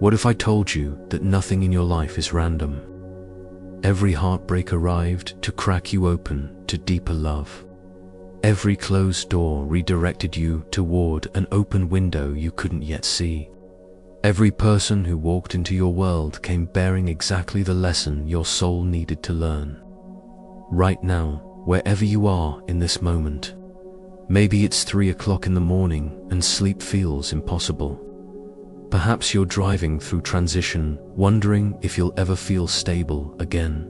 What if I told you that nothing in your life is random? Every heartbreak arrived to crack you open to deeper love. Every closed door redirected you toward an open window you couldn't yet see. Every person who walked into your world came bearing exactly the lesson your soul needed to learn. Right now, wherever you are in this moment, maybe it's 3 o'clock in the morning and sleep feels impossible. Perhaps you're driving through transition, wondering if you'll ever feel stable again.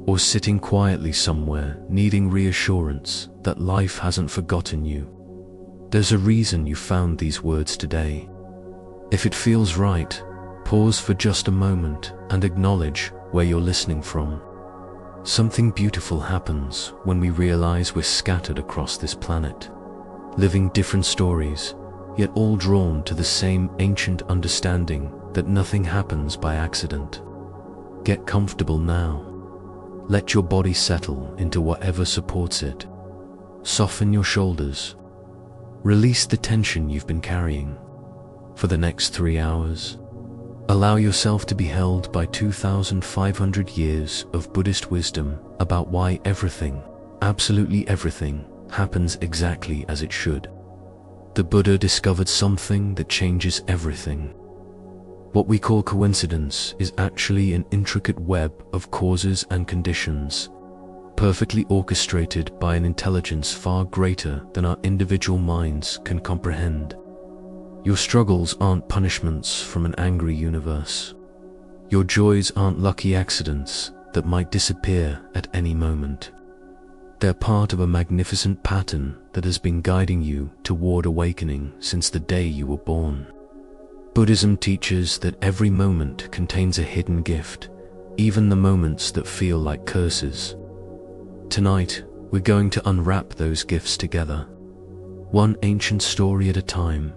Or sitting quietly somewhere, needing reassurance that life hasn't forgotten you. There's a reason you found these words today. If it feels right, pause for just a moment and acknowledge where you're listening from. Something beautiful happens when we realize we're scattered across this planet, living different stories, yet all drawn to the same ancient understanding that nothing happens by accident. Get comfortable now. Let your body settle into whatever supports it. Soften your shoulders. Release the tension you've been carrying. For the next 3 hours, allow yourself to be held by 2,500 years of Buddhist wisdom about why everything, absolutely everything, happens exactly as it should. The Buddha discovered something that changes everything. What we call coincidence is actually an intricate web of causes and conditions, perfectly orchestrated by an intelligence far greater than our individual minds can comprehend. Your struggles aren't punishments from an angry universe. Your joys aren't lucky accidents that might disappear at any moment. They're part of a magnificent pattern that has been guiding you toward awakening since the day you were born. Buddhism teaches that every moment contains a hidden gift, even the moments that feel like curses. Tonight, we're going to unwrap those gifts together, one ancient story at a time,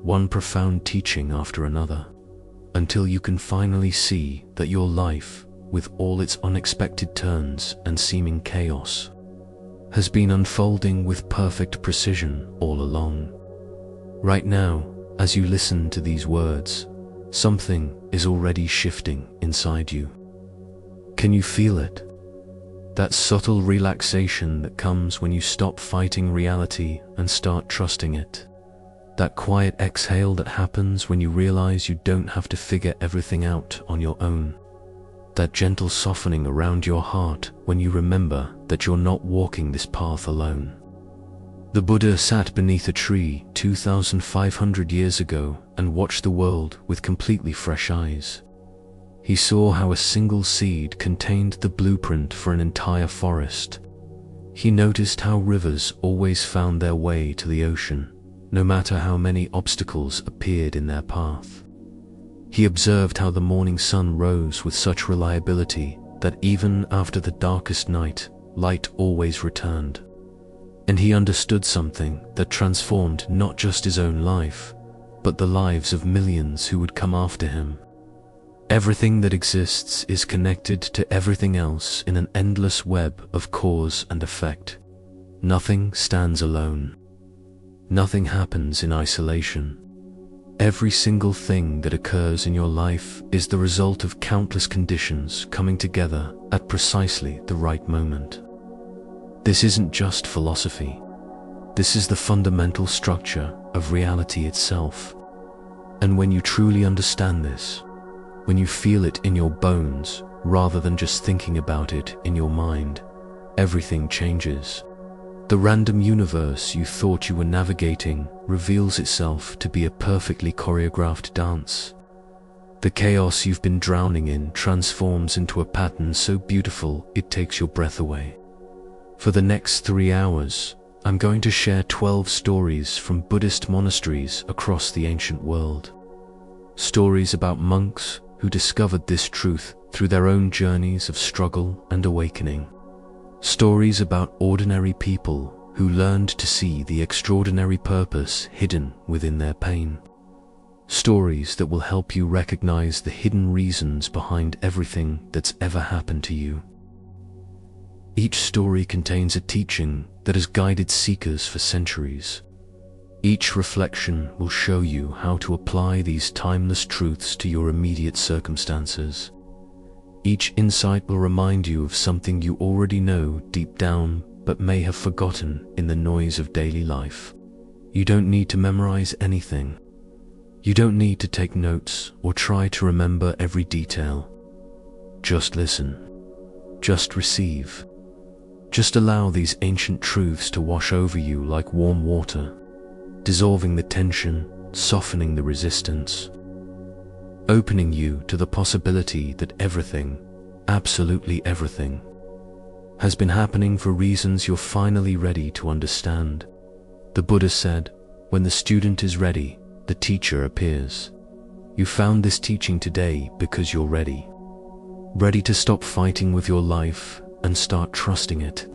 one profound teaching after another, until you can finally see that your life, with all its unexpected turns and seeming chaos, has been unfolding with perfect precision all along. Right now, as you listen to these words, something is already shifting inside you. Can you feel it? That subtle relaxation that comes when you stop fighting reality and start trusting it. That quiet exhale that happens when you realize you don't have to figure everything out on your own. That gentle softening around your heart when you remember that you're not walking this path alone. The Buddha sat beneath a tree 2,500 years ago and watched the world with completely fresh eyes. He saw how a single seed contained the blueprint for an entire forest. He noticed how rivers always found their way to the ocean, no matter how many obstacles appeared in their path. He observed how the morning sun rose with such reliability that even after the darkest night, light always returned. And he understood something that transformed not just his own life, but the lives of millions who would come after him. Everything that exists is connected to everything else in an endless web of cause and effect. Nothing stands alone. Nothing happens in isolation. Every single thing that occurs in your life is the result of countless conditions coming together at precisely the right moment. This isn't just philosophy. This is the fundamental structure of reality itself. And when you truly understand this, when you feel it in your bones rather than just thinking about it in your mind, everything changes. The random universe you thought you were navigating reveals itself to be a perfectly choreographed dance. The chaos you've been drowning in transforms into a pattern so beautiful it takes your breath away. For the next 3 hours, I'm going to share 12 stories from Buddhist monasteries across the ancient world. Stories about monks who discovered this truth through their own journeys of struggle and awakening. Stories about ordinary people who learned to see the extraordinary purpose hidden within their pain. Stories that will help you recognize the hidden reasons behind everything that's ever happened to you. Each story contains a teaching that has guided seekers for centuries. Each reflection will show you how to apply these timeless truths to your immediate circumstances. Each insight will remind you of something you already know deep down but may have forgotten in the noise of daily life. You don't need to memorize anything. You don't need to take notes or try to remember every detail. Just listen. Just receive. Just allow these ancient truths to wash over you like warm water, dissolving the tension, softening the resistance, opening you to the possibility that everything, absolutely everything, has been happening for reasons you're finally ready to understand. The Buddha said, "When the student is ready, the teacher appears." You found this teaching today because you're ready. Ready to stop fighting with your life and start trusting it.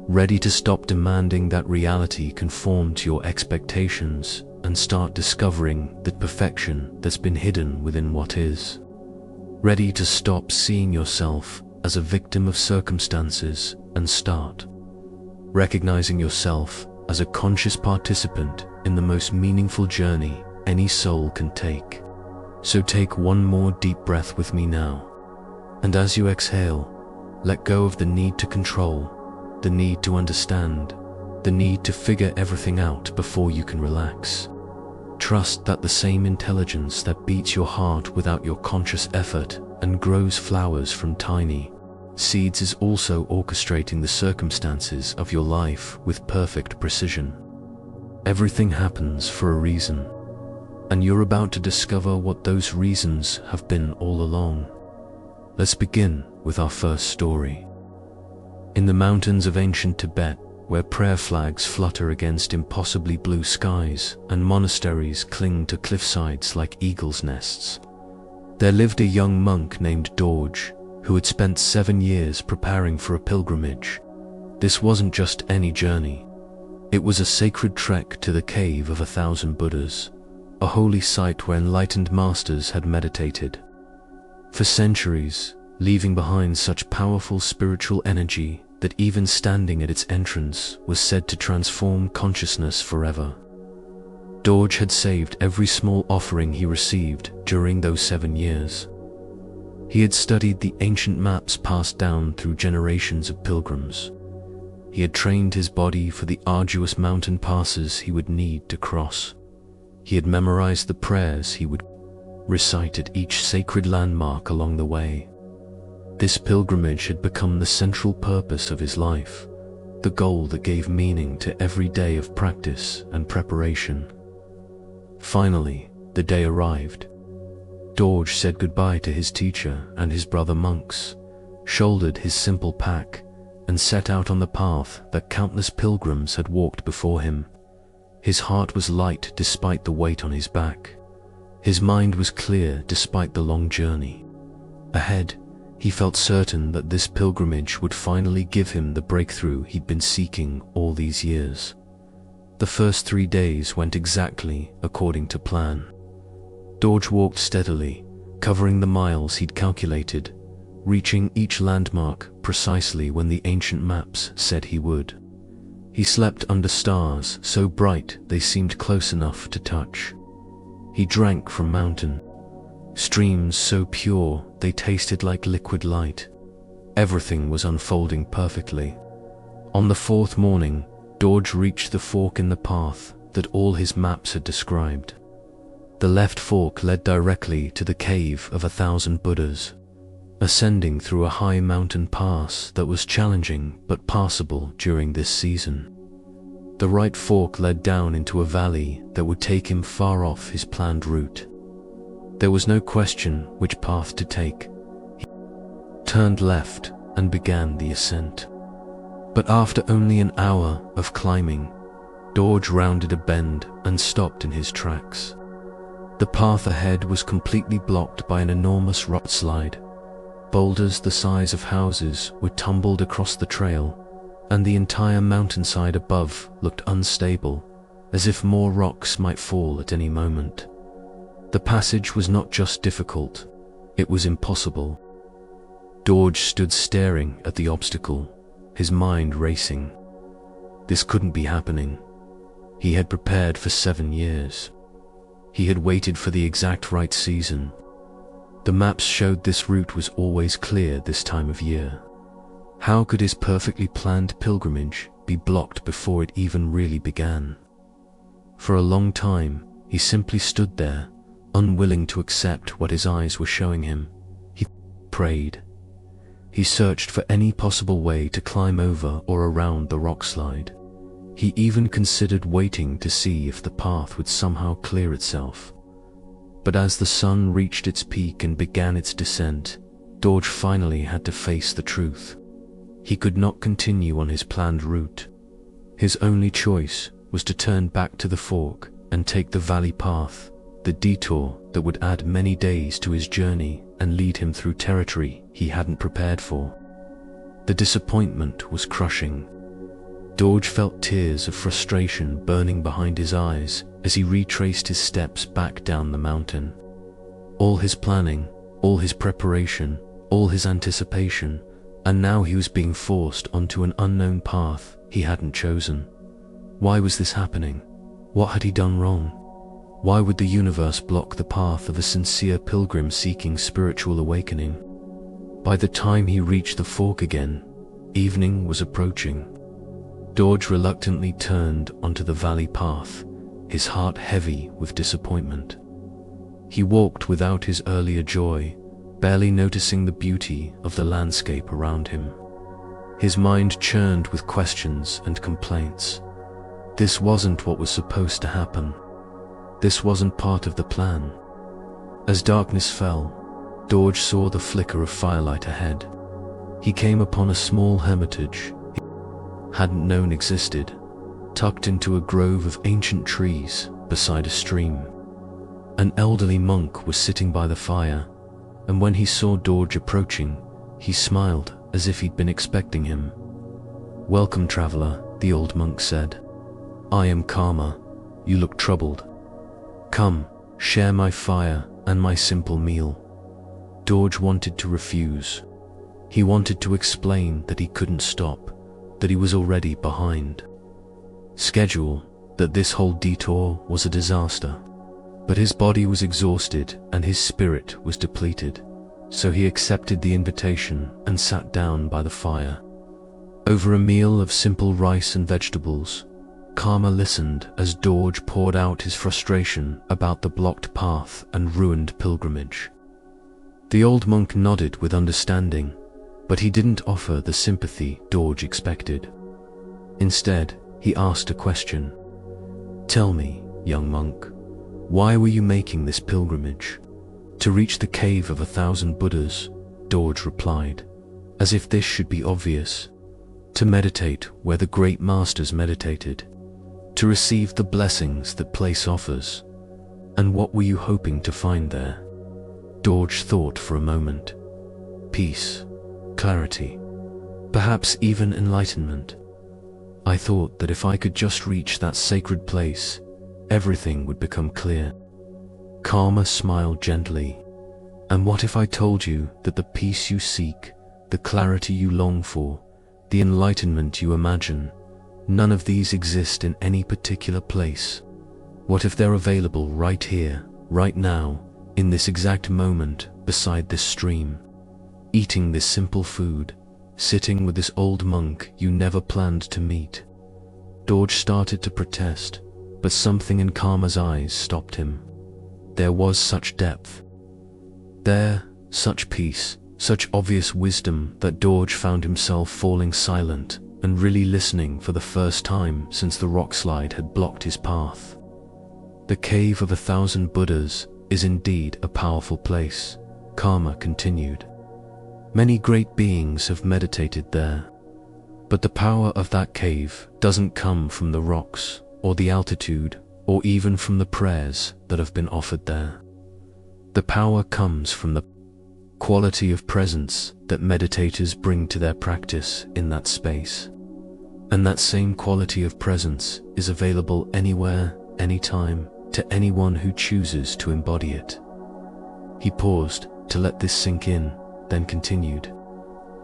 Ready to stop demanding that reality conform to your expectations and start discovering that perfection that's been hidden within what is. Ready to stop seeing yourself as a victim of circumstances and start recognizing yourself as a conscious participant in the most meaningful journey any soul can take. So take one more deep breath with me now. And as you exhale, let go of the need to control, the need to understand, the need to figure everything out before you can relax. Trust that the same intelligence that beats your heart without your conscious effort and grows flowers from tiny seeds is also orchestrating the circumstances of your life with perfect precision. Everything happens for a reason, and you're about to discover what those reasons have been all along. Let's begin with our first story. In the mountains of ancient Tibet, where prayer flags flutter against impossibly blue skies and monasteries cling to cliffsides like eagles' nests, there lived a young monk named Dorje, who had spent 7 years preparing for a pilgrimage. This wasn't just any journey. It was a sacred trek to the cave of 1,000 Buddhas, a holy site where enlightened masters had meditated for centuries, leaving behind such powerful spiritual energy that even standing at its entrance was said to transform consciousness forever. Dorje had saved every small offering he received during those 7 years. He had studied the ancient maps passed down through generations of pilgrims. He had trained his body for the arduous mountain passes he would need to cross. He had memorized the prayers he would recite at each sacred landmark along the way. This pilgrimage had become the central purpose of his life, the goal that gave meaning to every day of practice and preparation. Finally, the day arrived. Dorje said goodbye to his teacher and his brother monks, shouldered his simple pack, and set out on the path that countless pilgrims had walked before him. His heart was light despite the weight on his back. His mind was clear despite the long journey. Ahead, he felt certain that this pilgrimage would finally give him the breakthrough he'd been seeking all these years. The first 3 days went exactly according to plan. Dorje walked steadily, covering the miles he'd calculated, reaching each landmark precisely when the ancient maps said he would. He slept under stars so bright they seemed close enough to touch. He drank from mountain streams so pure they tasted like liquid light. Everything was unfolding perfectly. On the 4th morning, Dorje reached the fork in the path that all his maps had described. The left fork led directly to the cave of 1,000 Buddhas, ascending through a high mountain pass that was challenging but passable during this season. The right fork led down into a valley that would take him far off his planned route. There was no question which path to take. He turned left and began the ascent. But after only an hour of climbing, Dorje rounded a bend and stopped in his tracks. The path ahead was completely blocked by an enormous rock slide. Boulders the size of houses were tumbled across the trail, and the entire mountainside above looked unstable, as if more rocks might fall at any moment. The passage was not just difficult, it was impossible. Dorje stood staring at the obstacle, his mind racing. This couldn't be happening. He had prepared for 7 years. He had waited for the exact right season. The maps showed this route was always clear this time of year. How could his perfectly planned pilgrimage be blocked before it even really began? For a long time, he simply stood there, unwilling to accept what his eyes were showing him. He prayed. He searched for any possible way to climb over or around the rock slide. He even considered waiting to see if the path would somehow clear itself. But as the sun reached its peak and began its descent, Dorje finally had to face the truth. He could not continue on his planned route. His only choice was to turn back to the fork and take the valley path, the detour that would add many days to his journey and lead him through territory he hadn't prepared for. The disappointment was crushing. Dorje felt tears of frustration burning behind his eyes as he retraced his steps back down the mountain. All his planning, all his preparation, all his anticipation, and now he was being forced onto an unknown path he hadn't chosen. Why was this happening? What had he done wrong? Why would the universe block the path of a sincere pilgrim seeking spiritual awakening? By the time he reached the fork again, evening was approaching. Dorje reluctantly turned onto the valley path, his heart heavy with disappointment. He walked without his earlier joy, barely noticing the beauty of the landscape around him. His mind churned with questions and complaints. This wasn't what was supposed to happen. This wasn't part of the plan. As darkness fell, Dorje saw the flicker of firelight ahead. He came upon a small hermitage he hadn't known existed, tucked into a grove of ancient trees beside a stream. An elderly monk was sitting by the fire, and when he saw Dorje approaching, he smiled as if he'd been expecting him. "Welcome, traveler," the old monk said. "I am Karma. You look troubled. Come, share my fire and my simple meal." Dorje wanted to refuse. He wanted to explain that he couldn't stop, that he was already behind schedule, that this whole detour was a disaster. But his body was exhausted and his spirit was depleted, so he accepted the invitation and sat down by the fire. Over a meal of simple rice and vegetables, Karma listened as Dorje poured out his frustration about the blocked path and ruined pilgrimage. The old monk nodded with understanding, but he didn't offer the sympathy Dorje expected. Instead, he asked a question. "Tell me, young monk, why were you making this pilgrimage?" "To reach the cave of 1,000 Buddhas," Dorje replied, as if this should be obvious. "To meditate where the great masters meditated. To receive the blessings that place offers. And what were you hoping to find there?" Dorje thought for a moment. "Peace, clarity, perhaps even enlightenment. I thought that if I could just reach that sacred place, everything would become clear." Karma smiled gently. "And what if I told you that the peace you seek, the clarity you long for, the enlightenment you imagine, none of these exist in any particular place? What if they're available right here, right now, in this exact moment, beside this stream, eating this simple food, sitting with this old monk you never planned to meet?" Dorje started to protest, but something in Karma's eyes stopped him. There was such depth there, such peace, such obvious wisdom that Dorje found himself falling silent and really listening for the first time since the rock slide had blocked his path. "The cave of 1,000 Buddhas is indeed a powerful place," Karma continued. "Many great beings have meditated there. But the power of that cave doesn't come from the rocks, or the altitude, or even from the prayers that have been offered there. The power comes from the quality of presence that meditators bring to their practice in that space. And that same quality of presence is available anywhere, anytime, to anyone who chooses to embody it." He paused to let this sink in, then continued.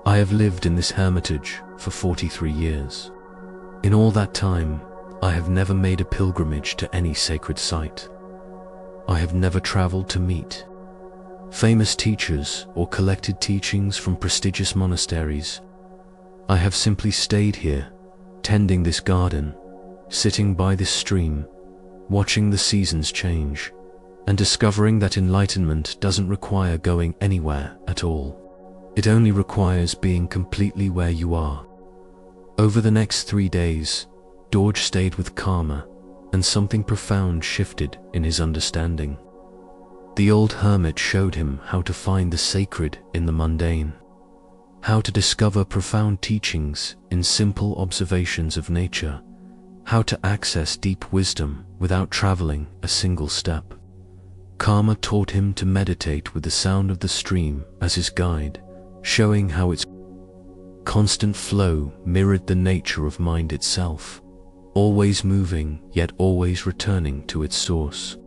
"I have lived in this hermitage for 43 years. In all that time, I have never made a pilgrimage to any sacred site. I have never traveled to meet famous teachers or collected teachings from prestigious monasteries. I have simply stayed here, tending this garden, sitting by this stream, watching the seasons change, and discovering that enlightenment doesn't require going anywhere at all. It only requires being completely where you are. Over the next 3 days, Dorje stayed with Karma, and something profound shifted in his understanding. The old hermit showed him how to find the sacred in the mundane, how to discover profound teachings in simple observations of nature, how to access deep wisdom without traveling a single step. Karma taught him to meditate with the sound of the stream as his guide, showing how its constant flow mirrored the nature of mind itself, always moving yet always returning to its source.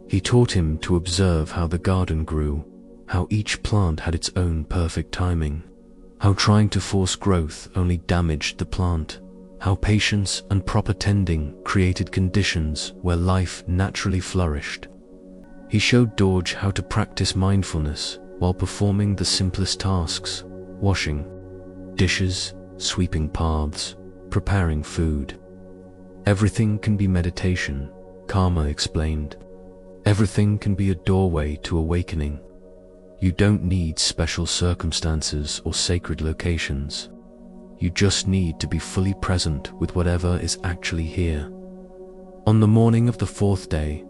He taught him to observe how the garden grew, how each plant had its own perfect timing, how trying to force growth only damaged the plant, how patience and proper tending created conditions where life naturally flourished. He showed Dorje how to practice mindfulness while performing the simplest tasks: washing dishes, sweeping paths, preparing food. Everything can be meditation, Karma explained. Everything can be a doorway to awakening. You don't need special circumstances or sacred locations. You just need to be fully present with whatever is actually here. On the morning of the 4th day,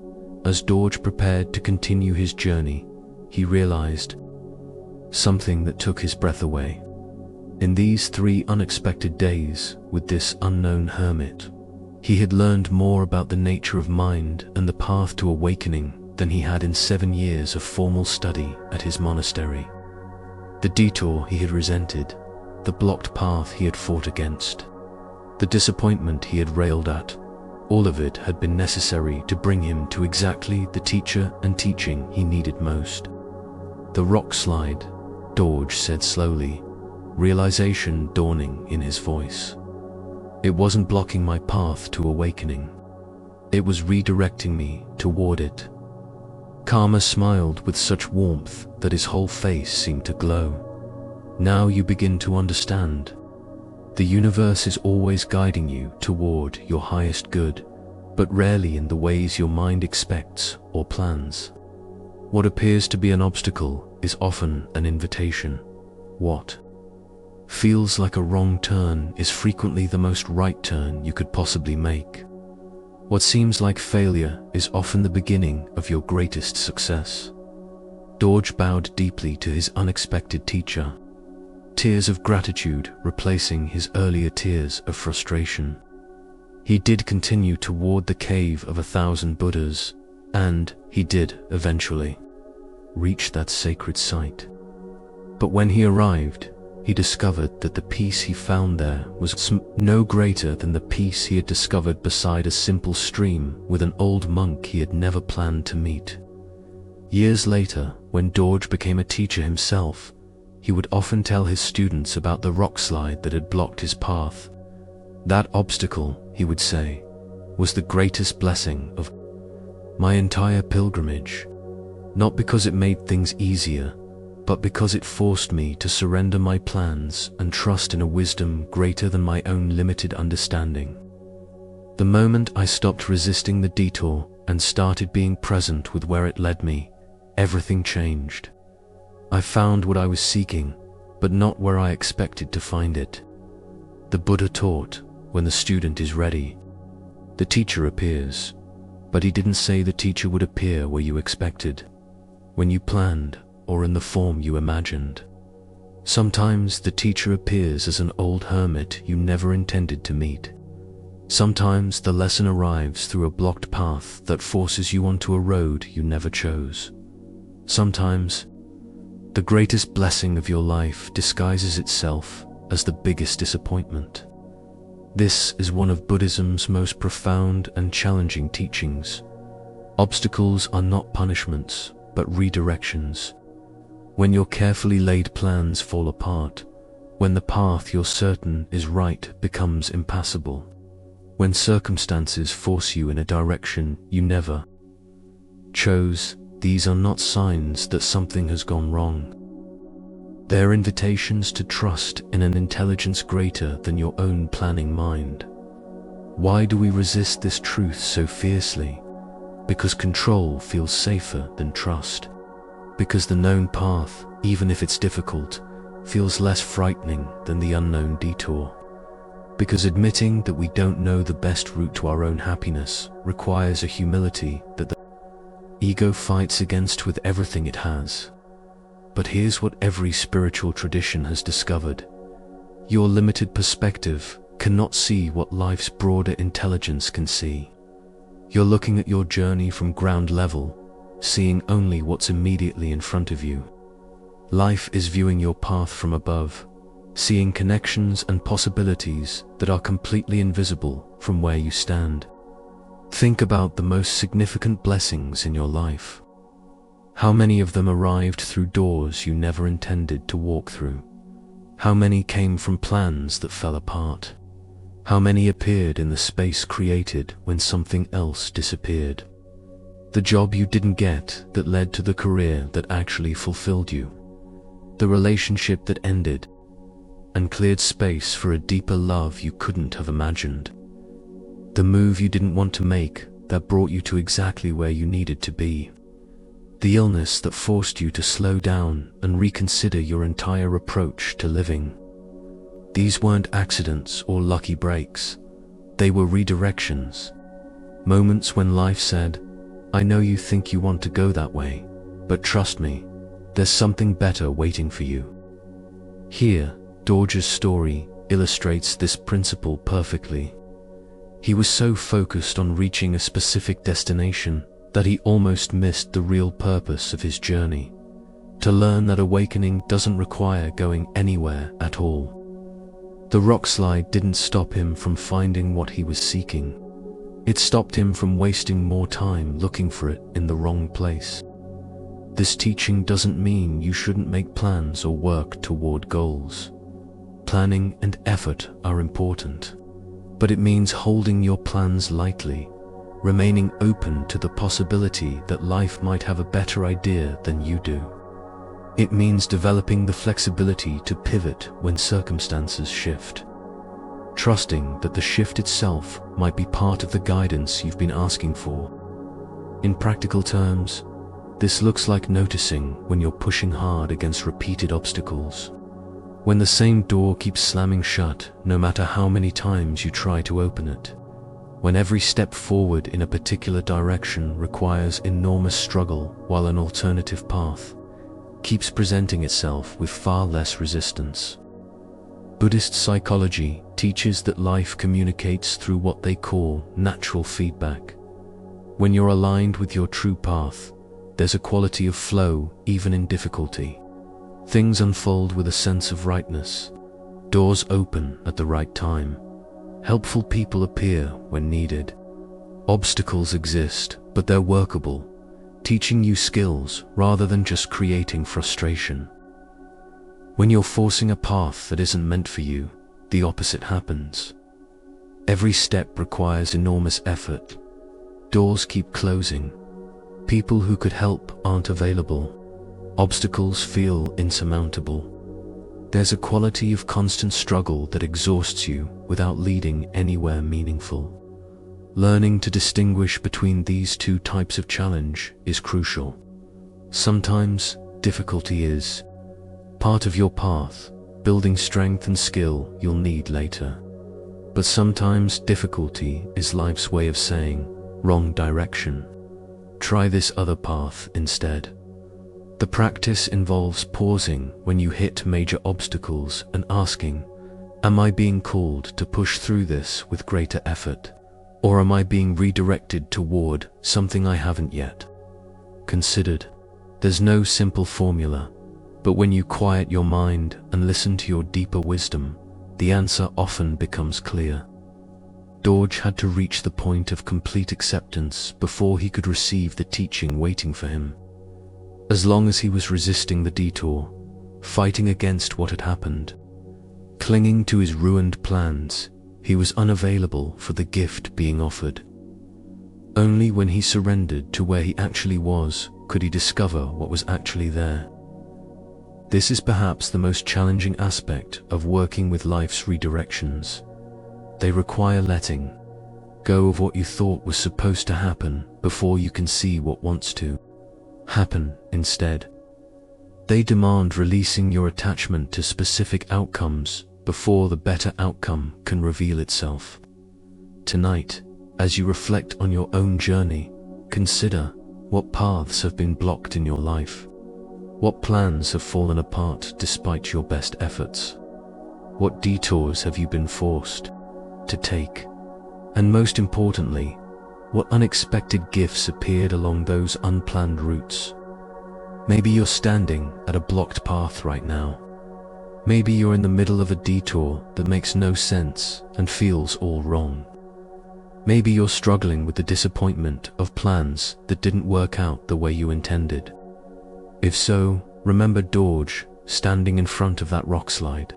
as Dorje prepared to continue his journey, he realized something that took his breath away. In these 3 unexpected days with this unknown hermit, he had learned more about the nature of mind and the path to awakening than he had in 7 years of formal study at his monastery. The detour he had resented, the blocked path he had fought against, the disappointment he had railed at, all of it had been necessary to bring him to exactly the teacher and teaching he needed most. The rock slide, Dorje said slowly, realization dawning in his voice. It wasn't blocking my path to awakening. It was redirecting me toward it. Karma smiled with such warmth that his whole face seemed to glow. Now you begin to understand. The universe is always guiding you toward your highest good, but rarely in the ways your mind expects or plans. What appears to be an obstacle is often an invitation. What feels like a wrong turn is frequently the most right turn you could possibly make. What seems like failure is often the beginning of your greatest success. Dorje bowed deeply to his unexpected teacher, tears of gratitude replacing his earlier tears of frustration. He did continue toward the cave of 1,000 Buddhas, and he did eventually reach that sacred site. But when he arrived, he discovered that the peace he found there was no greater than the peace he had discovered beside a simple stream with an old monk he had never planned to meet. Years later, when Dorje became a teacher himself, he would often tell his students about the rock slide that had blocked his path. That obstacle, he would say, was the greatest blessing of my entire pilgrimage, not because it made things easier, but because it forced me to surrender my plans and trust in a wisdom greater than my own limited understanding. The moment I stopped resisting the detour and started being present with where it led me, everything changed. I found what I was seeking, but not where I expected to find it. The Buddha taught, when the student is ready, the teacher appears, but he didn't say the teacher would appear where you expected, when you planned, or in the form you imagined. Sometimes the teacher appears as an old hermit you never intended to meet. Sometimes the lesson arrives through a blocked path that forces you onto a road you never chose. Sometimes the greatest blessing of your life disguises itself as the biggest disappointment. This is one of Buddhism's most profound and challenging teachings. Obstacles are not punishments, but redirections. When your carefully laid plans fall apart, when the path you're certain is right becomes impassable, When circumstances force you in a direction you never chose, these are not signs that something has gone wrong. They're invitations to trust in an intelligence greater than your own planning mind. Why do we resist this truth so fiercely? Because control feels safer than trust. Because the known path, even if it's difficult, feels less frightening than the unknown detour. Because admitting that we don't know the best route to our own happiness requires a humility that the ego fights against with everything it has. But here's what every spiritual tradition has discovered. Your limited perspective cannot see what life's broader intelligence can see. You're looking at your journey from ground level, seeing only what's immediately in front of you. Life is viewing your path from above, seeing connections and possibilities that are completely invisible from where you stand. Think about the most significant blessings in your life. How many of them arrived through doors you never intended to walk through? How many came from plans that fell apart? How many appeared in the space created when something else disappeared? The job you didn't get that led to the career that actually fulfilled you. The relationship that ended and cleared space for a deeper love you couldn't have imagined. The move you didn't want to make that brought you to exactly where you needed to be. The illness that forced you to slow down and reconsider your entire approach to living. These weren't accidents or lucky breaks. They were redirections. Moments when life said, I know you think you want to go that way, but trust me, there's something better waiting for you. Here, Dorje's story illustrates this principle perfectly. He was so focused on reaching a specific destination that he almost missed the real purpose of his journey. To learn that awakening doesn't require going anywhere at all. The rock slide didn't stop him from finding what he was seeking. It stopped him from wasting more time looking for it in the wrong place. This teaching doesn't mean you shouldn't make plans or work toward goals. Planning and effort are important, but it means holding your plans lightly, remaining open to the possibility that life might have a better idea than you do. It means developing the flexibility to pivot when circumstances shift, trusting that the shift itself might be part of the guidance you've been asking for. In practical terms, this looks like noticing when you're pushing hard against repeated obstacles, when the same door keeps slamming shut no matter how many times you try to open it, when every step forward in a particular direction requires enormous struggle while an alternative path keeps presenting itself with far less resistance. Buddhist psychology teaches that life communicates through what they call natural feedback. When you're aligned with your true path, there's a quality of flow even in difficulty. Things unfold with a sense of rightness. Doors open at the right time. Helpful people appear when needed. Obstacles exist, but they're workable, teaching you skills rather than just creating frustration. When you're forcing a path that isn't meant for you, the opposite happens. Every step requires enormous effort. Doors keep closing. People who could help aren't available. Obstacles feel insurmountable. There's a quality of constant struggle that exhausts you without leading anywhere meaningful. Learning to distinguish between these two types of challenge is crucial. Sometimes difficulty is part of your path, building strength and skill you'll need later. But sometimes difficulty is life's way of saying, wrong direction. Try this other path instead. The practice involves pausing when you hit major obstacles and asking, am I being called to push through this with greater effort? Or am I being redirected toward something I haven't yet considered? There's no simple formula, but when you quiet your mind and listen to your deeper wisdom, the answer often becomes clear. Dorje had to reach the point of complete acceptance before he could receive the teaching waiting for him. As long as he was resisting the detour, fighting against what had happened, clinging to his ruined plans, He was unavailable for the gift being offered. Only when he surrendered to where he actually was could he discover what was actually there. This is perhaps the most challenging aspect of working with life's redirections. They require letting go of what you thought was supposed to happen before you can see what wants to happen instead. They demand releasing your attachment to specific outcomes before the better outcome can reveal itself. Tonight, as you reflect on your own journey, consider what paths have been blocked in your life. What plans have fallen apart despite your best efforts? What detours have you been forced to take? And most importantly, what unexpected gifts appeared along those unplanned routes? Maybe you're standing at a blocked path right now. Maybe you're in the middle of a detour that makes no sense and feels all wrong. Maybe you're struggling with the disappointment of plans that didn't work out the way you intended. If so, remember George standing in front of that rock slide.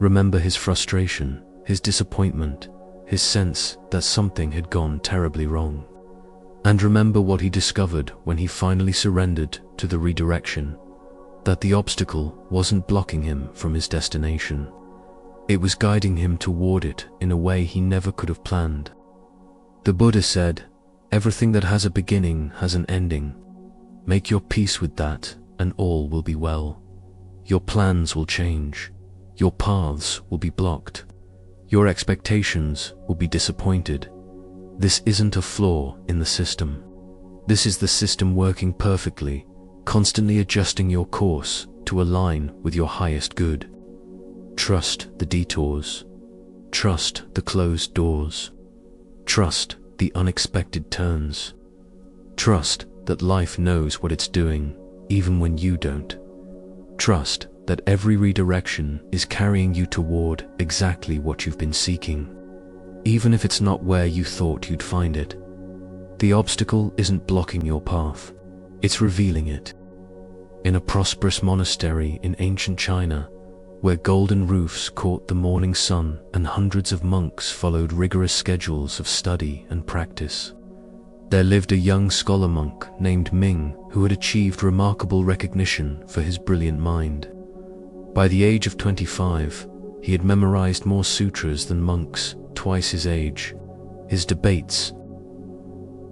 Remember his frustration, his disappointment, his sense that something had gone terribly wrong. And remember what he discovered when he finally surrendered to the redirection, that the obstacle wasn't blocking him from his destination. It was guiding him toward it in a way he never could have planned. The Buddha said, "Everything that has a beginning has an ending. Make your peace with that, and all will be well. Your plans will change. Your paths will be blocked. Your expectations will be disappointed. This isn't a flaw in the system. This is the system working perfectly, constantly adjusting your course to align with your highest good. Trust the detours. Trust the closed doors. Trust the unexpected turns. Trust that life knows what it's doing, even when you don't. Trust that every redirection is carrying you toward exactly what you've been seeking, even if it's not where you thought you'd find it. The obstacle isn't blocking your path, it's revealing it. In a prosperous monastery in ancient China, where golden roofs caught the morning sun and hundreds of monks followed rigorous schedules of study and practice, there lived a young scholar monk named Ming who had achieved remarkable recognition for his brilliant mind. By the age of 25, he had memorized more sutras than monks twice his age. His debates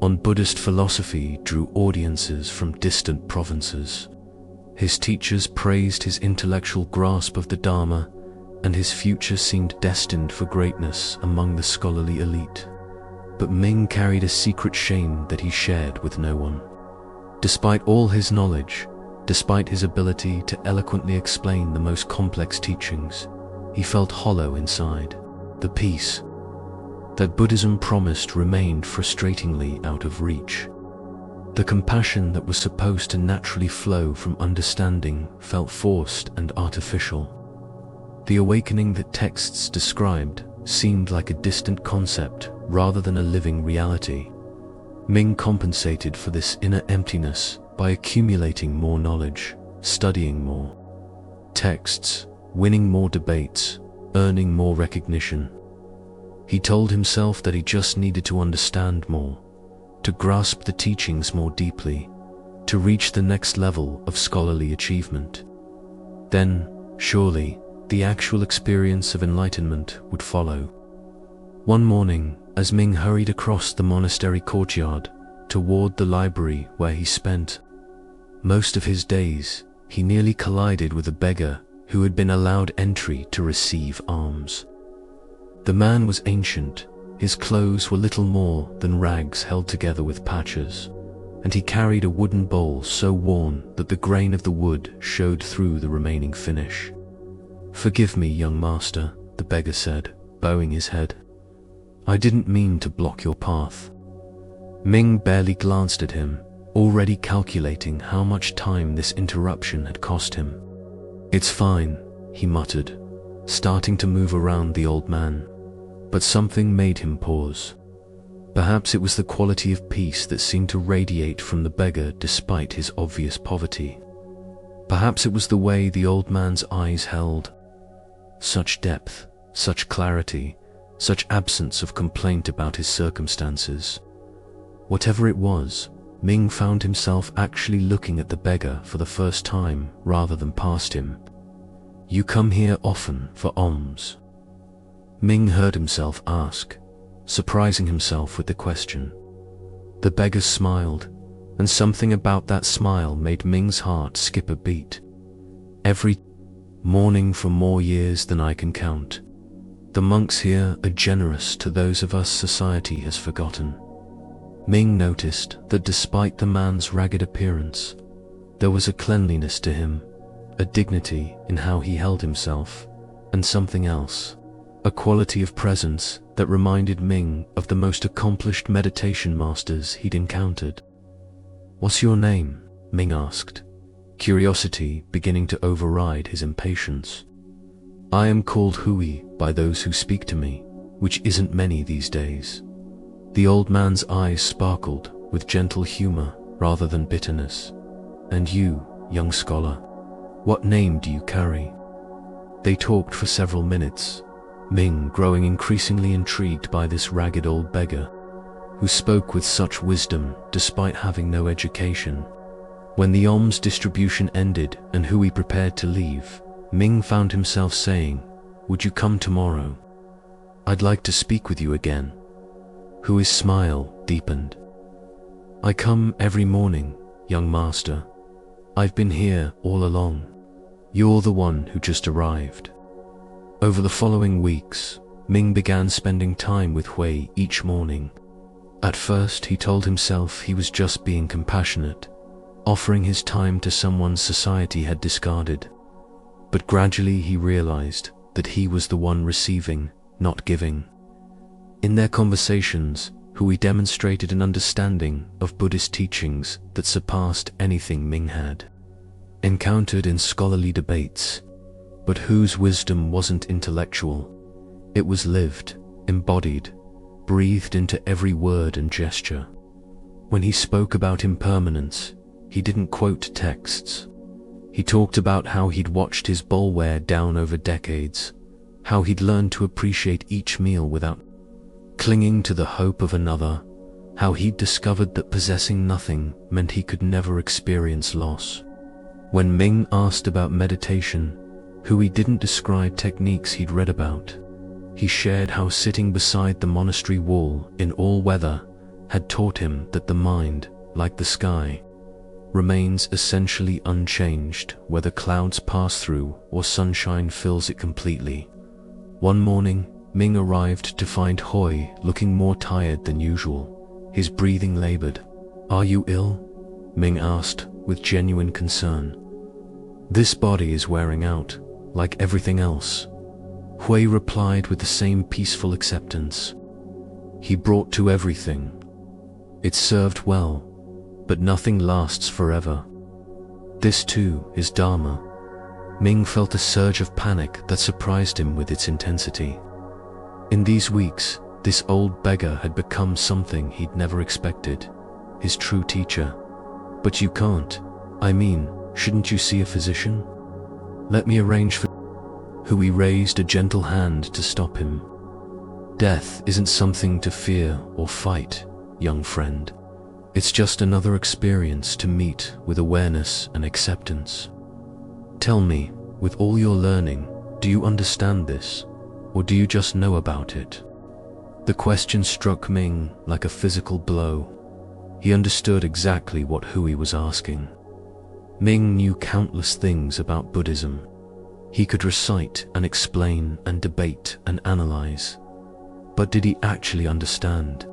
on Buddhist philosophy drew audiences from distant provinces. His teachers praised his intellectual grasp of the Dharma, and his future seemed destined for greatness among the scholarly elite. But Ming carried a secret shame that he shared with no one. Despite all his knowledge, despite his ability to eloquently explain the most complex teachings, he felt hollow inside. The peace that Buddhism promised remained frustratingly out of reach. The compassion that was supposed to naturally flow from understanding felt forced and artificial. The awakening that texts described seemed like a distant concept rather than a living reality. Ming compensated for this inner emptiness by accumulating more knowledge, studying more texts, winning more debates, earning more recognition. He told himself that he just needed to understand more, to grasp the teachings more deeply, to reach the next level of scholarly achievement. Then, surely, the actual experience of enlightenment would follow. One morning, as Ming hurried across the monastery courtyard toward the library where he spent most of his days, he nearly collided with a beggar who had been allowed entry to receive alms. The man was ancient, his clothes were little more than rags held together with patches, and he carried a wooden bowl so worn that the grain of the wood showed through the remaining finish. "Forgive me, young master," the beggar said, bowing his head. "I didn't mean to block your path." Ming barely glanced at him, already calculating how much time this interruption had cost him. "It's fine," he muttered, starting to move around the old man. But something made him pause. Perhaps it was the quality of peace that seemed to radiate from the beggar despite his obvious poverty. Perhaps it was the way the old man's eyes held such depth, such clarity, such absence of complaint about his circumstances. Whatever it was, Ming found himself actually looking at the beggar for the first time rather than past him. "You come here often for alms?" Ming heard himself ask, surprising himself with the question. The beggar smiled, and something about that smile made Ming's heart skip a beat. "Every morning for more years than I can count. The monks here are generous to those of us society has forgotten." Ming noticed that despite the man's ragged appearance, there was a cleanliness to him, a dignity in how he held himself, and something else, a quality of presence that reminded Ming of the most accomplished meditation masters he'd encountered. "What's your name?" Ming asked, curiosity beginning to override his impatience. "I am called Hui by those who speak to me, which isn't many these days." The old man's eyes sparkled with gentle humor rather than bitterness. "And you, young scholar, what name do you carry?" They talked for several minutes, Ming growing increasingly intrigued by this ragged old beggar, who spoke with such wisdom despite having no education. When the alms distribution ended and Hui prepared to leave, Ming found himself saying, "Would you come tomorrow? I'd like to speak with you again." Hui's smile deepened. "I come every morning, young master. I've been here all along. You're the one who just arrived." Over the following weeks, Ming began spending time with Hui each morning. At first, he told himself he was just being compassionate, offering his time to someone society had discarded. But gradually he realized that he was the one receiving, not giving. In their conversations, Hui demonstrated an understanding of Buddhist teachings that surpassed anything Ming had encountered in scholarly debates, but whose wisdom wasn't intellectual. It was lived, embodied, breathed into every word and gesture. When he spoke about impermanence, he didn't quote texts. He talked about how he'd watched his bowl wear down over decades, how he'd learned to appreciate each meal without clinging to the hope of another, how he'd discovered that possessing nothing meant he could never experience loss. When Ming asked about meditation, Hui didn't describe techniques he'd read about. He shared how sitting beside the monastery wall in all weather had taught him that the mind, like the sky, remains essentially unchanged whether clouds pass through or sunshine fills it completely. One morning, Ming arrived to find Hui looking more tired than usual, his breathing labored. "Are you ill?" Ming asked with genuine concern. "This body is wearing out, like everything else," Hui replied with the same peaceful acceptance. He brought to everything. It served well, but nothing lasts forever. This too is Dharma. Ming felt a surge of panic that surprised him with its intensity. In these weeks, this old beggar had become something he'd never expected, his true teacher. "But you can't. I mean, shouldn't you see a physician? Let me arrange for..." Hui raised a gentle hand to stop him. "Death isn't something to fear or fight, young friend. It's just another experience to meet with awareness and acceptance. Tell me, with all your learning, do you understand this, or do you just know about it?" The question struck Ming like a physical blow. He understood exactly what Hui was asking. Ming knew countless things about Buddhism. He could recite and explain and debate and analyze. But did he actually understand?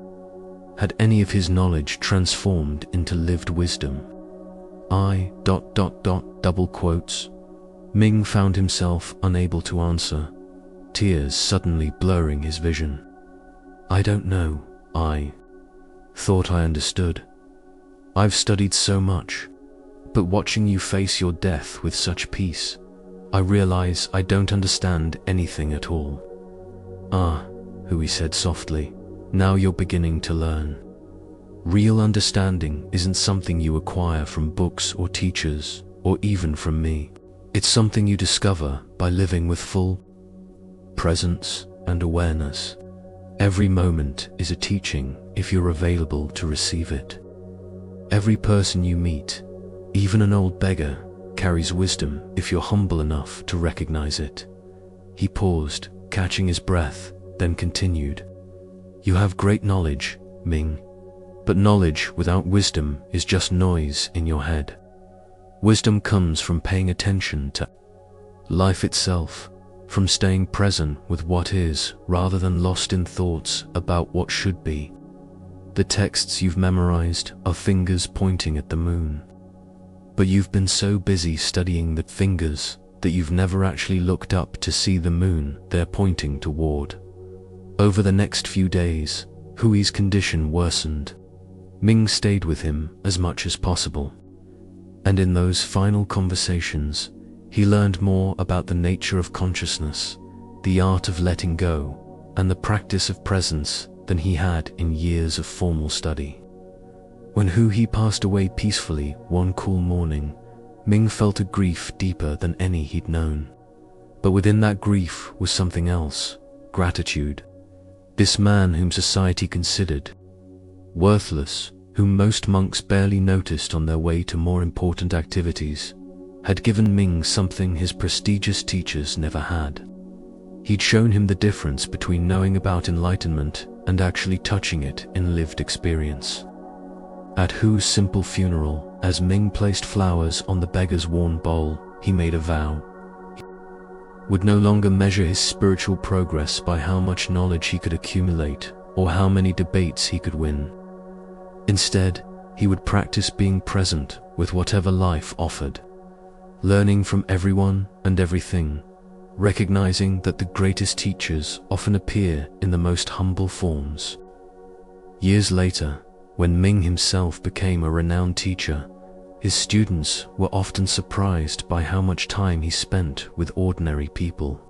Had any of his knowledge transformed into lived wisdom? Double quotes. Ming found himself unable to answer, tears suddenly blurring his vision. "I don't know. I thought I understood. I've studied so much, but watching you face your death with such peace, I realize I don't understand anything at all." "Ah," Hui said softly, "now you're beginning to learn. Real understanding isn't something you acquire from books or teachers, or even from me. It's something you discover by living with full presence and awareness." Every moment is a teaching if you're available to receive it. Every person you meet, even an old beggar, carries wisdom if you're humble enough to recognize it. He paused, catching his breath, then continued. You have great knowledge, Ming, but knowledge without wisdom is just noise in your head. Wisdom comes from paying attention to life itself, from staying present with what is rather than lost in thoughts about what should be. The texts you've memorized are fingers pointing at the moon. But you've been so busy studying the fingers that you've never actually looked up to see the moon they're pointing toward. Over the next few days, Hui's condition worsened. Ming stayed with him as much as possible. And in those final conversations, he learned more about the nature of consciousness, the art of letting go, and the practice of presence than he had in years of formal study. When Hui passed away peacefully one cool morning, Ming felt a grief deeper than any he'd known. But within that grief was something else, gratitude. This man whom society considered worthless, whom most monks barely noticed on their way to more important activities, had given Ming something his prestigious teachers never had. He'd shown him the difference between knowing about enlightenment and actually touching it in lived experience. At Hu's simple funeral, as Ming placed flowers on the beggar's worn bowl, he made a vow. He would no longer measure his spiritual progress by how much knowledge he could accumulate or how many debates he could win. Instead, he would practice being present with whatever life offered, learning from everyone and everything, recognizing that the greatest teachers often appear in the most humble forms. Years later, when Ming himself became a renowned teacher, his students were often surprised by how much time he spent with ordinary people,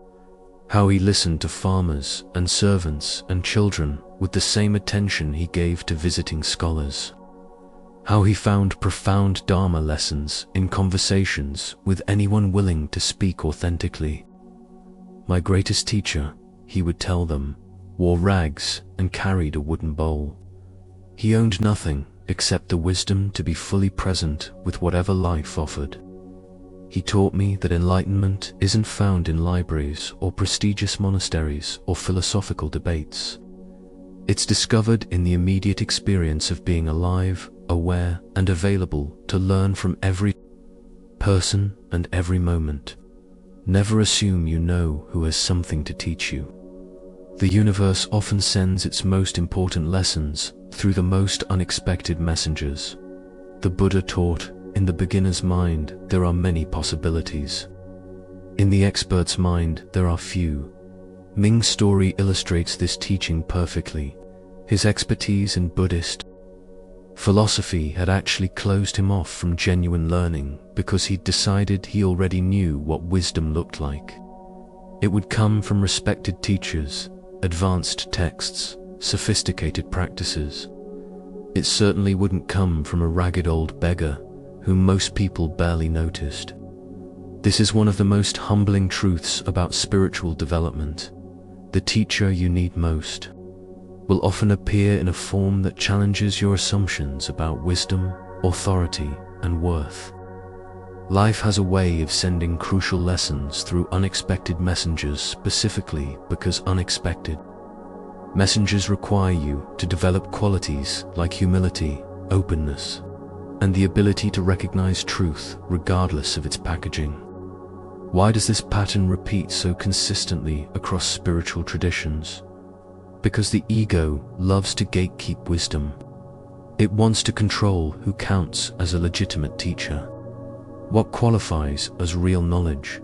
how he listened to farmers and servants and children with the same attention he gave to visiting scholars, how he found profound Dharma lessons in conversations with anyone willing to speak authentically. My greatest teacher, he would tell them, wore rags and carried a wooden bowl. He owned nothing except the wisdom to be fully present with whatever life offered. He taught me that enlightenment isn't found in libraries or prestigious monasteries or philosophical debates. It's discovered in the immediate experience of being alive, aware, and available to learn from every person and every moment. Never assume you know who has something to teach you. The universe often sends its most important lessons through the most unexpected messengers. The Buddha taught, in the beginner's mind, there are many possibilities. In the expert's mind, there are few. Ming's story illustrates this teaching perfectly. His expertise in Buddhist philosophy had actually closed him off from genuine learning because he'd decided he already knew what wisdom looked like. It would come from respected teachers, advanced texts, sophisticated practices. It certainly wouldn't come from a ragged old beggar whom most people barely noticed. This is one of the most humbling truths about spiritual development. The teacher you need most will often appear in a form that challenges your assumptions about wisdom, authority, and worth. Life has a way of sending crucial lessons through unexpected messengers specifically because unexpected messengers require you to develop qualities like humility, openness, and the ability to recognize truth regardless of its packaging. Why does this pattern repeat so consistently across spiritual traditions? Because the ego loves to gatekeep wisdom. It wants to control who counts as a legitimate teacher, what qualifies as real knowledge,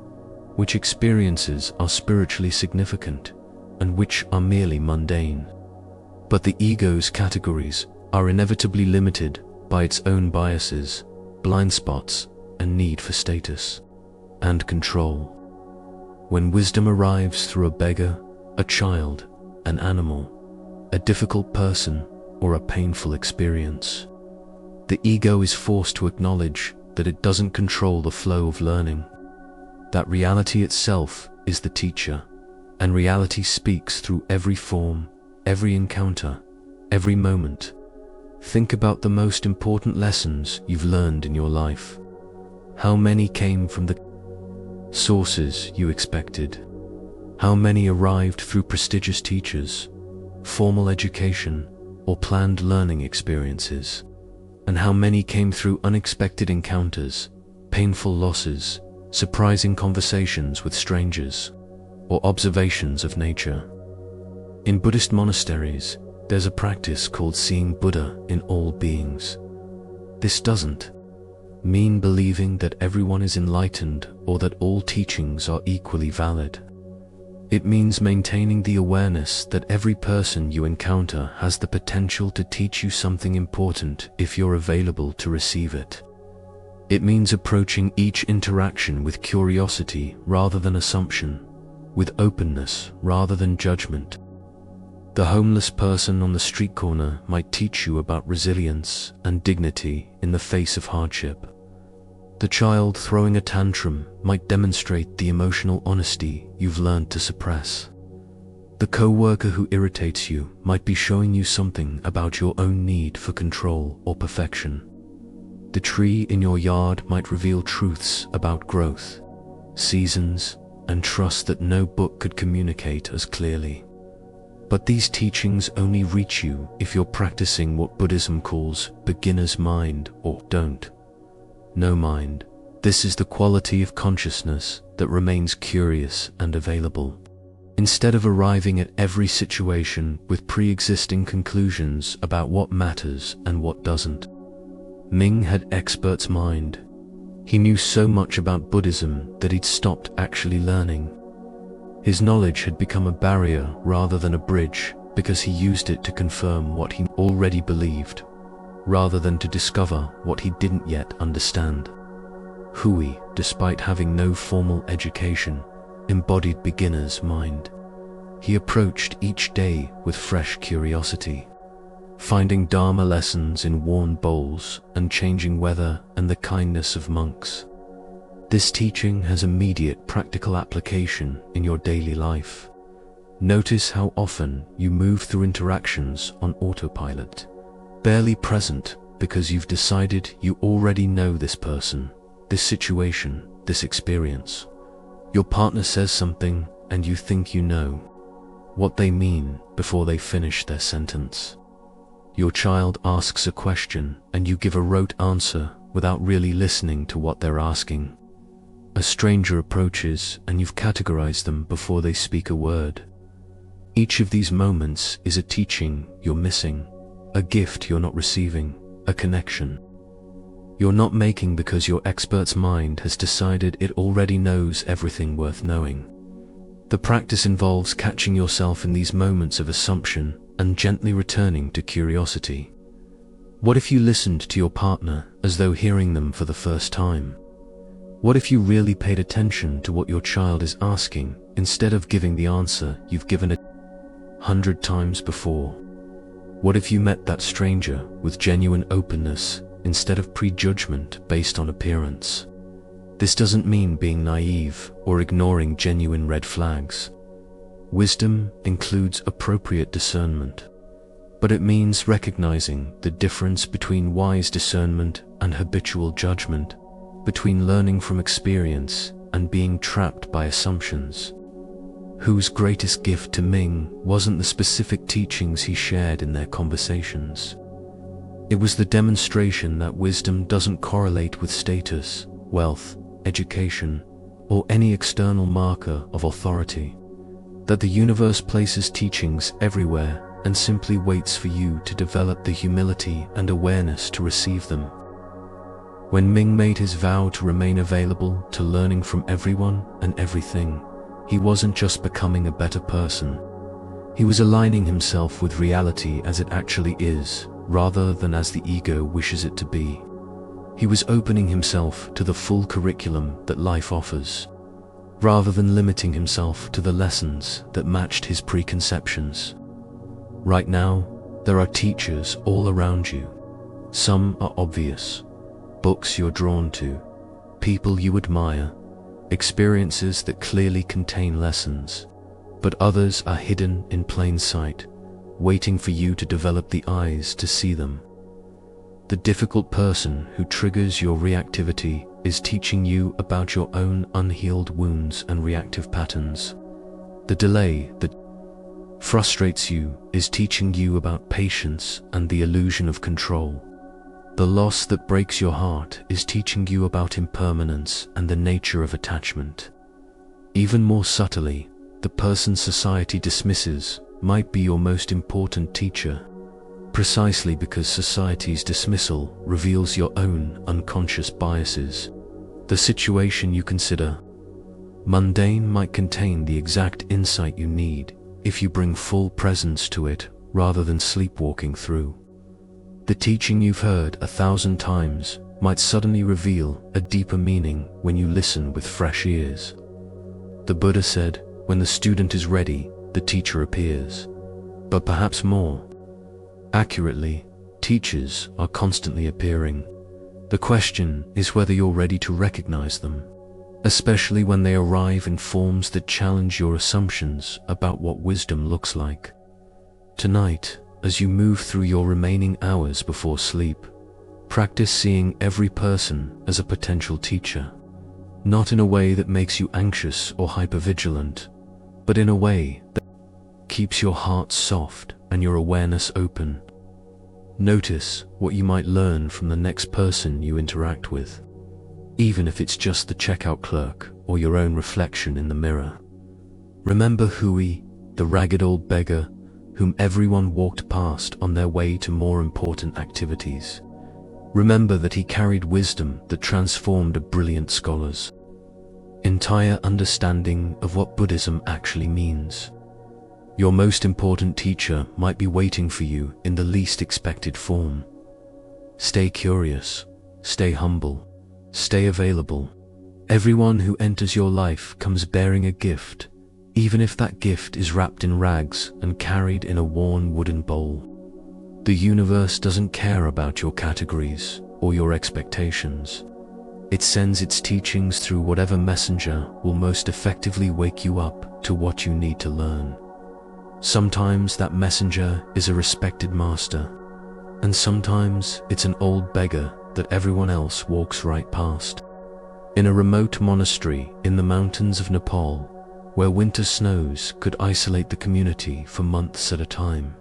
which experiences are spiritually significant, and which are merely mundane. But the ego's categories are inevitably limited by its own biases, blind spots, and need for status and control. When wisdom arrives through a beggar, a child, an animal, a difficult person, or a painful experience, the ego is forced to acknowledge that it doesn't control the flow of learning, that reality itself is the teacher, and reality speaks through every form, every encounter, every moment. Think about the most important lessons you've learned in your life. How many came from the sources you expected? How many arrived through prestigious teachers, formal education, or planned learning experiences? And how many came through unexpected encounters, painful losses, surprising conversations with strangers, or observations of nature? In Buddhist monasteries, there's a practice called seeing Buddha in all beings. This doesn't mean believing that everyone is enlightened or that all teachings are equally valid. It means maintaining the awareness that every person you encounter has the potential to teach you something important if you're available to receive it. It means approaching each interaction with curiosity rather than assumption, with openness rather than judgment. The homeless person on the street corner might teach you about resilience and dignity in the face of hardship. The child throwing a tantrum might demonstrate the emotional honesty you've learned to suppress. The co-worker who irritates you might be showing you something about your own need for control or perfection. The tree in your yard might reveal truths about growth, seasons, and trust that no book could communicate as clearly. But these teachings only reach you if you're practicing what Buddhism calls beginner's mind, or don't know mind. This is the quality of consciousness that remains curious and available. Instead of arriving at every situation with pre-existing conclusions about what matters and what doesn't. Ming had expert's mind. He knew so much about Buddhism that he'd stopped actually learning. His knowledge had become a barrier rather than a bridge because he used it to confirm what he already believed, rather than to discover what he didn't yet understand. Hui, despite having no formal education, embodied beginner's mind. He approached each day with fresh curiosity, finding Dharma lessons in worn bowls and changing weather and the kindness of monks. This teaching has immediate practical application in your daily life. Notice how often you move through interactions on autopilot, barely present because you've decided you already know this person, this situation, this experience. Your partner says something and you think you know what they mean before they finish their sentence. Your child asks a question and you give a rote answer without really listening to what they're asking. A stranger approaches and you've categorized them before they speak a word. Each of these moments is a teaching you're missing, a gift you're not receiving, a connection you're not making because your expert's mind has decided it already knows everything worth knowing. The practice involves catching yourself in these moments of assumption and gently returning to curiosity. What if you listened to your partner as though hearing them for the first time? What if you really paid attention to what your child is asking instead of giving the answer you've given 100 times before? What if you met that stranger with genuine openness instead of prejudgment based on appearance? This doesn't mean being naive or ignoring genuine red flags. Wisdom includes appropriate discernment, but it means recognizing the difference between wise discernment and habitual judgment, between learning from experience and being trapped by assumptions. Hu's greatest gift to Ming wasn't the specific teachings he shared in their conversations. It was the demonstration that wisdom doesn't correlate with status, wealth, education, or any external marker of authority. That the universe places teachings everywhere and simply waits for you to develop the humility and awareness to receive them. When Ming made his vow to remain available to learning from everyone and everything, he wasn't just becoming a better person. He was aligning himself with reality as it actually is, rather than as the ego wishes it to be. He was opening himself to the full curriculum that life offers, rather than limiting himself to the lessons that matched his preconceptions. Right now, there are teachers all around you. Some are obvious, books you're drawn to, people you admire, experiences that clearly contain lessons, but others are hidden in plain sight, waiting for you to develop the eyes to see them. The difficult person who triggers your reactivity is teaching you about your own unhealed wounds and reactive patterns. The delay that frustrates you is teaching you about patience and the illusion of control. The loss that breaks your heart is teaching you about impermanence and the nature of attachment. Even more subtly, the person society dismisses might be your most important teacher, precisely because society's dismissal reveals your own unconscious biases. The situation you consider mundane might contain the exact insight you need if you bring full presence to it rather than sleepwalking through. The teaching you've heard 1,000 times might suddenly reveal a deeper meaning when you listen with fresh ears. The Buddha said, when the student is ready, the teacher appears. But perhaps more accurately, teachers are constantly appearing. The question is whether you're ready to recognize them, especially when they arrive in forms that challenge your assumptions about what wisdom looks like. Tonight, as you move through your remaining hours before sleep, practice seeing every person as a potential teacher, not in a way that makes you anxious or hypervigilant, but in a way that keeps your heart soft and your awareness open. Notice what you might learn from the next person you interact with, even if it's just the checkout clerk or your own reflection in the mirror. Remember Hui, the ragged old beggar whom everyone walked past on their way to more important activities. Remember that he carried wisdom that transformed a brilliant scholar's entire understanding of what Buddhism actually means. Your most important teacher might be waiting for you in the least expected form. Stay curious, stay humble, stay available. Everyone who enters your life comes bearing a gift, even if that gift is wrapped in rags and carried in a worn wooden bowl. The universe doesn't care about your categories or your expectations. It sends its teachings through whatever messenger will most effectively wake you up to what you need to learn. Sometimes that messenger is a respected master, and sometimes it's an old beggar that everyone else walks right past. In a remote monastery in the mountains of Nepal, where winter snows could isolate the community for months at a time,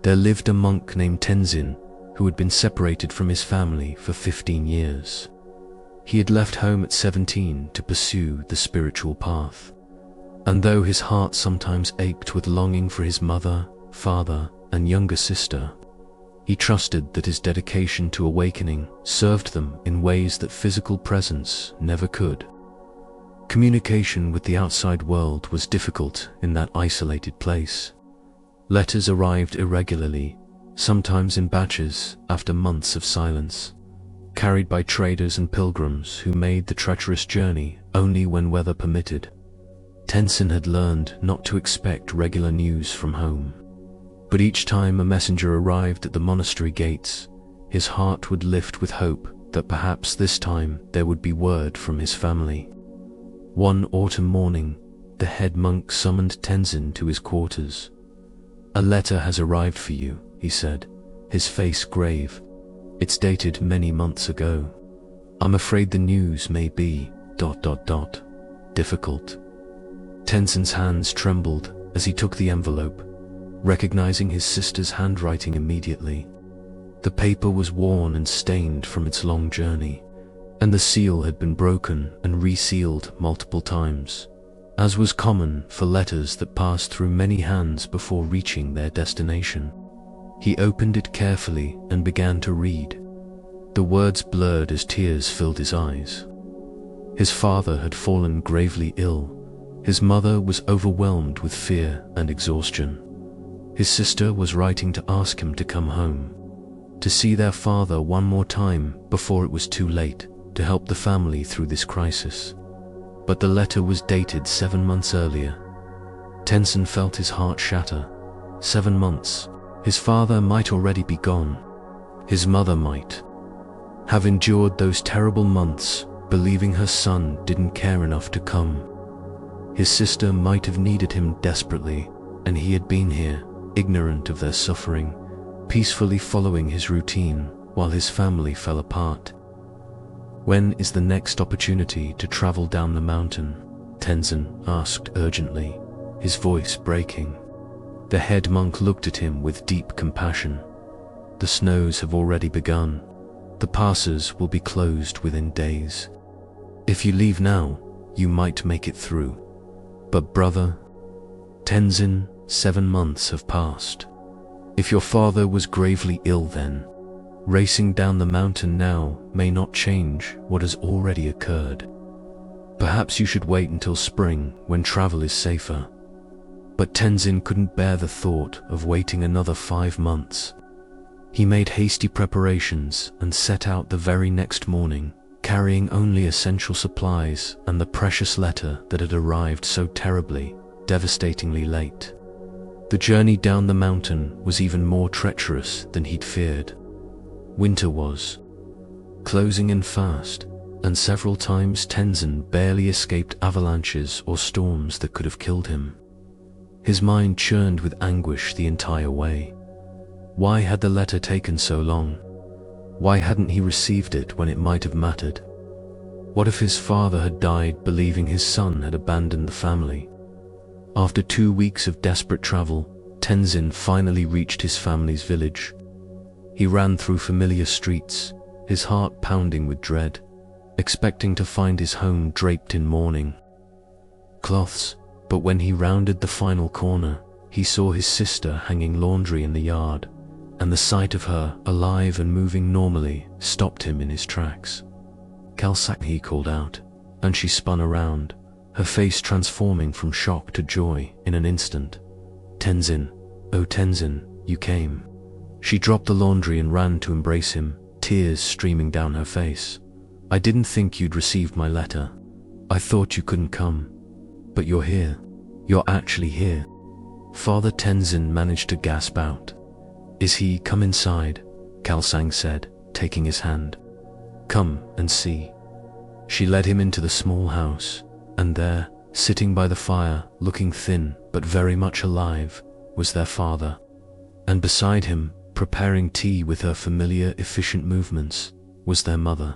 there lived a monk named Tenzin who had been separated from his family for 15 years. He had left home at 17 to pursue the spiritual path. And though his heart sometimes ached with longing for his mother, father, and younger sister, he trusted that his dedication to awakening served them in ways that physical presence never could. Communication with the outside world was difficult in that isolated place. Letters arrived irregularly, sometimes in batches after months of silence, carried by traders and pilgrims who made the treacherous journey only when weather permitted. Tenzin had learned not to expect regular news from home, but each time a messenger arrived at the monastery gates, his heart would lift with hope that perhaps this time there would be word from his family. One autumn morning, the head monk summoned Tenzin to his quarters. "A letter has arrived for you," he said, his face grave. "It's dated many months ago. I'm afraid the news may be ... difficult." Tenzin's hands trembled as he took the envelope, recognizing his sister's handwriting immediately. The paper was worn and stained from its long journey, and the seal had been broken and resealed multiple times, as was common for letters that passed through many hands before reaching their destination. He opened it carefully and began to read. The words blurred as tears filled his eyes. His father had fallen gravely ill. His mother was overwhelmed with fear and exhaustion. His sister was writing to ask him to come home, to see their father one more time before it was too late to help the family through this crisis. But the letter was dated 7 months earlier. Tenzin felt his heart shatter. 7 months. His father might already be gone. His mother might have endured those terrible months, believing her son didn't care enough to come. His sister might have needed him desperately, and he had been here, ignorant of their suffering, peacefully following his routine while his family fell apart. "When is the next opportunity to travel down the mountain?" Tenzin asked urgently, his voice breaking. The head monk looked at him with deep compassion. "The snows have already begun. The passes will be closed within days. If you leave now, you might make it through. But brother, Tenzin, 7 months have passed. If your father was gravely ill then, racing down the mountain now may not change what has already occurred. Perhaps you should wait until spring when travel is safer." But Tenzin couldn't bear the thought of waiting another 5 months. He made hasty preparations and set out the very next morning, carrying only essential supplies and the precious letter that had arrived so terribly, devastatingly late. The journey down the mountain was even more treacherous than he'd feared. Winter was closing in fast, and several times Tenzin barely escaped avalanches or storms that could have killed him. His mind churned with anguish the entire way. Why had the letter taken so long? Why hadn't he received it when it might have mattered? What if his father had died believing his son had abandoned the family? After 2 weeks of desperate travel, Tenzin finally reached his family's village. He ran through familiar streets, his heart pounding with dread, expecting to find his home draped in mourning cloths. But when he rounded the final corner, he saw his sister hanging laundry in the yard, and the sight of her, alive and moving normally, stopped him in his tracks. "Khalsak," he called out, and she spun around, her face transforming from shock to joy in an instant. "Tenzin, oh Tenzin, you came." She dropped the laundry and ran to embrace him, tears streaming down her face. "I didn't think you'd received my letter. I thought you couldn't come. But you're here. You're actually here." Father Tenzin managed to gasp out. "Is he? Come inside," Khalsak said, taking his hand. "Come and see." She led him into the small house, and there, sitting by the fire, looking thin but very much alive, was their father. And beside him, preparing tea with her familiar, efficient movements, was their mother.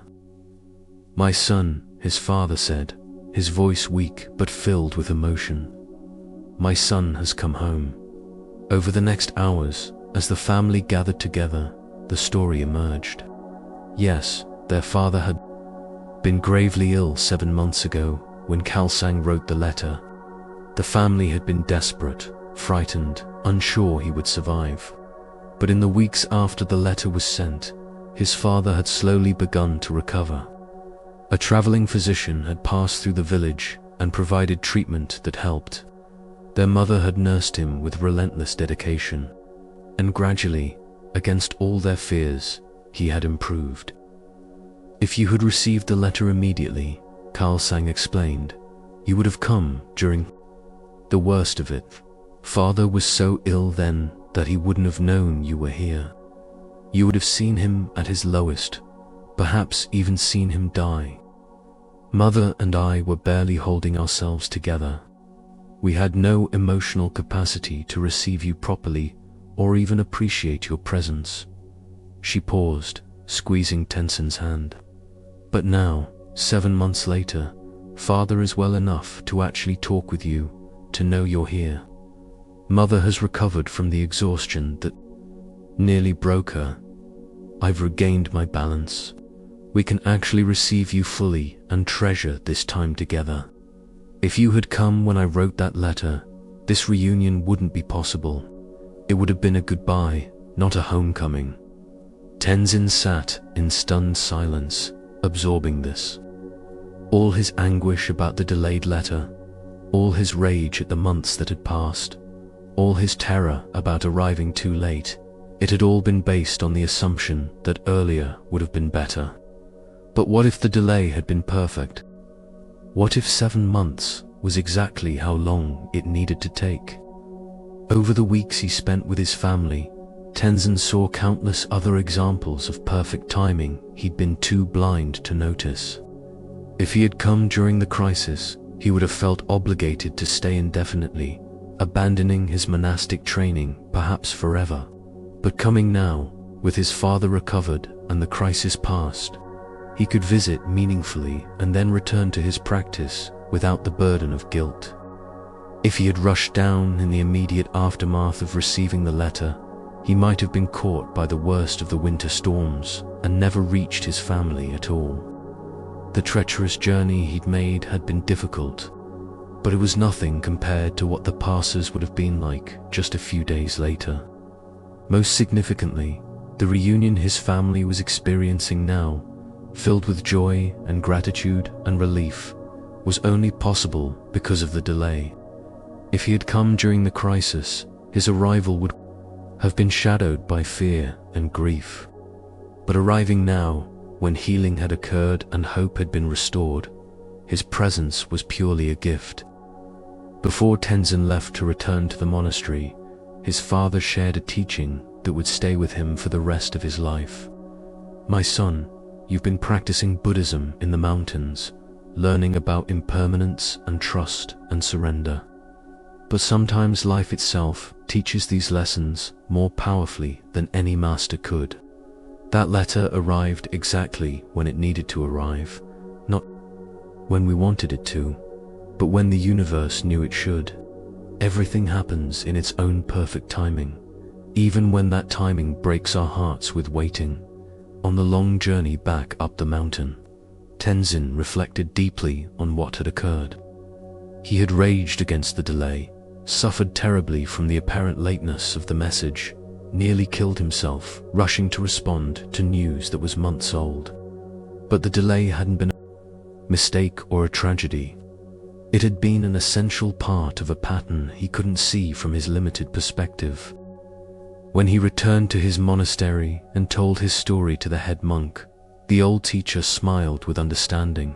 "My son," his father said, his voice weak but filled with emotion. "My son has come home." Over the next hours, as the family gathered together, the story emerged. Yes, their father had been gravely ill 7 months ago when Khalsak wrote the letter. The family had been desperate, frightened, unsure he would survive. But in the weeks after the letter was sent, his father had slowly begun to recover. A traveling physician had passed through the village and provided treatment that helped. Their mother had nursed him with relentless dedication, and gradually, against all their fears, he had improved. "If you had received the letter immediately," Khalsak explained, "you would have come during the worst of it. Father was so ill then that he wouldn't have known you were here. You would have seen him at his lowest, perhaps even seen him die. Mother and I were barely holding ourselves together. We had no emotional capacity to receive you properly or even appreciate your presence." She paused, squeezing Tenzin's hand. "But now, 7 months later, Father is well enough to actually talk with you, to know you're here. Mother has recovered from the exhaustion that nearly broke her. I've regained my balance. We can actually receive you fully and treasure this time together. If you had come when I wrote that letter, this reunion wouldn't be possible. It would have been a goodbye, not a homecoming." Tenzin sat in stunned silence, absorbing this. All his anguish about the delayed letter, all his rage at the months that had passed, all his terror about arriving too late, it had all been based on the assumption that earlier would have been better. But what if the delay had been perfect? What if 7 months was exactly how long it needed to take? Over the weeks he spent with his family, Tenzin saw countless other examples of perfect timing he'd been too blind to notice. If he had come during the crisis, he would have felt obligated to stay indefinitely, abandoning his monastic training, perhaps forever. But coming now, with his father recovered and the crisis past, he could visit meaningfully and then return to his practice without the burden of guilt. If he had rushed down in the immediate aftermath of receiving the letter, he might have been caught by the worst of the winter storms and never reached his family at all. The treacherous journey he'd made had been difficult, but it was nothing compared to what the passers would have been like just a few days later. Most significantly, the reunion his family was experiencing now, filled with joy and gratitude and relief, was only possible because of the delay. If he had come during the crisis, his arrival would have been shadowed by fear and grief. But arriving now, when healing had occurred and hope had been restored, his presence was purely a gift. Before Tenzin left to return to the monastery, his father shared a teaching that would stay with him for the rest of his life. "My son, you've been practicing Buddhism in the mountains, learning about impermanence and trust and surrender. But sometimes life itself teaches these lessons more powerfully than any master could." That letter arrived exactly when it needed to arrive, not when we wanted it to, but when the universe knew it should. Everything happens in its own perfect timing, even when that timing breaks our hearts with waiting. On the long journey back up the mountain, Tenzin reflected deeply on what had occurred. He had raged against the delay, suffered terribly from the apparent lateness of the message, nearly killed himself rushing to respond to news that was months old. But the delay hadn't been a mistake or a tragedy. It had been an essential part of a pattern he couldn't see from his limited perspective. When he returned to his monastery and told his story to the head monk, the old teacher smiled with understanding.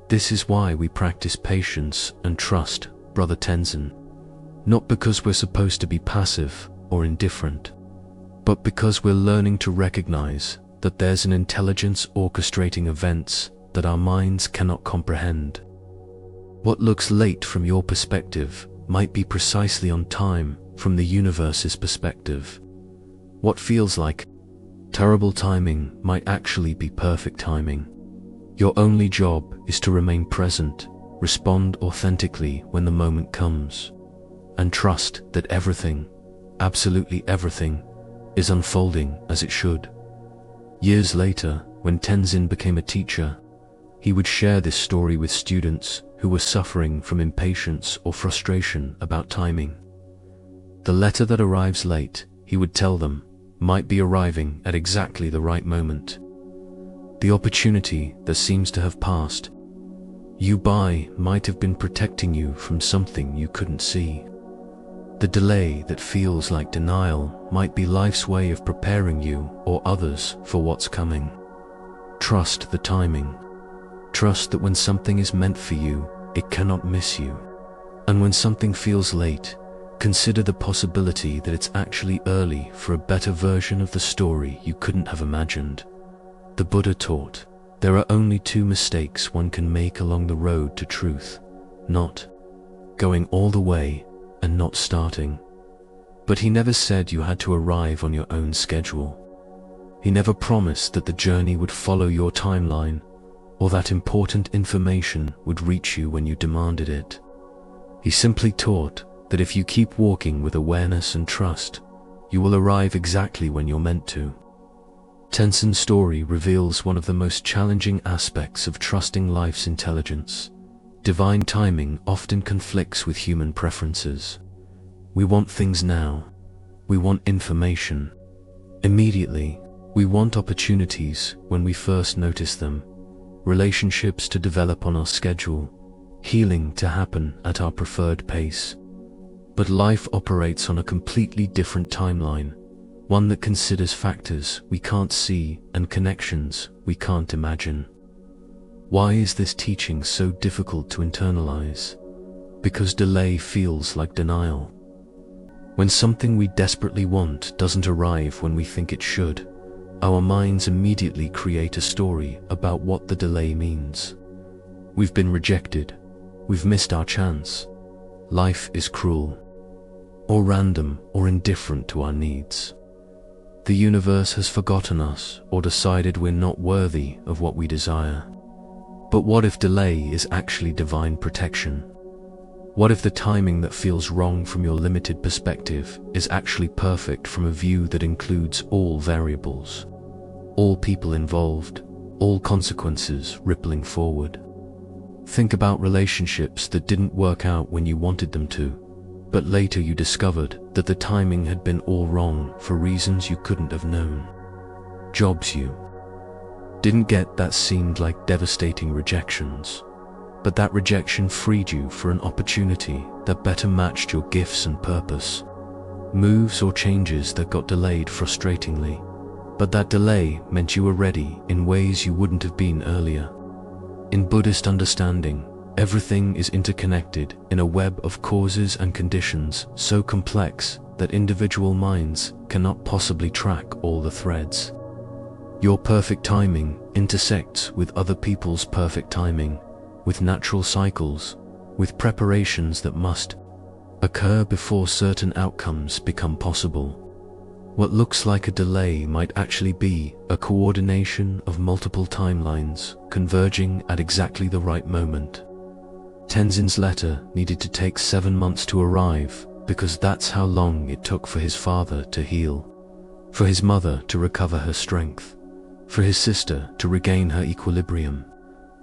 "This is why we practice patience and trust, Brother Tenzin. Not because we're supposed to be passive or indifferent, but because we're learning to recognize that there's an intelligence orchestrating events that our minds cannot comprehend. What looks late from your perspective might be precisely on time from the universe's perspective. What feels like terrible timing might actually be perfect timing. Your only job is to remain present, respond authentically when the moment comes, and trust that everything, absolutely everything, is unfolding as it should." Years later, when Tenzin became a teacher, he would share this story with students who were suffering from impatience or frustration about timing. The letter that arrives late, he would tell them, might be arriving at exactly the right moment. The opportunity that seems to have passed you by might have been protecting you from something you couldn't see. The delay that feels like denial might be life's way of preparing you or others for what's coming. Trust the timing. Trust that when something is meant for you, it cannot miss you. And when something feels late, consider the possibility that it's actually early for a better version of the story you couldn't have imagined. The Buddha taught, there are only two mistakes one can make along the road to truth: not going all the way and not starting. But he never said you had to arrive on your own schedule. He never promised that the journey would follow your timeline, or that important information would reach you when you demanded it. He simply taught that if you keep walking with awareness and trust, you will arrive exactly when you're meant to. Tenzin's story reveals one of the most challenging aspects of trusting life's intelligence. Divine timing often conflicts with human preferences. We want things now. We want information immediately. We want opportunities when we first notice them, relationships to develop on our schedule, healing to happen at our preferred pace. But life operates on a completely different timeline, one that considers factors we can't see and connections we can't imagine. Why is this teaching so difficult to internalize? Because delay feels like denial. When something we desperately want doesn't arrive when we think it should, our minds immediately create a story about what the delay means. We've been rejected. We've missed our chance. Life is cruel. or random, or indifferent to our needs. The universe has forgotten us or decided we're not worthy of what we desire. But what if delay is actually divine protection? What if the timing that feels wrong from your limited perspective is actually perfect from a view that includes all variables, all people involved, all consequences rippling forward? Think about relationships that didn't work out when you wanted them to, but later you discovered that the timing had been all wrong for reasons you couldn't have known. Jobs you didn't get that seemed like devastating rejections, but that rejection freed you for an opportunity that better matched your gifts and purpose. Moves or changes that got delayed frustratingly, but that delay meant you were ready in ways you wouldn't have been earlier. In Buddhist understanding, everything is interconnected in a web of causes and conditions so complex that individual minds cannot possibly track all the threads. Your perfect timing intersects with other people's perfect timing, with natural cycles, with preparations that must occur before certain outcomes become possible. What looks like a delay might actually be a coordination of multiple timelines converging at exactly the right moment. Tenzin's letter needed to take 7 months to arrive because that's how long it took for his father to heal, for his mother to recover her strength, for his sister to regain her equilibrium,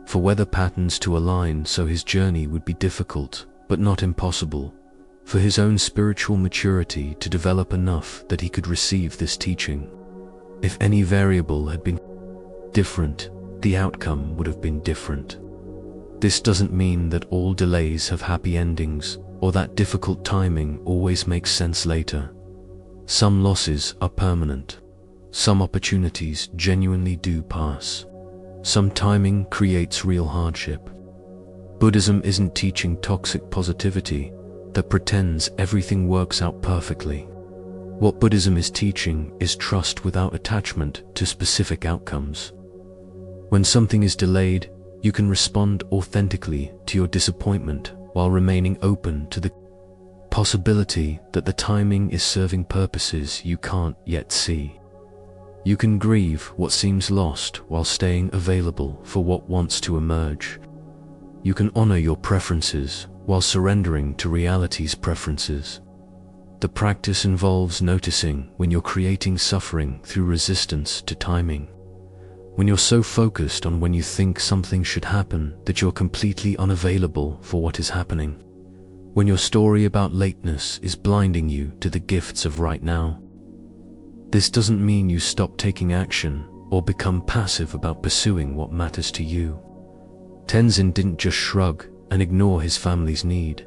for weather patterns to align so his journey would be difficult but not impossible, for his own spiritual maturity to develop enough that he could receive this teaching. If any variable had been different, the outcome would have been different. This doesn't mean that all delays have happy endings or that difficult timing always makes sense later. Some losses are permanent. Some opportunities genuinely do pass. Some timing creates real hardship. Buddhism isn't teaching toxic positivity that pretends everything works out perfectly. What Buddhism is teaching is trust without attachment to specific outcomes. When something is delayed, you can respond authentically to your disappointment while remaining open to the possibility that the timing is serving purposes you can't yet see. You can grieve what seems lost while staying available for what wants to emerge. You can honor your preferences while surrendering to reality's preferences. The practice involves noticing when you're creating suffering through resistance to timing. When you're so focused on when you think something should happen that you're completely unavailable for what is happening. When your story about lateness is blinding you to the gifts of right now. This doesn't mean you stop taking action or become passive about pursuing what matters to you. Tenzin didn't just shrug and ignore his family's need.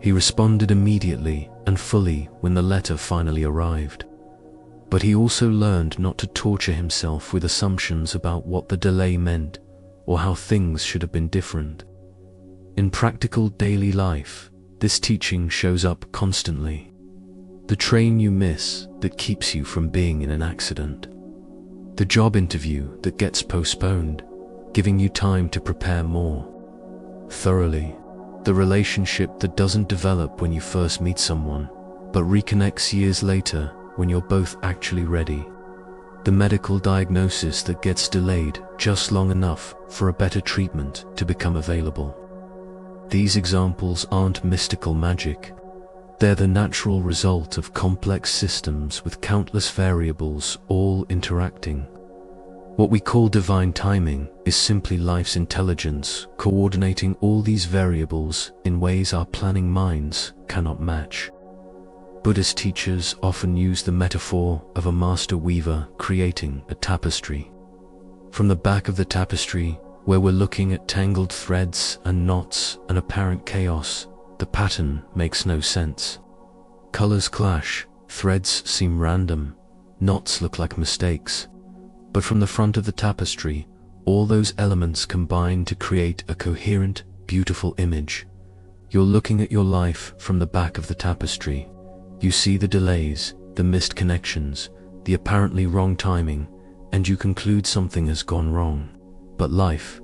He responded immediately and fully when the letter finally arrived. But he also learned not to torture himself with assumptions about what the delay meant or how things should have been different. In practical daily life, this teaching shows up constantly. The train you miss that keeps you from being in an accident. The job interview that gets postponed, giving you time to prepare more thoroughly. The relationship that doesn't develop when you first meet someone, but reconnects years later when you're both actually ready. The medical diagnosis that gets delayed just long enough for a better treatment to become available. These examples aren't mystical magic. They're the natural result of complex systems with countless variables all interacting. What we call divine timing is simply life's intelligence coordinating all these variables in ways our planning minds cannot match. Buddhist teachers often use the metaphor of a master weaver creating a tapestry. From the back of the tapestry, where we're looking at tangled threads and knots and apparent chaos, the pattern makes no sense. Colors clash, threads seem random, knots look like mistakes. But from the front of the tapestry, all those elements combine to create a coherent, beautiful image. You're looking at your life from the back of the tapestry. You see the delays, the missed connections, the apparently wrong timing, and you conclude something has gone wrong. But life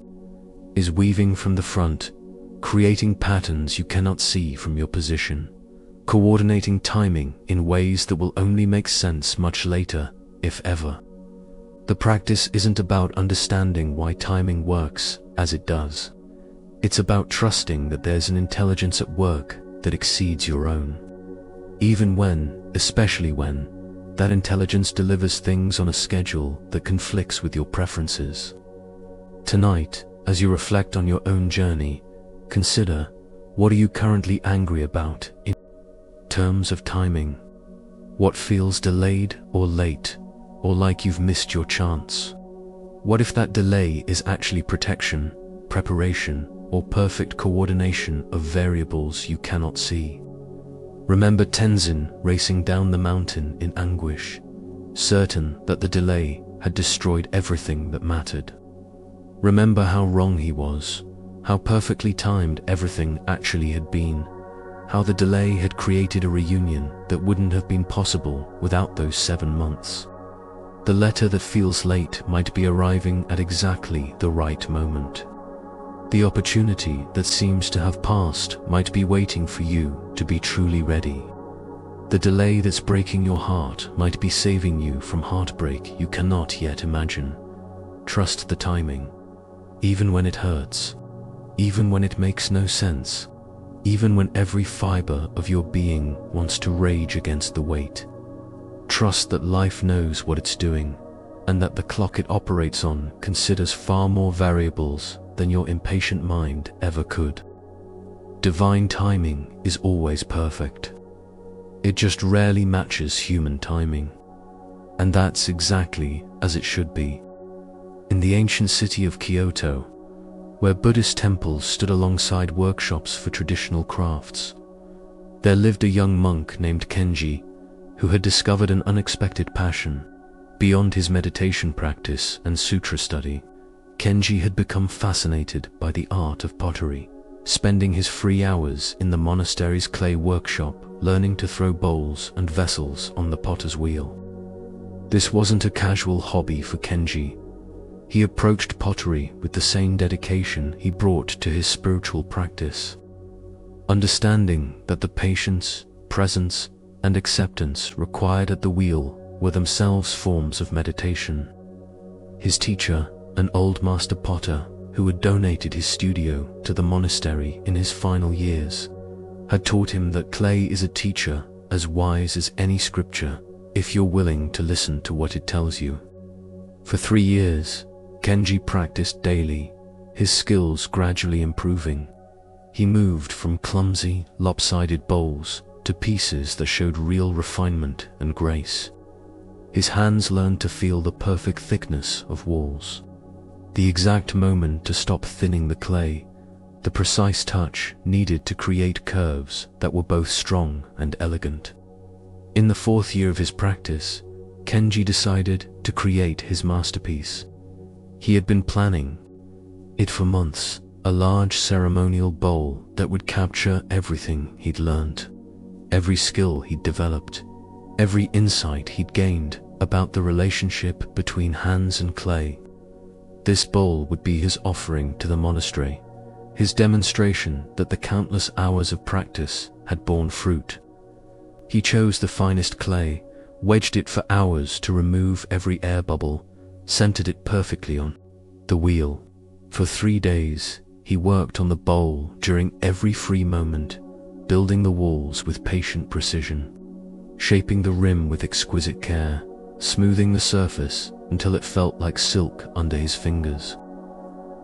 is weaving from the front, creating patterns you cannot see from your position. coordinating timing in ways that will only make sense much later, if ever. The practice isn't about understanding why timing works as it does. It's about trusting that there's an intelligence at work that exceeds your own. Even when, especially when, that intelligence delivers things on a schedule that conflicts with your preferences. Tonight, as you reflect on your own journey, consider, what are you currently angry about in terms of timing? What feels delayed or late, or like you've missed your chance? What if that delay is actually protection, preparation, or perfect coordination of variables you cannot see? Remember Tenzin racing down the mountain in anguish, certain that the delay had destroyed everything that mattered. Remember how wrong he was, how perfectly timed everything actually had been, how the delay had created a reunion that wouldn't have been possible without those 7 months. The letter that feels late might be arriving at exactly the right moment. The opportunity that seems to have passed might be waiting for you to be truly ready. The delay that's breaking your heart might be saving you from heartbreak you cannot yet imagine. Trust the timing, even when it hurts, even when it makes no sense, even when every fiber of your being wants to rage against the weight. Trust that life knows what it's doing, and that the clock it operates on considers far more variables than your impatient mind ever could. Divine timing is always perfect. It just rarely matches human timing. And that's exactly as it should be. In the ancient city of Kyoto, where Buddhist temples stood alongside workshops for traditional crafts, there lived a young monk named Kenji, who had discovered an unexpected passion. Beyond his meditation practice and sutra study, Kenji had become fascinated by the art of pottery, spending his free hours in the monastery's clay workshop learning to throw bowls and vessels on the potter's wheel. This wasn't a casual hobby for Kenji. He approached pottery with the same dedication he brought to his spiritual practice, understanding that the patience, presence, and acceptance required at the wheel were themselves forms of meditation. His teacher, an old master potter who had donated his studio to the monastery in his final years, had taught him that clay is a teacher as wise as any scripture if you're willing to listen to what it tells you. For 3 years, Kenji practiced daily, his skills gradually improving. He moved from clumsy, lopsided bowls to pieces that showed real refinement and grace. His hands learned to feel the perfect thickness of walls, the exact moment to stop thinning the clay, the precise touch needed to create curves that were both strong and elegant. In the 4th year of his practice, Kenji decided to create his masterpiece. He had been planning it for months, a large ceremonial bowl that would capture everything he'd learned, every skill he'd developed, every insight he'd gained about the relationship between hands and clay. This bowl would be his offering to the monastery, his demonstration that the countless hours of practice had borne fruit. He chose the finest clay, wedged it for hours to remove every air bubble, centered it perfectly on the wheel. For 3 days, he worked on the bowl during every free moment, building the walls with patient precision, shaping the rim with exquisite care, smoothing the surface until it felt like silk under his fingers.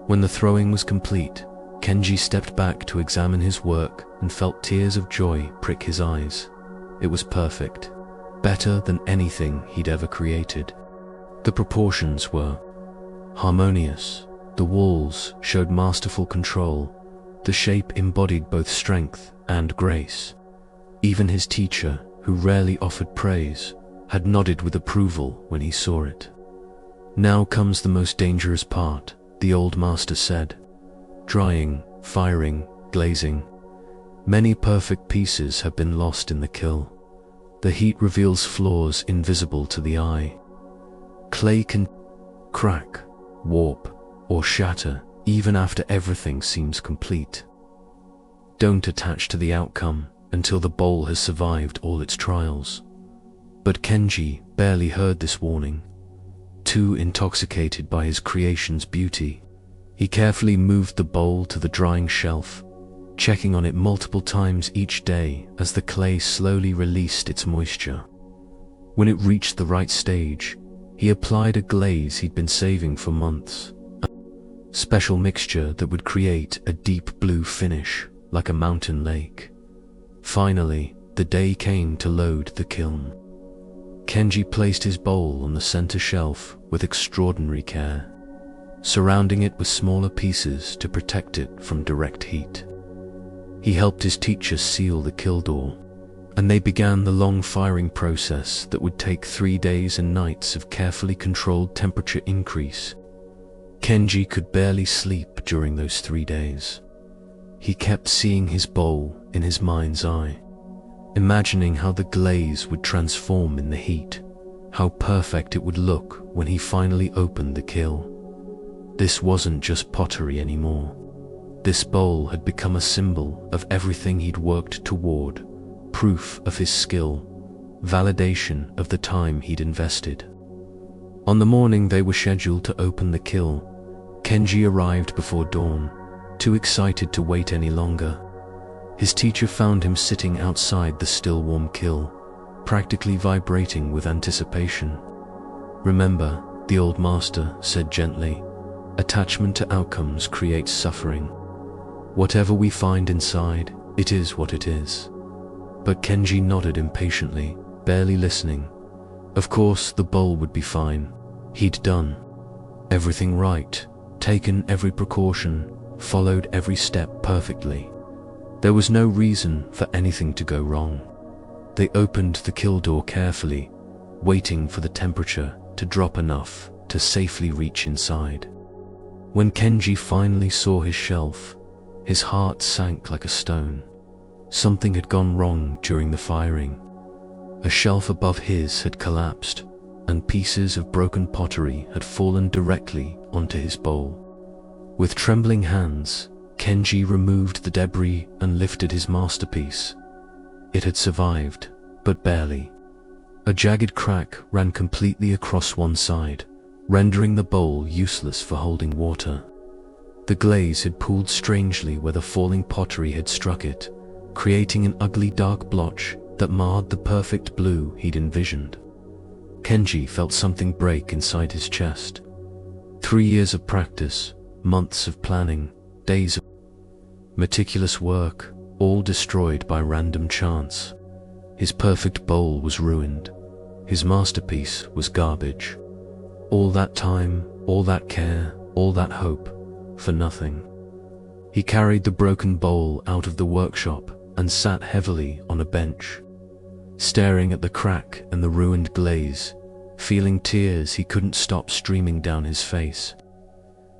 When the throwing was complete, Kenji stepped back to examine his work and felt tears of joy prick his eyes. It was perfect, better than anything he'd ever created. The proportions were harmonious, the walls showed masterful control, the shape embodied both strength and grace. Even his teacher, who rarely offered praise, had nodded with approval when he saw it. "Now comes the most dangerous part," the old master said. "Drying, firing, glazing. Many perfect pieces have been lost in the kiln. The heat reveals flaws invisible to the eye. Clay can crack, warp, or shatter even after everything seems complete. Don't attach to the outcome, until the bowl has survived all its trials. But Kenji barely heard this warning. Too intoxicated by his creation's beauty, he carefully moved the bowl to the drying shelf, checking on it multiple times each day as the clay slowly released its moisture. When it reached the right stage, he applied a glaze he'd been saving for months, a special mixture that would create a deep blue finish like a mountain lake. Finally, the day came to load the kiln. Kenji placed his bowl on the center shelf with extraordinary care, surrounding it with smaller pieces to protect it from direct heat. He helped his teacher seal the kiln door, and they began the long firing process that would take 3 days and nights of carefully controlled temperature increase. Kenji could barely sleep during those 3 days. He kept seeing his bowl in his mind's eye, imagining how the glaze would transform in the heat, how perfect it would look when he finally opened the kiln. This wasn't just pottery anymore. This bowl had become a symbol of everything he'd worked toward, proof of his skill, validation of the time he'd invested. On the morning they were scheduled to open the kiln, Kenji arrived before dawn, too excited to wait any longer. His teacher found him sitting outside the still warm kiln, practically vibrating with anticipation. "Remember," the old master said gently, "attachment to outcomes creates suffering. Whatever we find inside, it is what it is." But Kenji nodded impatiently, barely listening. Of course, the bowl would be fine. He'd done everything right, taken every precaution, followed every step perfectly. There was no reason for anything to go wrong. They opened the kiln door carefully, waiting for the temperature to drop enough to safely reach inside. When Kenji finally saw his shelf, his heart sank like a stone. Something had gone wrong during the firing. A shelf above his had collapsed, and pieces of broken pottery had fallen directly onto his bowl. With trembling hands, Kenji removed the debris and lifted his masterpiece. It had survived, but barely. A jagged crack ran completely across one side, rendering the bowl useless for holding water. The glaze had pooled strangely where the falling pottery had struck it, creating an ugly dark blotch that marred the perfect blue he'd envisioned. Kenji felt something break inside his chest. 3 years of practice, months of planning, days of meticulous work, all destroyed by random chance. His perfect bowl was ruined. His masterpiece was garbage. All that time, all that care, all that hope, for nothing. He carried the broken bowl out of the workshop and sat heavily on a bench, staring at the crack and the ruined glaze, feeling tears he couldn't stop streaming down his face.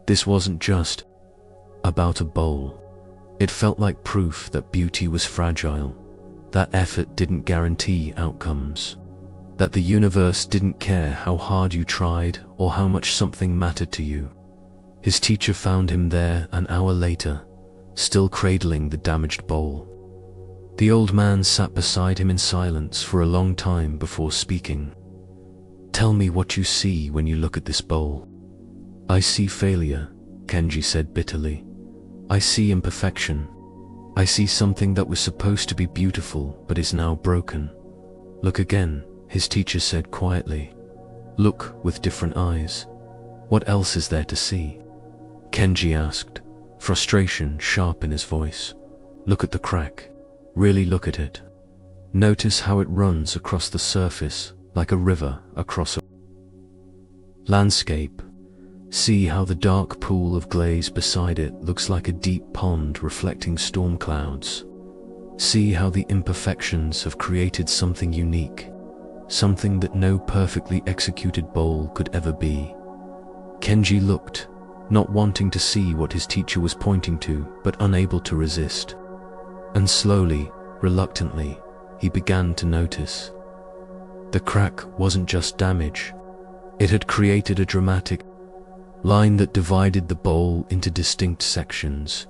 This wasn't just about a bowl. It felt like proof that beauty was fragile, that effort didn't guarantee outcomes, that the universe didn't care how hard you tried or how much something mattered to you. His teacher found him there an hour later, still cradling the damaged bowl. The old man sat beside him in silence for a long time before speaking. "Tell me what you see when you look at this bowl." "I see failure," Kenji said bitterly. "I see imperfection. I see something that was supposed to be beautiful but is now broken." "Look again," his teacher said quietly. "Look with different eyes. What else is there to see?" Kenji asked, frustration sharp in his voice. "Look at the crack. Really look at it. Notice how it runs across the surface like a river across a landscape. See how the dark pool of glaze beside it looks like a deep pond reflecting storm clouds. See how the imperfections have created something unique, something that no perfectly executed bowl could ever be." Kenji looked, not wanting to see what his teacher was pointing to, but unable to resist. And slowly, reluctantly, he began to notice. The crack wasn't just damage. It had created a dramatic line that divided the bowl into distinct sections,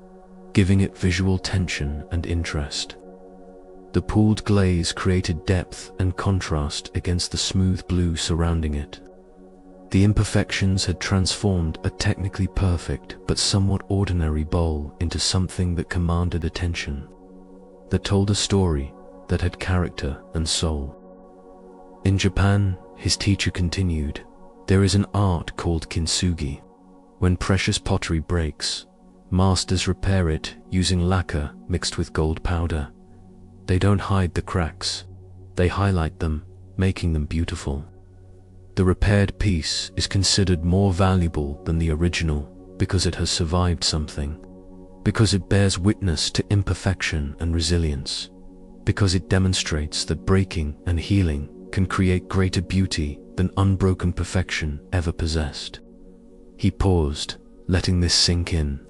giving it visual tension and interest. The pooled glaze created depth and contrast against the smooth blue surrounding it. The imperfections had transformed a technically perfect but somewhat ordinary bowl into something that commanded attention, that told a story, that had character and soul. In Japan, his teacher continued, there is an art called kintsugi. When precious pottery breaks, masters repair it using lacquer mixed with gold powder. They don't hide the cracks, they highlight them, making them beautiful. The repaired piece is considered more valuable than the original because it has survived something, because it bears witness to imperfection and resilience, because it demonstrates that breaking and healing can create greater beauty than unbroken perfection ever possessed. He paused, letting this sink in.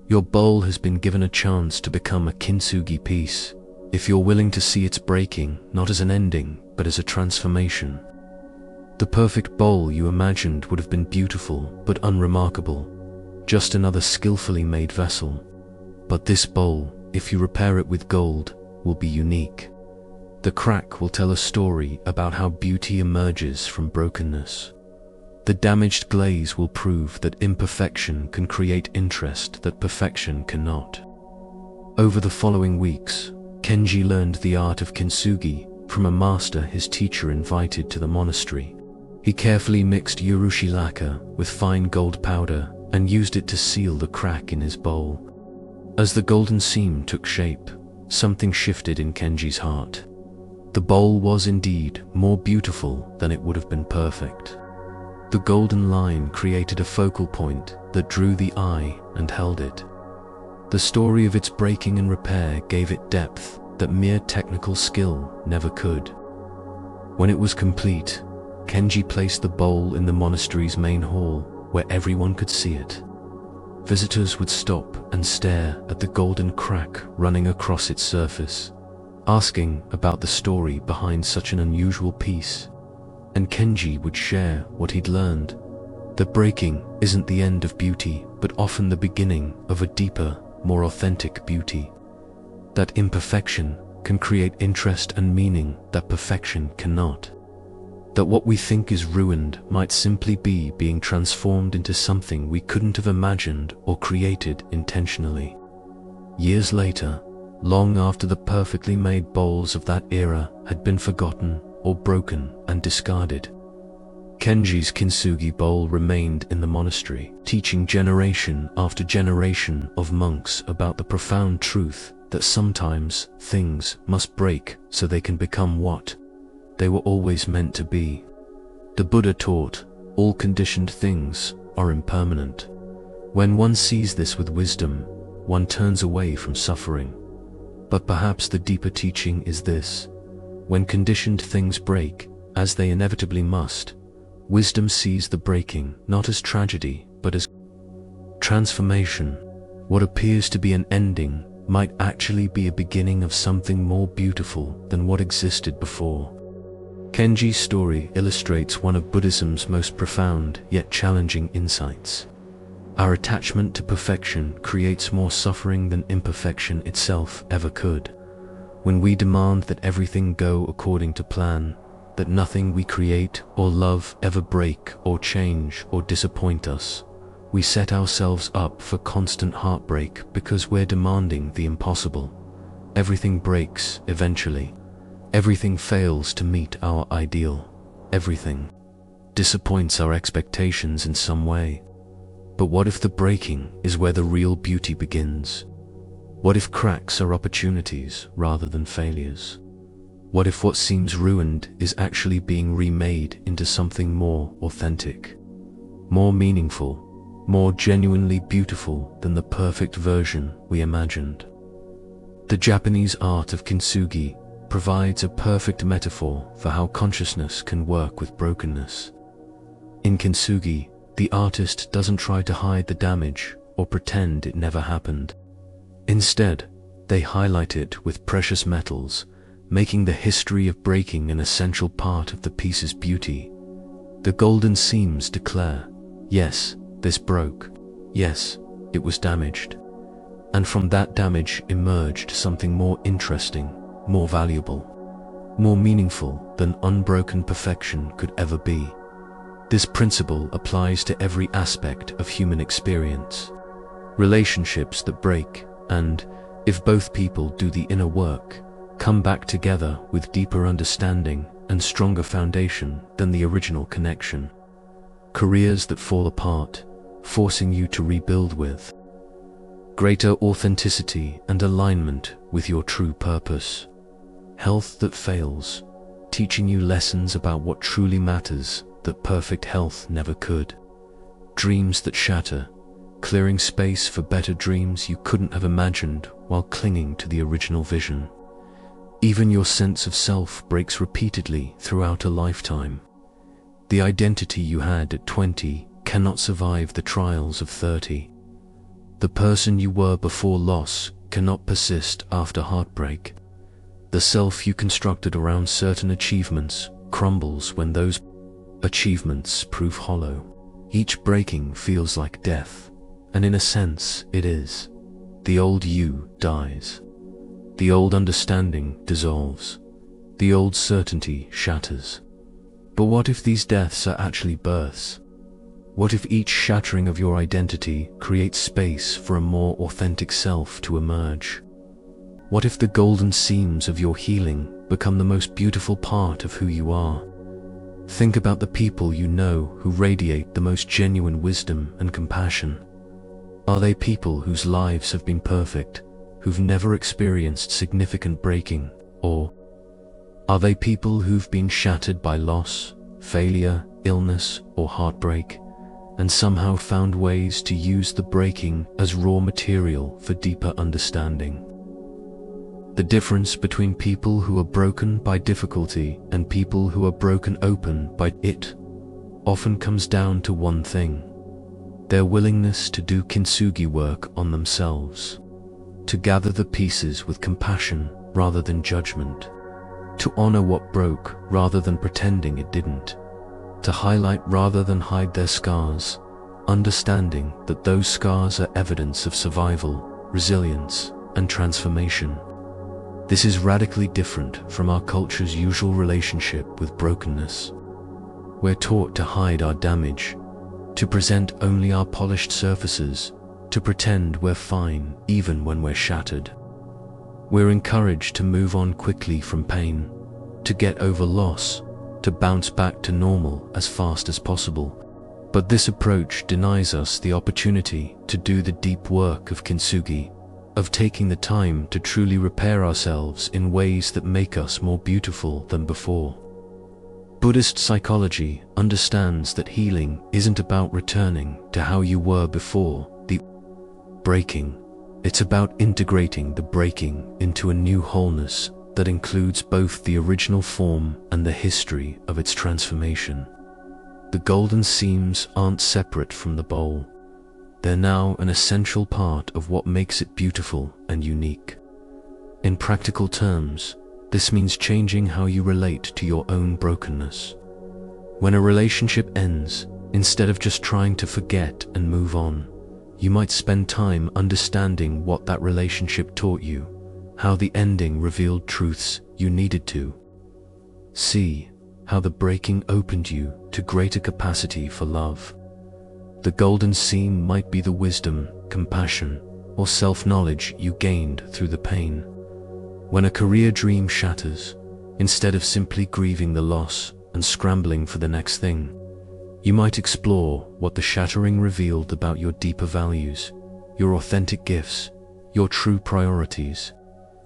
Your bowl has been given a chance to become a kintsugi piece, if you're willing to see its breaking not as an ending, but as a transformation. The perfect bowl you imagined would have been beautiful but unremarkable, just another skillfully made vessel. But this bowl, if you repair it with gold, will be unique. The crack will tell a story about how beauty emerges from brokenness. The damaged glaze will prove that imperfection can create interest that perfection cannot. Over the following weeks, Kenji learned the art of kintsugi from a master his teacher invited to the monastery. He carefully mixed urushi lacquer with fine gold powder and used it to seal the crack in his bowl. As the golden seam took shape, something shifted in Kenji's heart. The bowl was indeed more beautiful than it would have been perfect. The golden line created a focal point that drew the eye and held it. The story of its breaking and repair gave it depth that mere technical skill never could. When it was complete, Kenji placed the bowl in the monastery's main hall where everyone could see it. Visitors would stop and stare at the golden crack running across its surface, asking about the story behind such an unusual piece. And Kenji would share what he'd learned, that breaking isn't the end of beauty, but often the beginning of a deeper, more authentic beauty. That imperfection can create interest and meaning that perfection cannot. That what we think is ruined might simply be being transformed into something we couldn't have imagined or created intentionally. Years later, long after the perfectly made bowls of that era had been forgotten or broken and discarded, Kenji's kintsugi bowl remained in the monastery, teaching generation after generation of monks about the profound truth that sometimes things must break so they can become what they were always meant to be. The Buddha taught, all conditioned things are impermanent. When one sees this with wisdom, one turns away from suffering. But perhaps the deeper teaching is this: when conditioned things break, as they inevitably must, wisdom sees the breaking not as tragedy, but as transformation. What appears to be an ending might actually be a beginning of something more beautiful than what existed before. Kenji's story illustrates one of Buddhism's most profound yet challenging insights. Our attachment to perfection creates more suffering than imperfection itself ever could. When we demand that everything go according to plan, that nothing we create or love ever break or change or disappoint us, we set ourselves up for constant heartbreak because we're demanding the impossible. Everything breaks eventually. Everything fails to meet our ideal. Everything disappoints our expectations in some way. But what if the breaking is where the real beauty begins? What if cracks are opportunities rather than failures? What if what seems ruined is actually being remade into something more authentic, more meaningful, more genuinely beautiful than the perfect version we imagined? The Japanese art of kintsugi provides a perfect metaphor for how consciousness can work with brokenness. In kintsugi, the artist doesn't try to hide the damage or pretend it never happened. Instead, they highlight it with precious metals, making the history of breaking an essential part of the piece's beauty. The golden seams declare, yes, this broke. Yes, it was damaged. And from that damage emerged something more interesting, more valuable, more meaningful than unbroken perfection could ever be. This principle applies to every aspect of human experience. Relationships that break, and, if both people do the inner work, come back together with deeper understanding and stronger foundation than the original connection. Careers that fall apart, forcing you to rebuild with greater authenticity and alignment with your true purpose. Health that fails, teaching you lessons about what truly matters that perfect health never could. Dreams that shatter, clearing space for better dreams you couldn't have imagined while clinging to the original vision. Even your sense of self breaks repeatedly throughout a lifetime. The identity you had at 20 cannot survive the trials of 30. The person you were before loss cannot persist after heartbreak. The self you constructed around certain achievements crumbles when those achievements prove hollow. Each breaking feels like death, and in a sense it is. The old you dies. The old understanding dissolves. The old certainty shatters. But what if these deaths are actually births? What if each shattering of your identity creates space for a more authentic self to emerge? What if the golden seams of your healing become the most beautiful part of who you are? Think about the people you know who radiate the most genuine wisdom and compassion. Are they people whose lives have been perfect, who've never experienced significant breaking? Or are they people who've been shattered by loss, failure, illness, or heartbreak, and somehow found ways to use the breaking as raw material for deeper understanding? The difference between people who are broken by difficulty and people who are broken open by it often comes down to one thing: their willingness to do kintsugi work on themselves, to gather the pieces with compassion rather than judgment, to honor what broke rather than pretending it didn't, to highlight rather than hide their scars, understanding that those scars are evidence of survival, resilience, and transformation. This is radically different from our culture's usual relationship with brokenness. We're taught to hide our damage, to present only our polished surfaces, to pretend we're fine even when we're shattered. We're encouraged to move on quickly from pain, to get over loss, to bounce back to normal as fast as possible. But this approach denies us the opportunity to do the deep work of kintsugi, of taking the time to truly repair ourselves in ways that make us more beautiful than before. Buddhist psychology understands that healing isn't about returning to how you were before the breaking. It's about integrating the breaking into a new wholeness that includes both the original form and the history of its transformation. The golden seams aren't separate from the bowl. They're now an essential part of what makes it beautiful and unique. In practical terms, this means changing how you relate to your own brokenness. When a relationship ends, instead of just trying to forget and move on, you might spend time understanding what that relationship taught you, how the ending revealed truths you needed to see, how the breaking opened you to greater capacity for love. The golden seam might be the wisdom, compassion, or self-knowledge you gained through the pain. When a career dream shatters, instead of simply grieving the loss and scrambling for the next thing, you might explore what the shattering revealed about your deeper values, your authentic gifts, your true priorities.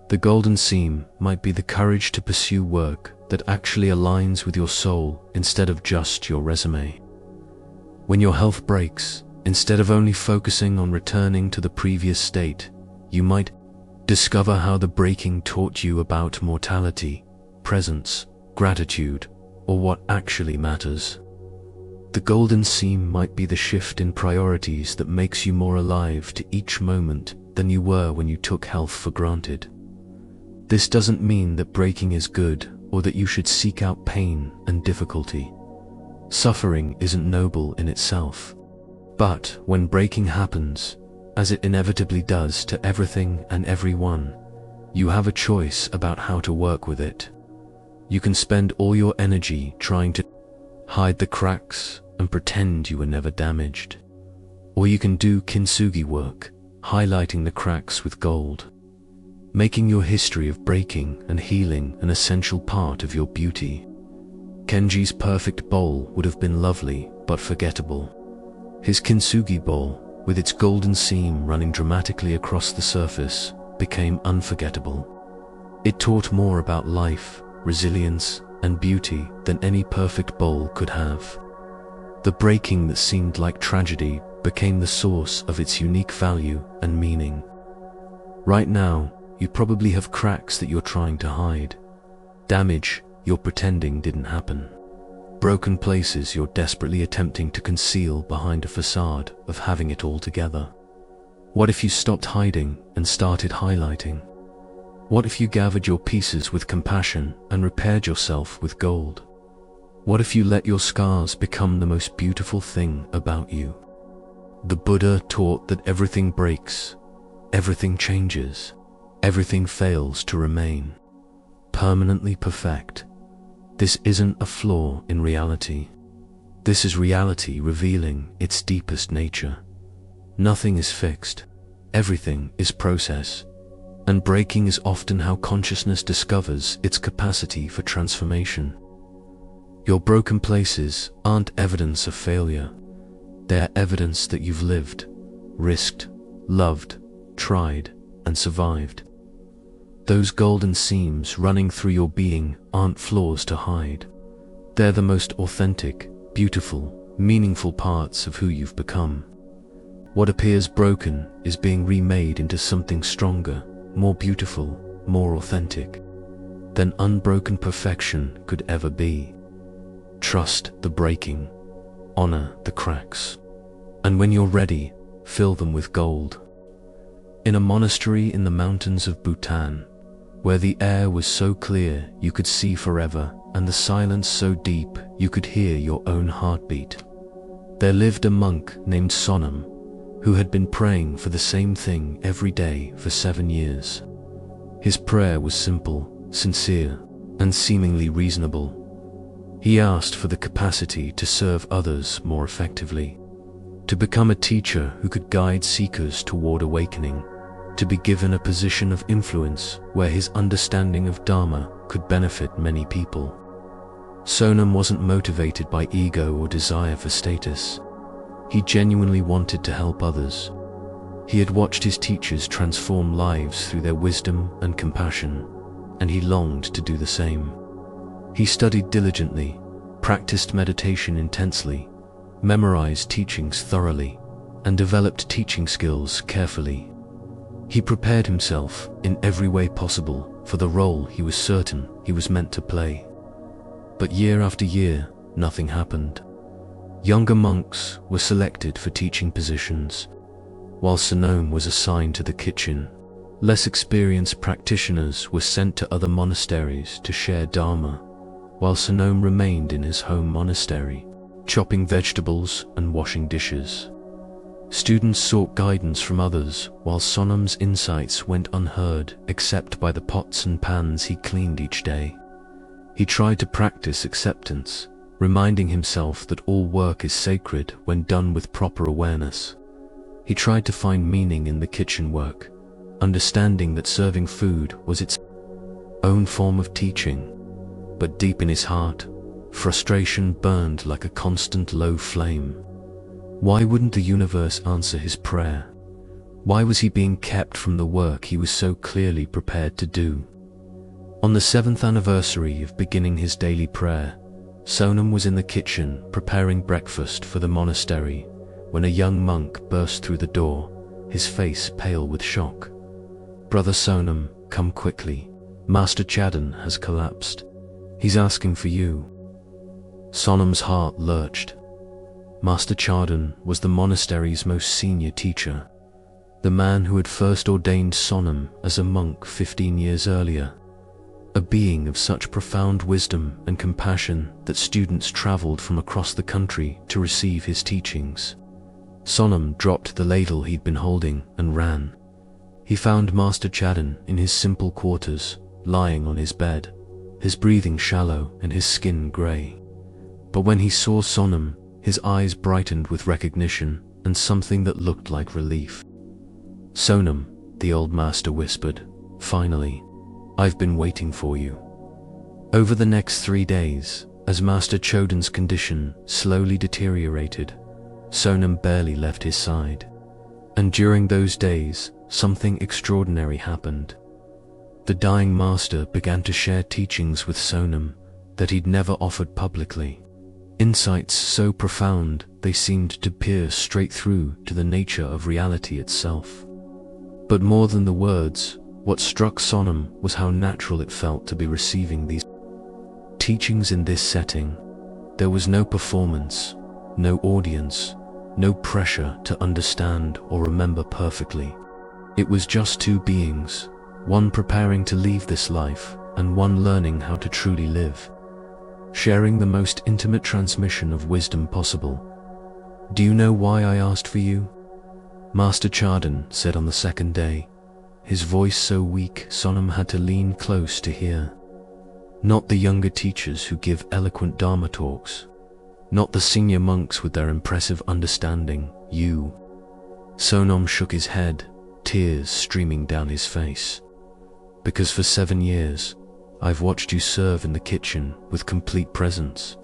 The golden seam might be the courage to pursue work that actually aligns with your soul instead of just your resume. When your health breaks, instead of only focusing on returning to the previous state, you might discover how the breaking taught you about mortality, presence, gratitude, or what actually matters. The golden seam might be the shift in priorities that makes you more alive to each moment than you were when you took health for granted. This doesn't mean that breaking is good or that you should seek out pain and difficulty. Suffering isn't noble in itself. But when breaking happens, as it inevitably does to everything and everyone, You have a choice about how to work with it. You can spend all your energy trying to hide the cracks and pretend you were never damaged. Or you can do kintsugi work, highlighting the cracks with gold, making your history of breaking and healing an essential part of your beauty. Kenji's perfect bowl would have been lovely but forgettable. His kintsugi bowl, with its golden seam running dramatically across the surface, became unforgettable. It taught more about life, resilience, and beauty than any perfect bowl could have. The breaking that seemed like tragedy became the source of its unique value and meaning. Right now, you probably have cracks that you're trying to hide, damage you're pretending didn't happen, broken places you're desperately attempting to conceal behind a facade of having it all together. What if you stopped hiding and started highlighting? What if you gathered your pieces with compassion and repaired yourself with gold? What if you let your scars become the most beautiful thing about you? The Buddha taught that everything breaks, everything changes, everything fails to remain permanently perfect. This isn't a flaw in reality. This is reality revealing its deepest nature. Nothing is fixed, everything is process, and breaking is often how consciousness discovers its capacity for transformation. Your broken places aren't evidence of failure. They are evidence that you've lived, risked, loved, tried, and survived. Those golden seams running through your being aren't flaws to hide. They're the most authentic, beautiful, meaningful parts of who you've become. What appears broken is being remade into something stronger, more beautiful, more authentic than unbroken perfection could ever be. Trust the breaking, honor the cracks, and when you're ready, fill them with gold. In a monastery in the mountains of Bhutan, where the air was so clear you could see forever and the silence so deep you could hear your own heartbeat, there lived a monk named Sonam, who had been praying for the same thing every day for 7 years. His prayer was simple, sincere, and seemingly reasonable. He asked for the capacity to serve others more effectively, to become a teacher who could guide seekers toward awakening, to be given a position of influence where his understanding of Dharma could benefit many people. Sonam wasn't motivated by ego or desire for status. He genuinely wanted to help others. He had watched his teachers transform lives through their wisdom and compassion, and he longed to do the same. He studied diligently, practiced meditation intensely, memorized teachings thoroughly, and developed teaching skills carefully. He prepared himself in every way possible for the role he was certain he was meant to play. But year after year, nothing happened. Younger monks were selected for teaching positions, while Sonam was assigned to the kitchen. Less experienced practitioners were sent to other monasteries to share Dharma, while Sonam remained in his home monastery, chopping vegetables and washing dishes. Students sought guidance from others, while Sonam's insights went unheard except by the pots and pans he cleaned each day. He tried to practice acceptance, reminding himself that all work is sacred when done with proper awareness. He tried to find meaning in the kitchen work, understanding that serving food was its own form of teaching. But deep in his heart, frustration burned like a constant low flame. Why wouldn't the universe answer his prayer? Why was he being kept from the work he was so clearly prepared to do? On the 7th anniversary of beginning his daily prayer, Sonam was in the kitchen preparing breakfast for the monastery when a young monk burst through the door, his face pale with shock. "Brother Sonam, come quickly. Master Chadan has collapsed. He's asking for you." Sonam's heart lurched. Master Chadan was the monastery's most senior teacher, the man who had first ordained Sonam as a monk 15 years earlier. A being of such profound wisdom and compassion that students traveled from across the country to receive his teachings. Sonam dropped the ladle he'd been holding and ran. He found Master Chadden in his simple quarters, lying on his bed, his breathing shallow and his skin grey. But when he saw Sonam, his eyes brightened with recognition and something that looked like relief. "Sonam," the old master whispered, "finally, I've been waiting for you." Over the next 3 days, as Master Chodden's condition slowly deteriorated, Sonam barely left his side. And during those days, something extraordinary happened. The dying master began to share teachings with Sonam that he'd never offered publicly. Insights so profound they seemed to pierce straight through to the nature of reality itself. But more than the words, what struck Sonam was how natural it felt to be receiving these teachings in this setting. There was no performance, no audience, no pressure to understand or remember perfectly. It was just two beings, one preparing to leave this life and one learning how to truly live, sharing the most intimate transmission of wisdom possible. "Do you know why I asked for you?" Master Chadden said on the second day, his voice so weak Sonam had to lean close to hear. "Not the younger teachers who give eloquent Dharma talks, not the senior monks with their impressive understanding, you." Sonam shook his head, tears streaming down his face. "Because for 7 years, I've watched you serve in the kitchen with complete presence.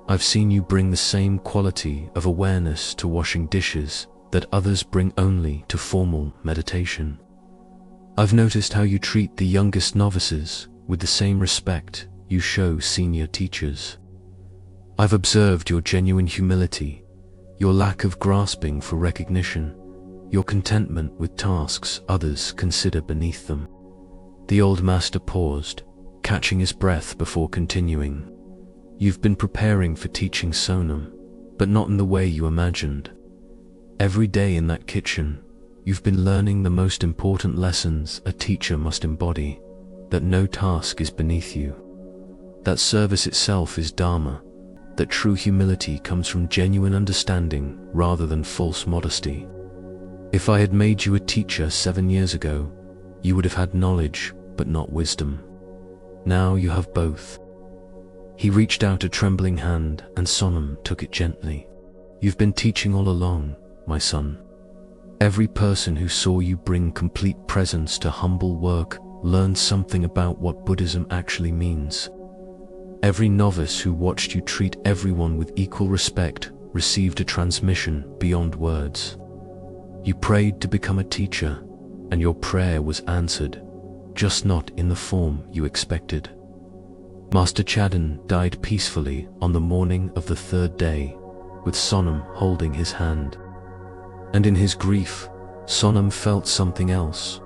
I've seen you bring the same quality of awareness to washing dishes that others bring only to formal meditation. I've noticed how you treat the youngest novices with the same respect you show senior teachers. I've observed your genuine humility, your lack of grasping for recognition, your contentment with tasks others consider beneath them." The old master paused, catching his breath before continuing. "You've been preparing for teaching Sonam, but not in the way you imagined. Every day in that kitchen, you've been learning the most important lessons a teacher must embody, that no task is beneath you, that service itself is Dharma, that true humility comes from genuine understanding rather than false modesty. If I had made you a teacher 7 years ago, you would have had knowledge, but not wisdom. Now you have both." He reached out a trembling hand and Sonam took it gently. "You've been teaching all along, my son. Every person who saw you bring complete presence to humble work learned something about what Buddhism actually means. Every novice who watched you treat everyone with equal respect received a transmission beyond words. You prayed to become a teacher, and your prayer was answered, just not in the form you expected." Master Chadden died peacefully on the morning of the 3rd day, with Sonam holding his hand. And in his grief, Sonam felt something else,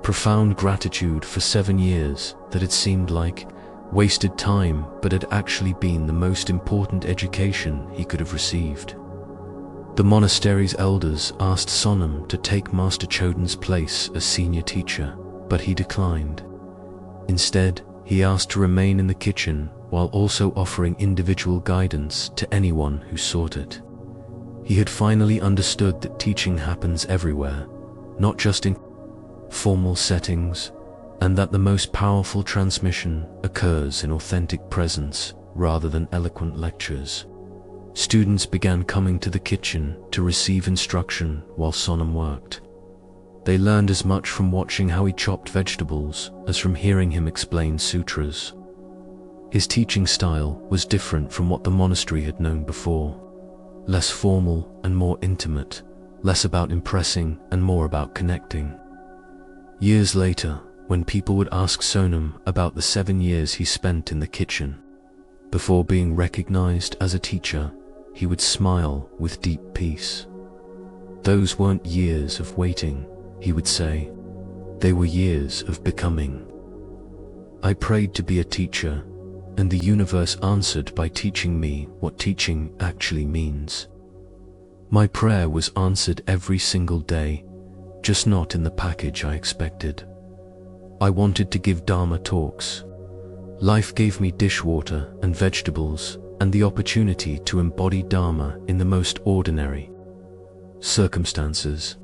profound gratitude for 7 years that had seemed like wasted time but had actually been the most important education he could have received. The monastery's elders asked Sonam to take Master Chodden's place as senior teacher, but he declined. Instead, he asked to remain in the kitchen while also offering individual guidance to anyone who sought it. He had finally understood that teaching happens everywhere, not just in formal settings, and that the most powerful transmission occurs in authentic presence rather than eloquent lectures. Students began coming to the kitchen to receive instruction while Sonam worked. They learned as much from watching how he chopped vegetables as from hearing him explain sutras. His teaching style was different from what the monastery had known before, less formal and more intimate, less about impressing and more about connecting. Years later, when people would ask Sonam about the 7 years he spent in the kitchen, before being recognized as a teacher, he would smile with deep peace. "Those weren't years of waiting," he would say. "They were years of becoming. I prayed to be a teacher, and the universe answered by teaching me what teaching actually means. My prayer was answered every single day, just not in the package I expected. I wanted to give Dharma talks. Life gave me dishwater and vegetables and the opportunity to embody Dharma in the most ordinary circumstances.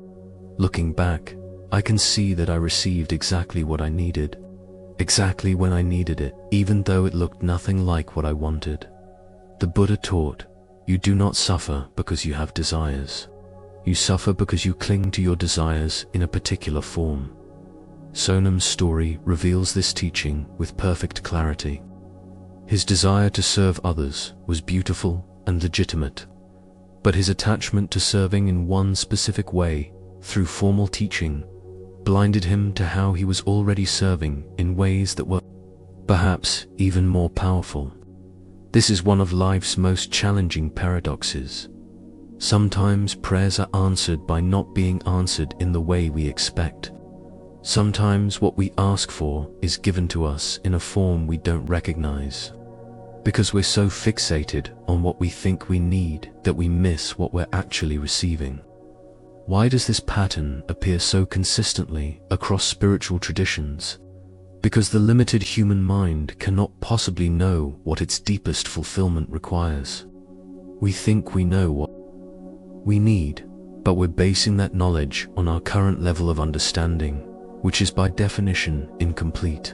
Looking back, I can see that I received exactly what I needed, exactly when I needed it, even though it looked nothing like what I wanted. The Buddha taught, you do not suffer because you have desires. You suffer because you cling to your desires in a particular form. Sonam's story reveals this teaching with perfect clarity. His desire to serve others was beautiful and legitimate, but his attachment to serving in one specific way, through formal teaching, blinded him to how he was already serving in ways that were perhaps even more powerful. This is one of life's most challenging paradoxes. Sometimes prayers are answered by not being answered in the way we expect. Sometimes what we ask for is given to us in a form we don't recognize. Because we're so fixated on what we think we need that we miss what we're actually receiving. Why does this pattern appear so consistently across spiritual traditions? Because the limited human mind cannot possibly know what its deepest fulfillment requires. We think we know what we need, but we're basing that knowledge on our current level of understanding, which is by definition incomplete.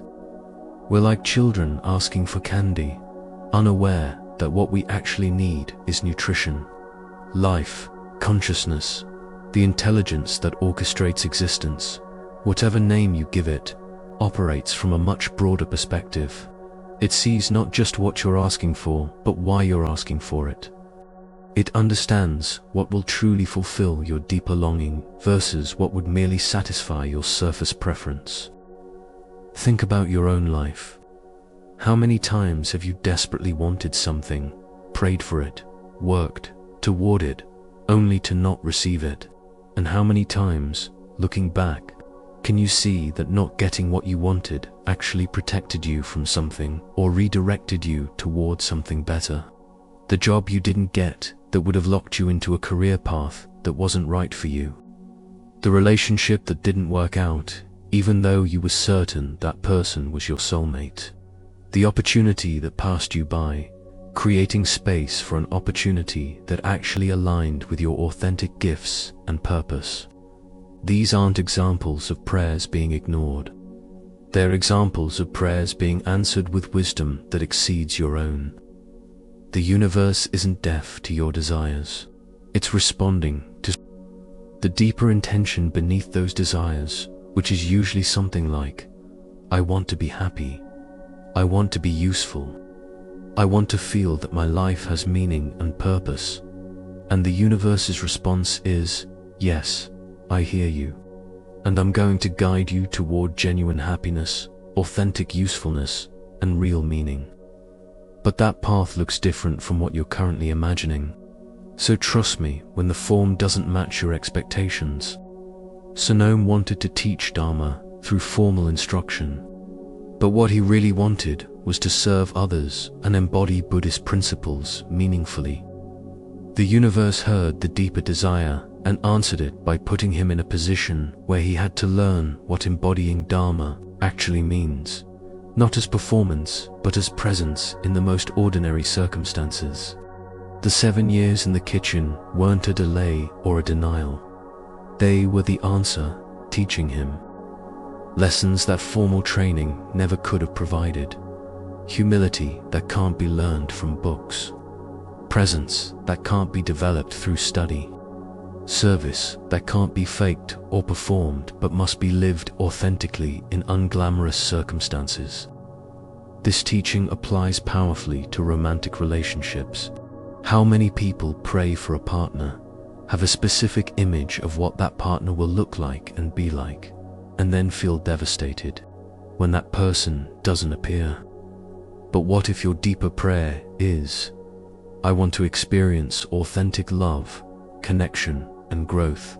We're like children asking for candy, unaware that what we actually need is nutrition, life, consciousness, the intelligence that orchestrates existence. Whatever name you give it, operates from a much broader perspective. It sees not just what you're asking for, but why you're asking for it. It understands what will truly fulfill your deeper longing versus what would merely satisfy your surface preference. Think about your own life. How many times have you desperately wanted something, prayed for it, worked toward it, only to not receive it? And how many times, looking back, can you see that not getting what you wanted actually protected you from something or redirected you toward something better? The job you didn't get that would have locked you into a career path that wasn't right for you. The relationship that didn't work out, even though you were certain that person was your soulmate. The opportunity that passed you by, creating space for an opportunity that actually aligned with your authentic gifts and purpose. These aren't examples of prayers being ignored. They're examples of prayers being answered with wisdom that exceeds your own. The universe isn't deaf to your desires. It's responding to the deeper intention beneath those desires, which is usually something like, I want to be happy. I want to be useful. I want to feel that my life has meaning and purpose. And the universe's response is, yes, I hear you. And I'm going to guide you toward genuine happiness, authentic usefulness, and real meaning. But that path looks different from what you're currently imagining. So trust me when the form doesn't match your expectations. Sonam wanted to teach Dharma through formal instruction. But what he really wanted was to serve others and embody Buddhist principles meaningfully. The universe heard the deeper desire and answered it by putting him in a position where he had to learn what embodying Dharma actually means, not as performance, but as presence in the most ordinary circumstances. The 7 years in the kitchen weren't a delay or a denial. They were the answer, teaching him lessons that formal training never could have provided. Humility that can't be learned from books. Presence that can't be developed through study. Service that can't be faked or performed but must be lived authentically in unglamorous circumstances. This teaching applies powerfully to romantic relationships. How many people pray for a partner, have a specific image of what that partner will look like and be like, and then feel devastated when that person doesn't appear? But what if your deeper prayer is, I want to experience authentic love, connection, and growth?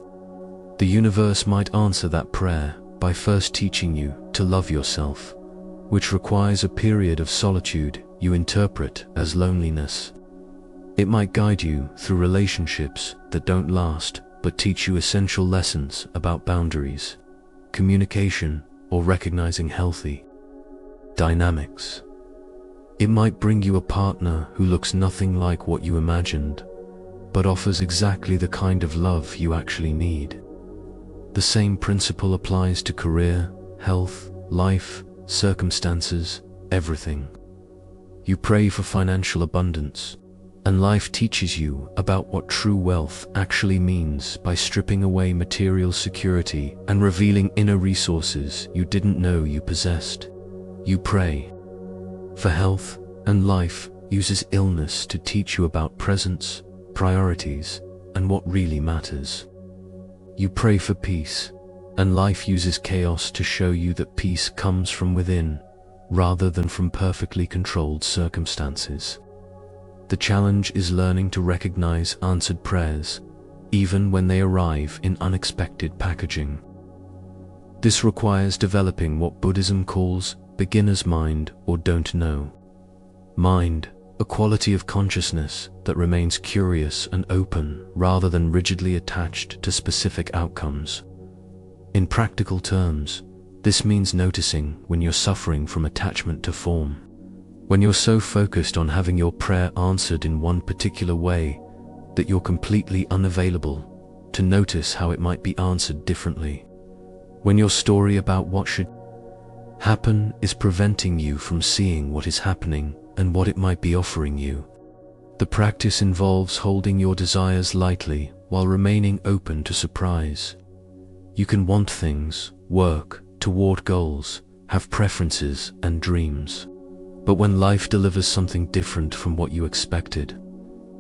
The universe might answer that prayer by first teaching you to love yourself, which requires a period of solitude you interpret as loneliness. It might guide you through relationships that don't last but teach you essential lessons about boundaries, communication, or recognizing healthy dynamics. It might bring you a partner who looks nothing like what you imagined, but offers exactly the kind of love you actually need. The same principle applies to career, health, life, circumstances, everything. You pray for financial abundance, and life teaches you about what true wealth actually means by stripping away material security and revealing inner resources you didn't know you possessed. You pray for health, and life uses illness to teach you about presence, priorities, and what really matters. You pray for peace, and life uses chaos to show you that peace comes from within, rather than from perfectly controlled circumstances. The challenge is learning to recognize answered prayers, even when they arrive in unexpected packaging. This requires developing what Buddhism calls beginner's mind, or don't know mind, a quality of consciousness that remains curious and open rather than rigidly attached to specific outcomes. In practical terms, this means noticing when you're suffering from attachment to form, when you're so focused on having your prayer answered in one particular way that you're completely unavailable to notice how it might be answered differently, when your story about what should happen is preventing you from seeing what is happening and what it might be offering you. The practice involves holding your desires lightly while remaining open to surprise. You can want things, work toward goals, have preferences and dreams. But when life delivers something different from what you expected,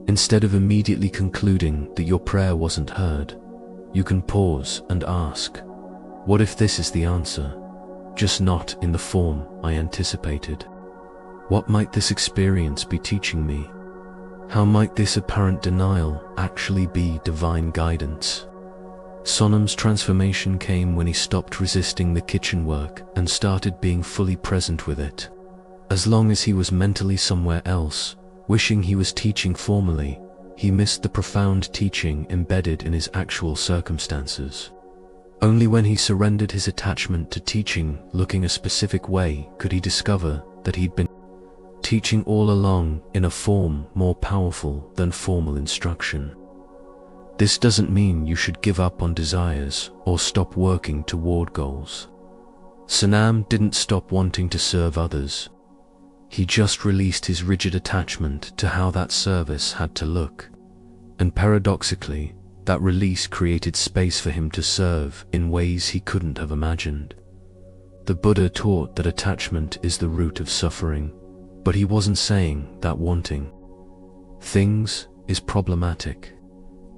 instead of immediately concluding that your prayer wasn't heard, you can pause and ask, what if this is the answer, just not in the form I anticipated? What might this experience be teaching me? How might this apparent denial actually be divine guidance? Sonam's transformation came when he stopped resisting the kitchen work and started being fully present with it. As long as he was mentally somewhere else, wishing he was teaching formally, he missed the profound teaching embedded in his actual circumstances. Only when he surrendered his attachment to teaching looking a specific way could he discover that he'd been teaching all along in a form more powerful than formal instruction. This doesn't mean you should give up on desires or stop working toward goals. Sonam didn't stop wanting to serve others. He just released his rigid attachment to how that service had to look. And paradoxically, that release created space for him to serve in ways he couldn't have imagined. The Buddha taught that attachment is the root of suffering, but he wasn't saying that wanting things is problematic.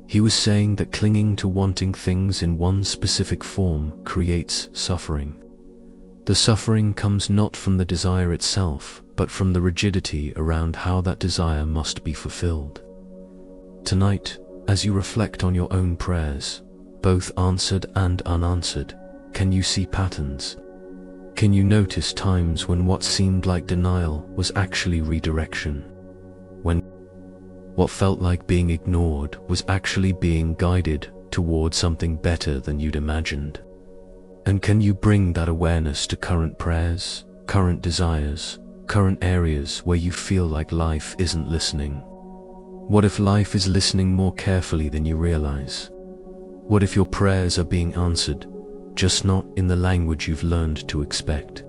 He was saying that clinging to wanting things in one specific form creates suffering. The suffering comes not from the desire itself, but from the rigidity around how that desire must be fulfilled. Tonight, as you reflect on your own prayers, both answered and unanswered, can you see patterns? Can you notice times when what seemed like denial was actually redirection? When what felt like being ignored was actually being guided toward something better than you'd imagined? And can you bring that awareness to current prayers, current desires, current areas where you feel like life isn't listening? What if life is listening more carefully than you realize? What if your prayers are being answered, just not in the language you've learned to expect?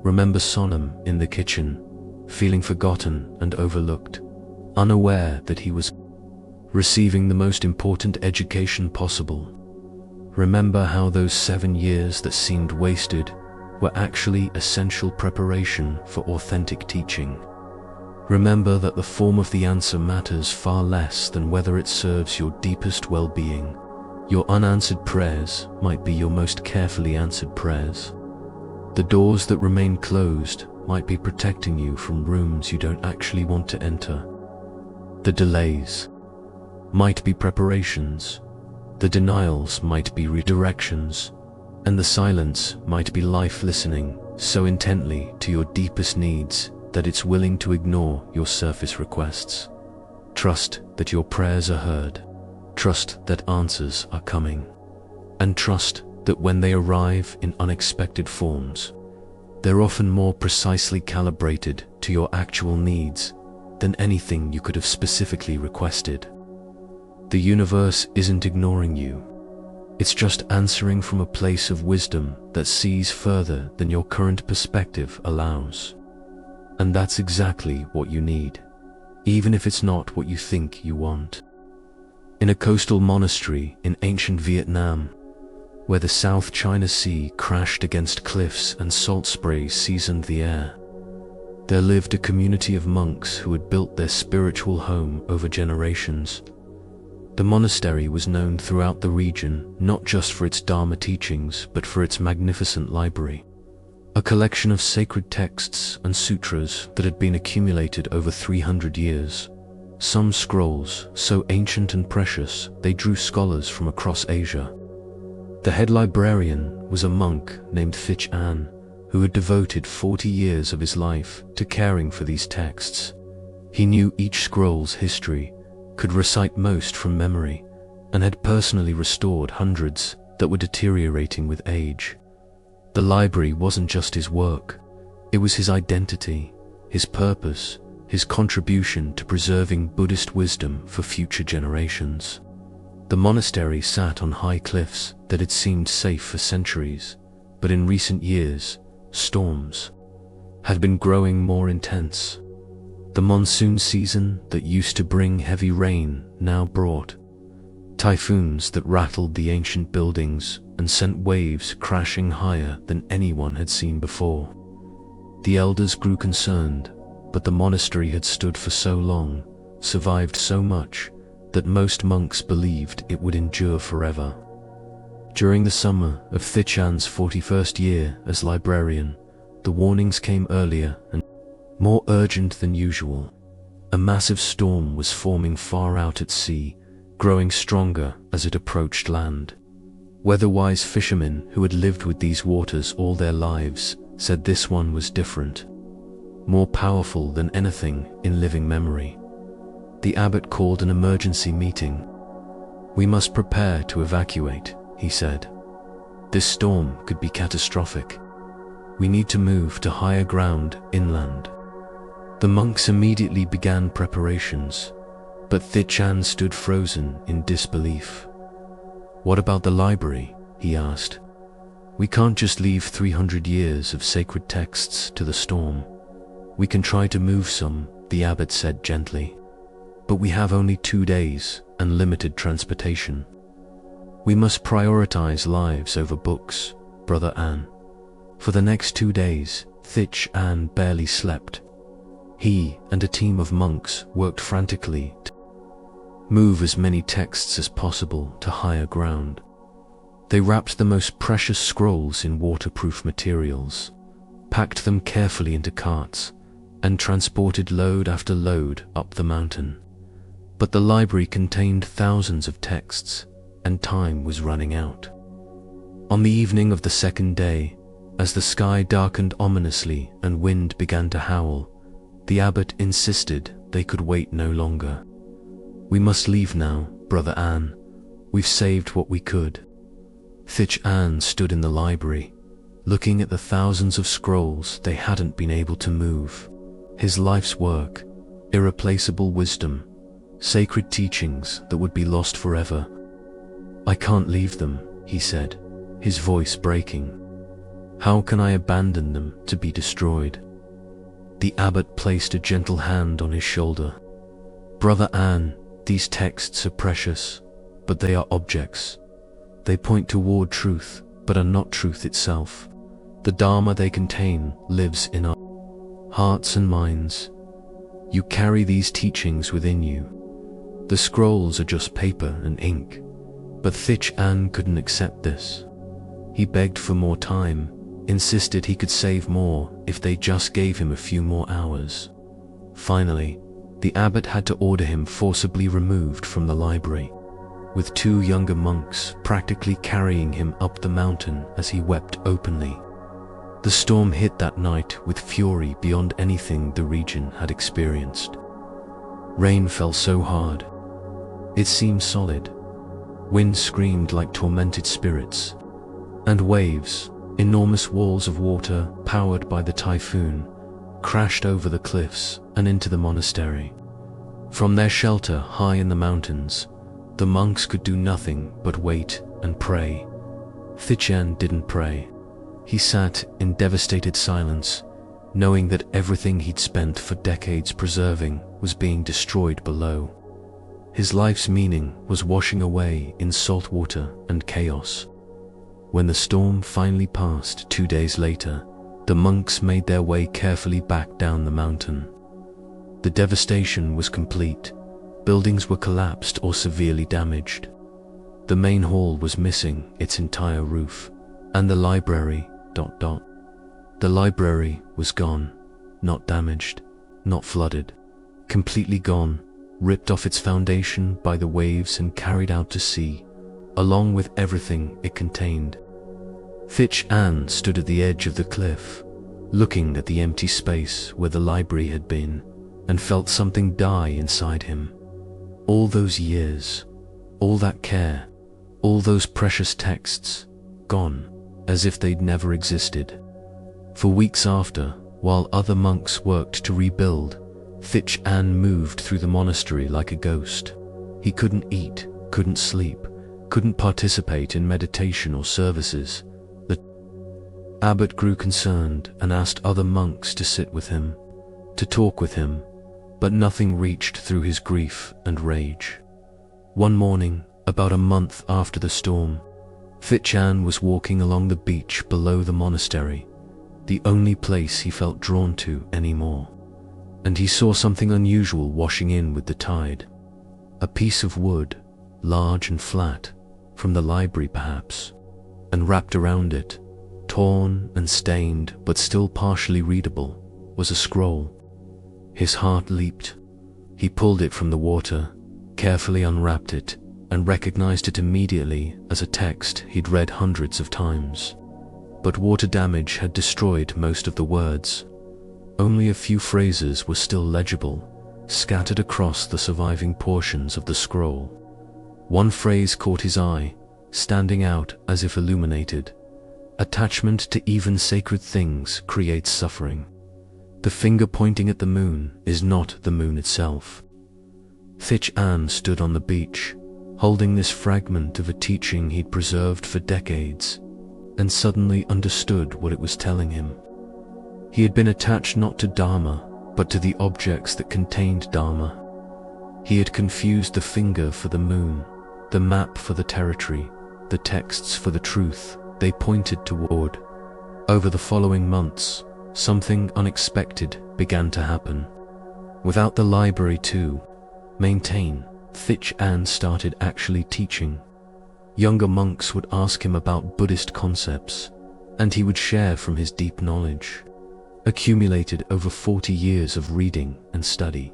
Remember Sonam in the kitchen, feeling forgotten and overlooked, unaware that he was receiving the most important education possible. Remember how those 7 years that seemed wasted were actually essential preparation for authentic teaching. Remember that the form of the answer matters far less than whether it serves your deepest well-being. Your unanswered prayers might be your most carefully answered prayers. The doors that remain closed might be protecting you from rooms you don't actually want to enter. The delays might be preparations. The denials might be redirections. And the silence might be life listening so intently to your deepest needs that it's willing to ignore your surface requests. Trust that your prayers are heard. Trust that answers are coming. And trust that when they arrive in unexpected forms, they're often more precisely calibrated to your actual needs than anything you could have specifically requested. The universe isn't ignoring you. It's just answering from a place of wisdom that sees further than your current perspective allows. And that's exactly what you need, even if it's not what you think you want. In a coastal monastery in ancient Vietnam, where the South China Sea crashed against cliffs and salt spray seasoned the air, there lived a community of monks who had built their spiritual home over generations. The monastery was known throughout the region not just for its Dharma teachings, but for its magnificent library, a collection of sacred texts and sutras that had been accumulated over 300 years. Some scrolls so ancient and precious they drew scholars from across Asia. The head librarian was a monk named Thich An, who had devoted 40 years of his life to caring for these texts. He knew each scroll's history, could recite most from memory, and had personally restored hundreds that were deteriorating with age. The library wasn't just his work, it was his identity, his purpose, his contribution to preserving Buddhist wisdom for future generations. The monastery sat on high cliffs that had seemed safe for centuries, but in recent years, storms had been growing more intense. The monsoon season that used to bring heavy rain now brought typhoons that rattled the ancient buildings and sent waves crashing higher than anyone had seen before. The elders grew concerned, but the monastery had stood for so long, survived so much, that most monks believed it would endure forever. During the summer of Thich An's 41st year as librarian, the warnings came earlier and more urgent than usual. A massive storm was forming far out at sea, growing stronger as it approached land. Weather-wise fishermen who had lived with these waters all their lives said this one was different, more powerful than anything in living memory. The abbot called an emergency meeting. "We must prepare to evacuate," he said. "This storm could be catastrophic. We need to move to higher ground inland." The monks immediately began preparations, but Thich An stood frozen in disbelief. "What about the library?" he asked. "We can't just leave 300 years of sacred texts to the storm." "We can try to move some," the abbot said gently. "But we have only 2 days and limited transportation. We must prioritize lives over books, Brother An." For the next 2 days, Thich An barely slept. He and a team of monks worked frantically to move as many texts as possible to higher ground. They wrapped the most precious scrolls in waterproof materials, packed them carefully into carts, and transported load after load up the mountain. But the library contained thousands of texts, and time was running out. On the evening of the second day, as the sky darkened ominously and wind began to howl, the abbot insisted they could wait no longer. "We must leave now, Brother An. We've saved what we could." Thich An stood in the library, looking at the thousands of scrolls they hadn't been able to move. His life's work, irreplaceable wisdom, sacred teachings that would be lost forever. "I can't leave them," he said, his voice breaking. "How can I abandon them to be destroyed?" The abbot placed a gentle hand on his shoulder. "Brother An, these texts are precious, but they are objects. They point toward truth, but are not truth itself. The Dharma they contain lives in our hearts and minds. You carry these teachings within you. The scrolls are just paper and ink." But Thich An couldn't accept this. He begged for more time, insisted he could save more if they just gave him a few more hours. Finally, the abbot had to order him forcibly removed from the library, with 2 younger monks practically carrying him up the mountain as he wept openly. The storm hit that night with fury beyond anything the region had experienced. Rain fell so hard, it seemed solid. Wind screamed like tormented spirits, and waves, enormous walls of water powered by the typhoon, crashed over the cliffs and into the monastery. From their shelter high in the mountains, the monks could do nothing but wait and pray. Thich didn't pray. He sat in devastated silence, knowing that everything he'd spent for decades preserving was being destroyed below. His life's meaning was washing away in salt water and chaos. When the storm finally passed 2 days later, the monks made their way carefully back down the mountain. The devastation was complete. Buildings were collapsed or severely damaged. The main hall was missing its entire roof, and the library ... The library was gone, not damaged, not flooded, completely gone, ripped off its foundation by the waves and carried out to sea, along with everything it contained. Thich stood at the edge of the cliff, looking at the empty space where the library had been, and felt something die inside him. All those years, all that care, all those precious texts, gone, as if they'd never existed. For weeks after, while other monks worked to rebuild, Thich moved through the monastery like a ghost. He couldn't eat, couldn't sleep, couldn't participate in meditation or services. The abbot grew concerned and asked other monks to sit with him, to talk with him, but nothing reached through his grief and rage. One morning, about a month after the storm, Thich was walking along the beach below the monastery, the only place he felt drawn to anymore, and he saw something unusual washing in with the tide. A piece of wood, large and flat, from the library perhaps, and wrapped around it, torn and stained but still partially readable, was a scroll. His heart leaped. He pulled it from the water, carefully unwrapped it, and recognized it immediately as a text he'd read hundreds of times. But water damage had destroyed most of the words. Only a few phrases were still legible, scattered across the surviving portions of the scroll. One phrase caught his eye, standing out as if illuminated. Attachment to even sacred things creates suffering. The finger pointing at the moon is not the moon itself. Thich stood on the beach, holding this fragment of a teaching he'd preserved for decades, and suddenly understood what it was telling him. He had been attached not to Dharma, but to the objects that contained Dharma. He had confused the finger for the moon, the map for the territory, the texts for the truth they pointed toward. Over the following months, something unexpected began to happen. Without the library to maintain, Thich started actually teaching. Younger monks would ask him about Buddhist concepts, and he would share from his deep knowledge, accumulated over 40 years of reading and study.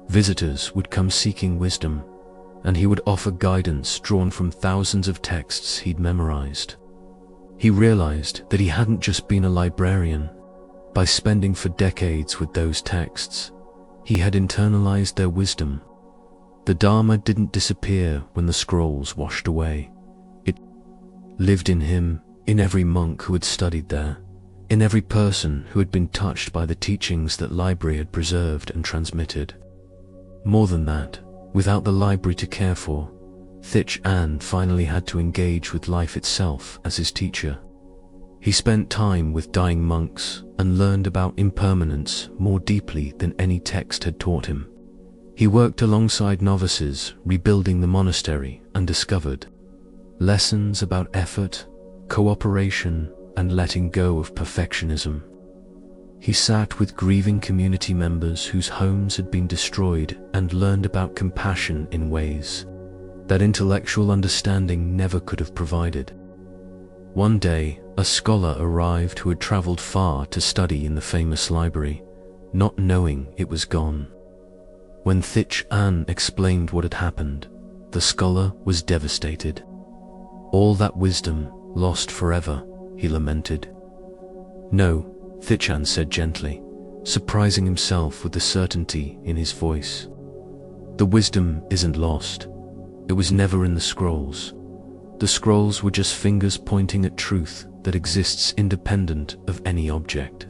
Visitors would come seeking wisdom, and he would offer guidance drawn from thousands of texts he'd memorized. He realized that he hadn't just been a librarian. By spending for decades with those texts, he had internalized their wisdom. The Dharma didn't disappear when the scrolls washed away. It lived in him, in every monk who had studied there, in every person who had been touched by the teachings that library had preserved and transmitted. More than that, without the library to care for, Thich finally had to engage with life itself as his teacher. He spent time with dying monks and learned about impermanence more deeply than any text had taught him. He worked alongside novices rebuilding the monastery and discovered lessons about effort, cooperation, and letting go of perfectionism. He sat with grieving community members whose homes had been destroyed and learned about compassion in ways that intellectual understanding never could have provided. One day, a scholar arrived who had traveled far to study in the famous library, not knowing it was gone. When Thich explained what had happened, the scholar was devastated. All that wisdom lost forever, he lamented. No, Thich said gently, surprising himself with the certainty in his voice. The wisdom isn't lost. It was never in the scrolls. The scrolls were just fingers pointing at truth that exists independent of any object.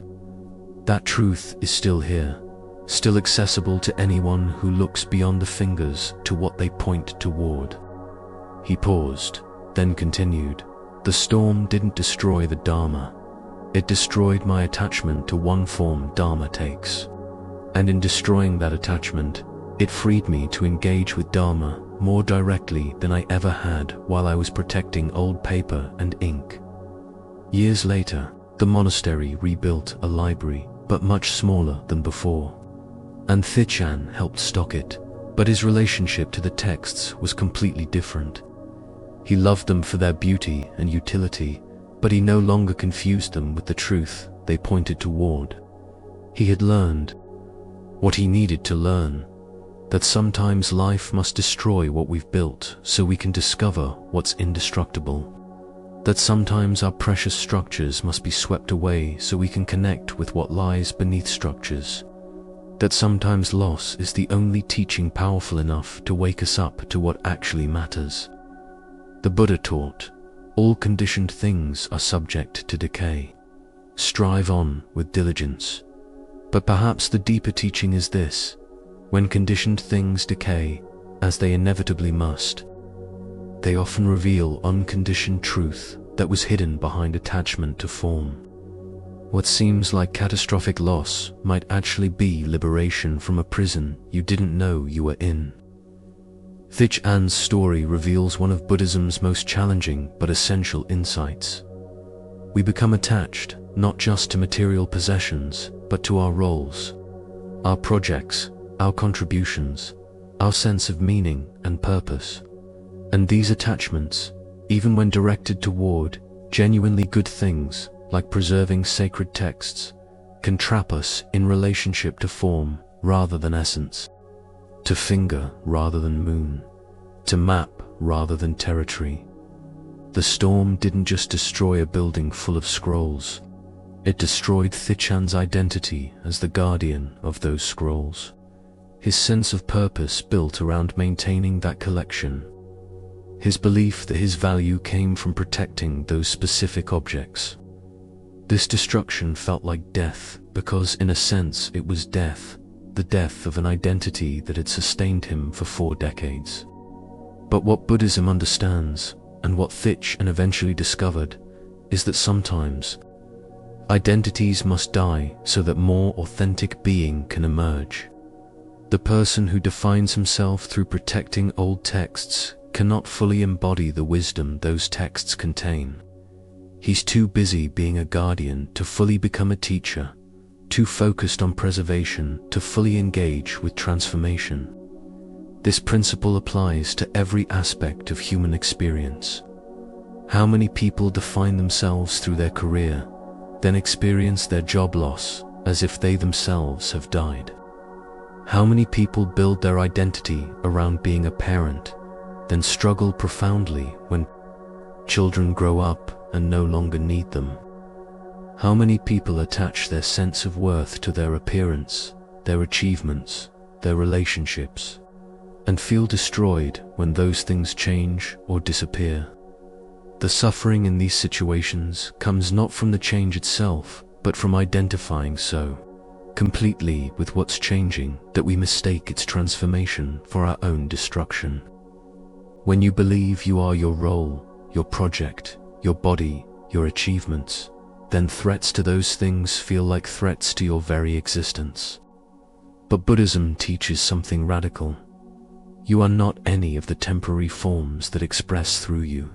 That truth is still here, still accessible to anyone who looks beyond the fingers to what they point toward. He paused, then continued, "The storm didn't destroy the Dharma. It destroyed my attachment to one form Dharma takes. And in destroying that attachment, it freed me to engage with Dharma more directly than I ever had while I was protecting old paper and ink." Years later, the monastery rebuilt a library, but much smaller than before. And Thichan helped stock it, but his relationship to the texts was completely different. He loved them for their beauty and utility, but he no longer confused them with the truth they pointed toward. He had learned what he needed to learn, that sometimes life must destroy what we've built so we can discover what's indestructible. That sometimes our precious structures must be swept away so we can connect with what lies beneath structures. That sometimes loss is the only teaching powerful enough to wake us up to what actually matters. The Buddha taught, all conditioned things are subject to decay. Strive on with diligence. But perhaps the deeper teaching is this: when conditioned things decay, as they inevitably must, they often reveal unconditioned truth that was hidden behind attachment to form. What seems like catastrophic loss might actually be liberation from a prison you didn't know you were in. Thich-An's story reveals one of Buddhism's most challenging but essential insights. We become attached not just to material possessions, but to our roles, our projects, our contributions, our sense of meaning and purpose. And these attachments, even when directed toward genuinely good things, like preserving sacred texts, can trap us in relationship to form rather than essence, to finger rather than moon, to map rather than territory. The storm didn't just destroy a building full of scrolls, it destroyed Thichan's identity as the guardian of those scrolls. His sense of purpose built around maintaining that collection. His belief that his value came from protecting those specific objects. This destruction felt like death because, in a sense, it was death, the death of an identity that had sustained him for 4 decades. But what Buddhism understands, and what Thich-An eventually discovered, is that sometimes identities must die so that more authentic being can emerge. The person who defines himself through protecting old texts cannot fully embody the wisdom those texts contain. He's too busy being a guardian to fully become a teacher, too focused on preservation to fully engage with transformation. This principle applies to every aspect of human experience. How many people define themselves through their career, then experience their job loss as if they themselves have died? How many people build their identity around being a parent, then struggle profoundly when children grow up and no longer need them? How many people attach their sense of worth to their appearance, their achievements, their relationships, and feel destroyed when those things change or disappear? The suffering in these situations comes not from the change itself, but from identifying so completely with what's changing that we mistake its transformation for our own destruction. When you believe you are your role, your project, your body, your achievements, then threats to those things feel like threats to your very existence. But Buddhism teaches something radical. You are not any of the temporary forms that express through you.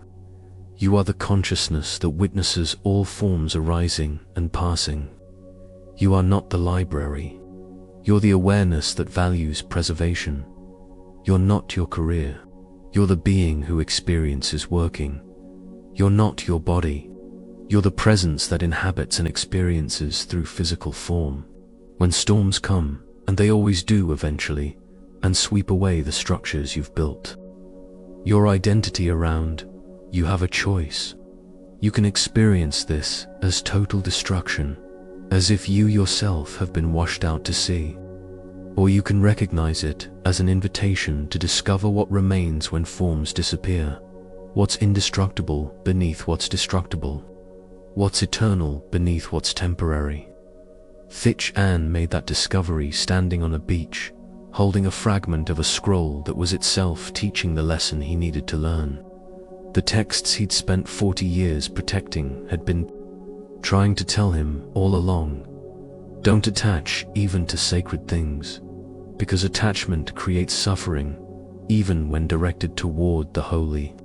You are the consciousness that witnesses all forms arising and passing. You are not the library. You're the awareness that values preservation. You're not your career. You're the being who experiences working. You're not your body. You're the presence that inhabits and experiences through physical form. When storms come, and they always do eventually, and sweep away the structures you've built, your identity around, you have a choice. You can experience this as total destruction, as if you yourself have been washed out to sea. Or you can recognize it as an invitation to discover what remains when forms disappear, what's indestructible beneath what's destructible, what's eternal beneath what's temporary. Thich-An made that discovery standing on a beach, holding a fragment of a scroll that was itself teaching the lesson he needed to learn. The texts he'd spent 40 years protecting had been trying to tell him all along, don't attach even to sacred things, because attachment creates suffering, even when directed toward the holy.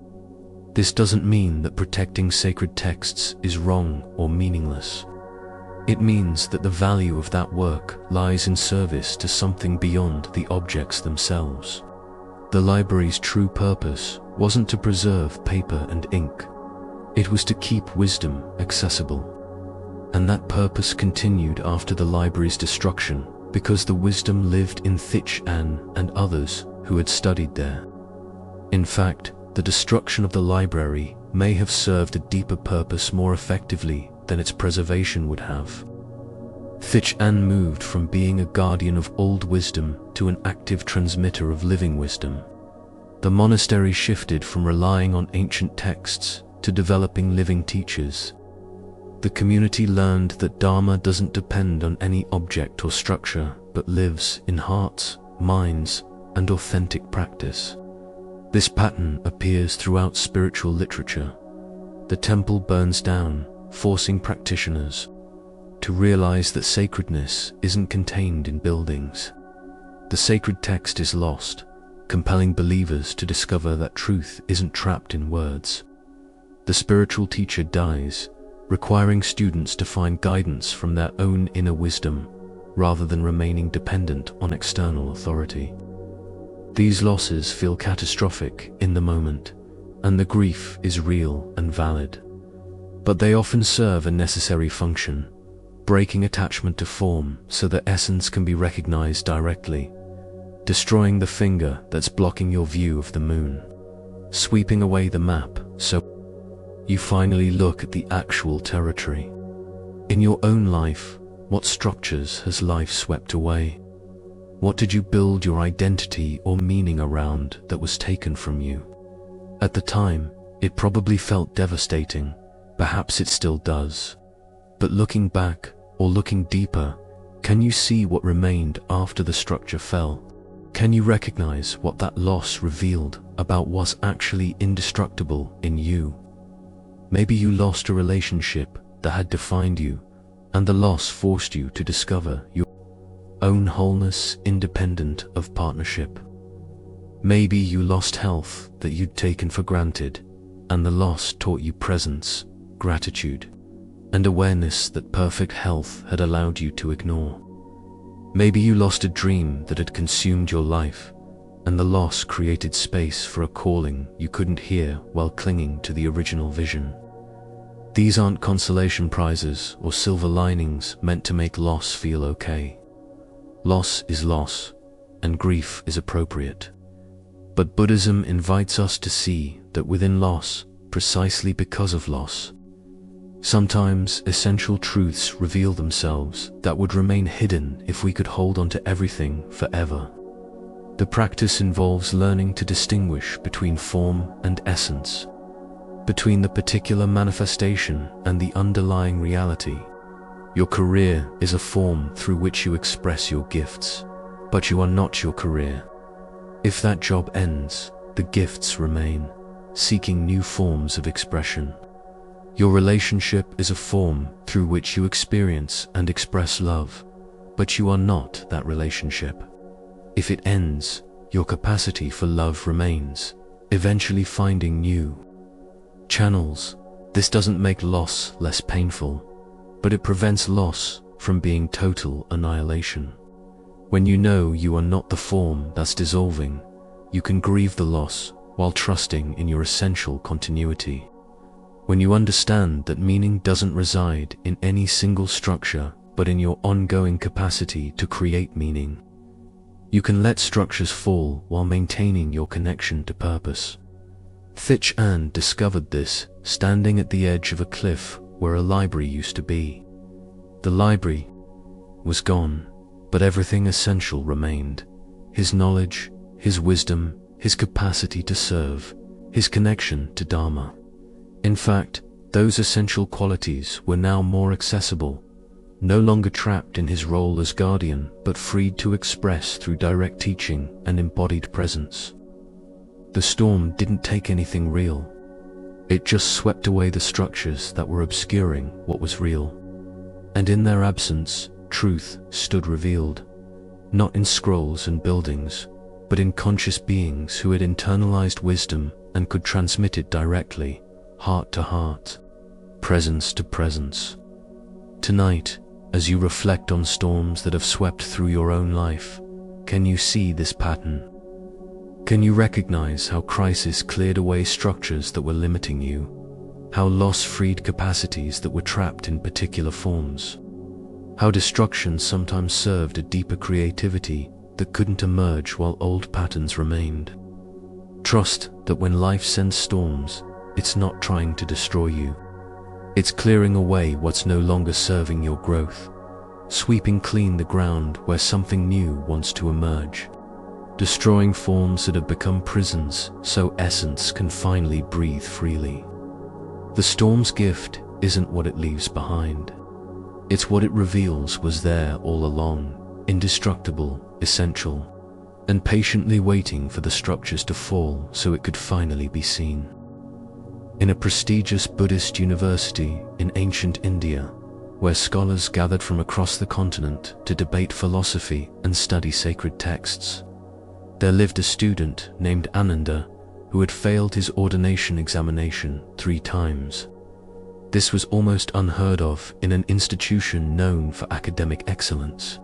This doesn't mean that protecting sacred texts is wrong or meaningless. It means that the value of that work lies in service to something beyond the objects themselves. The library's true purpose wasn't to preserve paper and ink. It was to keep wisdom accessible. And that purpose continued after the library's destruction, because the wisdom lived in Thich An and others who had studied there. In fact, the destruction of the library may have served a deeper purpose more effectively than its preservation would have. Thich An moved from being a guardian of old wisdom to an active transmitter of living wisdom. The monastery shifted from relying on ancient texts to developing living teachers. The community learned that Dharma doesn't depend on any object or structure, but lives in hearts, minds, and authentic practice. This pattern appears throughout spiritual literature. The temple burns down, forcing practitioners to realize that sacredness isn't contained in buildings. The sacred text is lost, compelling believers to discover that truth isn't trapped in words. The spiritual teacher dies, requiring students to find guidance from their own inner wisdom, rather than remaining dependent on external authority. These losses feel catastrophic in the moment, and the grief is real and valid. But they often serve a necessary function, breaking attachment to form so that essence can be recognized directly, destroying the finger that's blocking your view of the moon, sweeping away the map so you finally look at the actual territory. In your own life, what structures has life swept away? What did you build your identity or meaning around that was taken from you? At the time, it probably felt devastating. Perhaps it still does. But looking back, or looking deeper, can you see what remained after the structure fell? Can you recognize what that loss revealed about what's actually indestructible in you? Maybe you lost a relationship that had defined you, and the loss forced you to discover your own wholeness independent of partnership. Maybe you lost health that you'd taken for granted, and the loss taught you presence, gratitude, and awareness that perfect health had allowed you to ignore. Maybe you lost a dream that had consumed your life, and the loss created space for a calling you couldn't hear while clinging to the original vision. These aren't consolation prizes or silver linings meant to make loss feel okay. Loss is loss, and grief is appropriate. But Buddhism invites us to see that within loss, precisely because of loss, sometimes essential truths reveal themselves that would remain hidden if we could hold on to everything forever. The practice involves learning to distinguish between form and essence, between the particular manifestation and the underlying reality. Your career is a form through which you express your gifts, but you are not your career. If that job ends, the gifts remain, seeking new forms of expression. Your relationship is a form through which you experience and express love, but you are not that relationship. If it ends, your capacity for love remains, eventually finding new channels. This doesn't make loss less painful, but it prevents loss from being total annihilation. When you know you are not the form that's dissolving, you can grieve the loss while trusting in your essential continuity. When you understand that meaning doesn't reside in any single structure, but in your ongoing capacity to create meaning, you can let structures fall while maintaining your connection to purpose. Thich An discovered this standing at the edge of a cliff where a library used to be. The library was gone, but everything essential remained: his knowledge, his wisdom, his capacity to serve, his connection to Dharma. In fact, those essential qualities were now more accessible, no longer trapped in his role as guardian, but freed to express through direct teaching and embodied presence. The storm didn't take anything real. It just swept away the structures that were obscuring what was real. And in their absence, truth stood revealed, not in scrolls and buildings, but in conscious beings who had internalized wisdom and could transmit it directly, heart to heart, presence to presence. Tonight, as you reflect on storms that have swept through your own life, can you see this pattern? Can you recognize how crisis cleared away structures that were limiting you? How loss freed capacities that were trapped in particular forms? How destruction sometimes served a deeper creativity that couldn't emerge while old patterns remained? Trust that when life sends storms, it's not trying to destroy you. It's clearing away what's no longer serving your growth, sweeping clean the ground where something new wants to emerge, destroying forms that have become prisons so essence can finally breathe freely. The storm's gift isn't what it leaves behind. It's what it reveals was there all along, indestructible, essential, and patiently waiting for the structures to fall so it could finally be seen. In a prestigious Buddhist university in ancient India, where scholars gathered from across the continent to debate philosophy and study sacred texts, there lived a student named Ananda who had failed his ordination examination 3 times. This was almost unheard of in an institution known for academic excellence,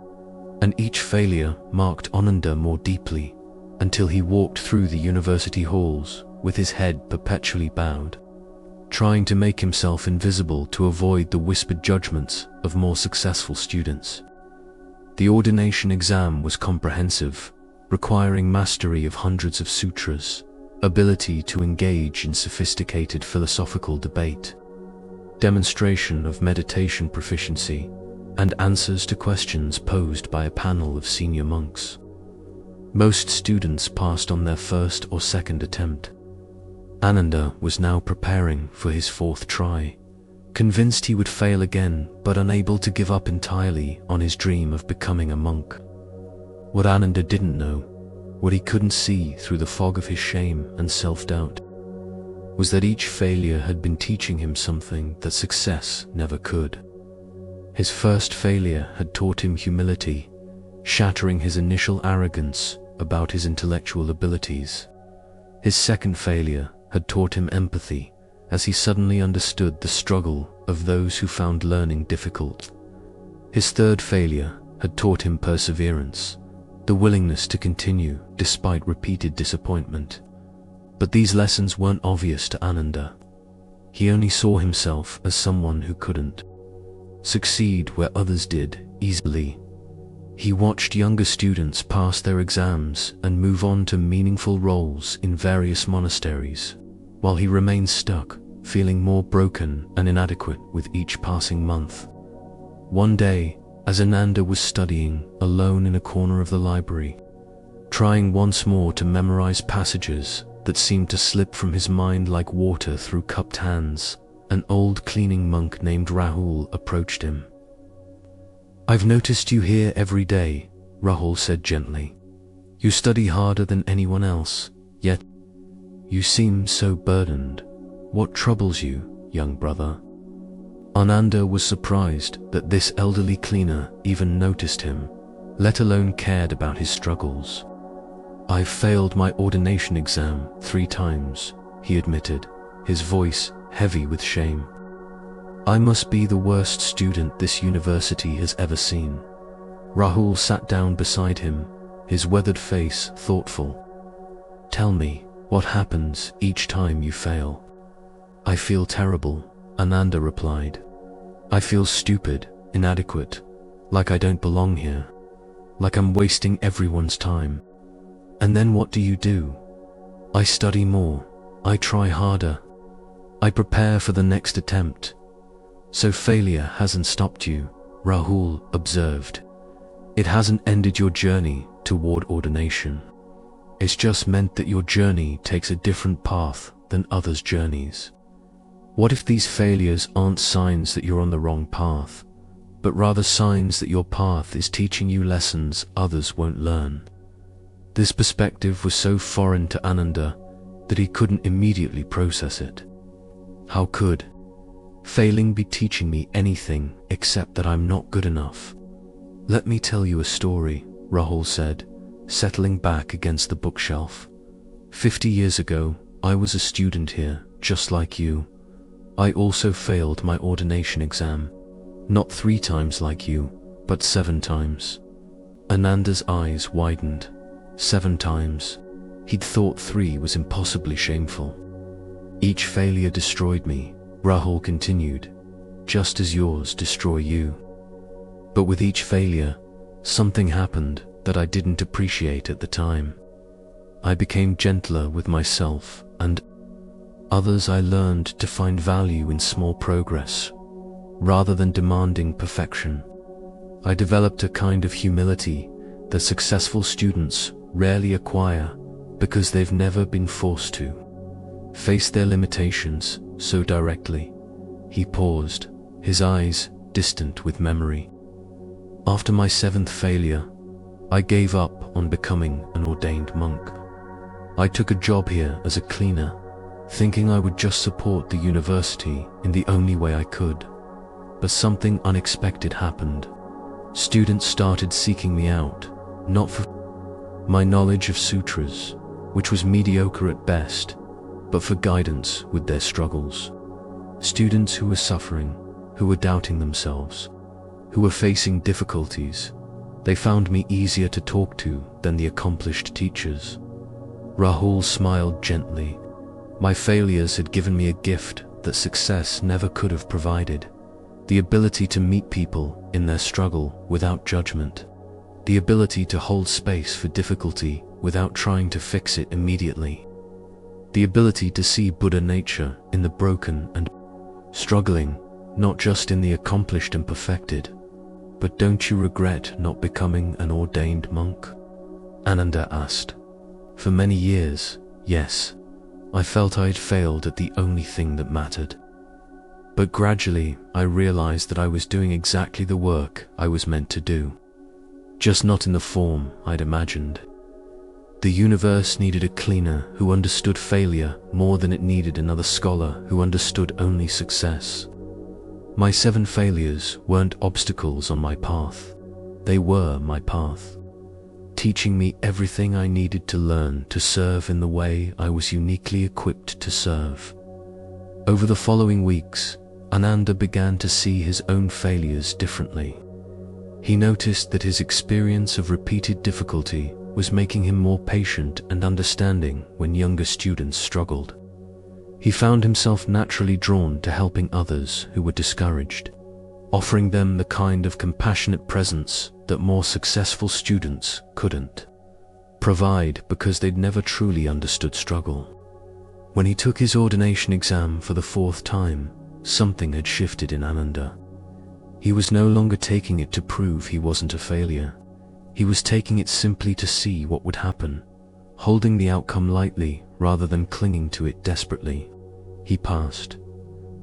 and each failure marked Ananda more deeply until he walked through the university halls with his head perpetually bowed, trying to make himself invisible to avoid the whispered judgments of more successful students. The ordination exam was comprehensive, requiring mastery of hundreds of sutras, ability to engage in sophisticated philosophical debate, demonstration of meditation proficiency, and answers to questions posed by a panel of senior monks. Most students passed on their first or second attempt. Ananda was now preparing for his 4th try, convinced he would fail again but unable to give up entirely on his dream of becoming a monk. What Ananda didn't know, what he couldn't see through the fog of his shame and self-doubt, was that each failure had been teaching him something that success never could. His first failure had taught him humility, shattering his initial arrogance about his intellectual abilities. His second failure had taught him empathy, as he suddenly understood the struggle of those who found learning difficult. His third failure had taught him perseverance, the willingness to continue despite repeated disappointment. But these lessons weren't obvious to Ananda. He only saw himself as someone who couldn't succeed where others did easily. He watched younger students pass their exams and move on to meaningful roles in various monasteries, while he remained stuck, feeling more broken and inadequate with each passing month. One day, as Ananda was studying alone in a corner of the library, trying once more to memorize passages that seemed to slip from his mind like water through cupped hands, an old cleaning monk named Rahul approached him. "I've noticed you here every day," Rahul said gently. "You study harder than anyone else, yet you seem so burdened. What troubles you, young brother?" Ananda was surprised that this elderly cleaner even noticed him, let alone cared about his struggles. "I've failed my ordination exam 3 times, he admitted, his voice heavy with shame. "I must be the worst student this university has ever seen." Rahul sat down beside him, his weathered face thoughtful. "Tell me, what happens each time you fail?" "I feel terrible," Ananda replied. "I feel stupid, inadequate, like I don't belong here, like I'm wasting everyone's time." "And then what do you do?" "I study more, I try harder, I prepare for the next attempt." "So failure hasn't stopped you," Rahul observed. "It hasn't ended your journey toward ordination. It's just meant that your journey takes a different path than others' journeys. What if these failures aren't signs that you're on the wrong path, but rather signs that your path is teaching you lessons others won't learn?" This perspective was so foreign to Ananda that he couldn't immediately process it. How could failing be teaching me anything except that I'm not good enough? Let me tell you a story, Rahul said, settling back against the bookshelf. 50 years ago, I was a student here, just like you. I also failed my ordination exam. Not 3 times like you, but 7 times. Ananda's eyes widened. 7 times. He'd thought 3 was impossibly shameful. Each failure destroyed me, Rahul continued, just as yours destroy you. But with each failure, something happened that I didn't appreciate at the time. I became gentler with myself and others. I learned to find value in small progress, rather than demanding perfection. I developed a kind of humility that successful students rarely acquire because they've never been forced to face their limitations so directly. He paused, his eyes distant with memory. After my 7th failure, I gave up on becoming an ordained monk. I took a job here as a cleaner, thinking I would just support the university in the only way I could. But something unexpected happened. Students started seeking me out, not for my knowledge of sutras, which was mediocre at best, but for guidance with their struggles. Students who were suffering, who were doubting themselves, who were facing difficulties. They found me easier to talk to than the accomplished teachers. Rahul smiled gently. My failures had given me a gift that success never could have provided. The ability to meet people in their struggle without judgment. The ability to hold space for difficulty without trying to fix it immediately. The ability to see Buddha nature in the broken and struggling, not just in the accomplished and perfected. But don't you regret not becoming an ordained monk? Ananda asked. For many years, yes. I felt I had failed at the only thing that mattered. But gradually, I realized that I was doing exactly the work I was meant to do. Just not in the form I'd imagined. The universe needed a cleaner who understood failure more than it needed another scholar who understood only success. My 7 failures weren't obstacles on my path. They were my path, teaching me everything I needed to learn to serve in the way I was uniquely equipped to serve. Over the following weeks, Ananda began to see his own failures differently. He noticed that his experience of repeated difficulty was making him more patient and understanding when younger students struggled. He found himself naturally drawn to helping others who were discouraged, offering them the kind of compassionate presence that more successful students couldn't provide because they'd never truly understood struggle. When he took his ordination exam for the 4th time, something had shifted in Ananda. He was no longer taking it to prove he wasn't a failure. He was taking it simply to see what would happen, holding the outcome lightly rather than clinging to it desperately. He passed.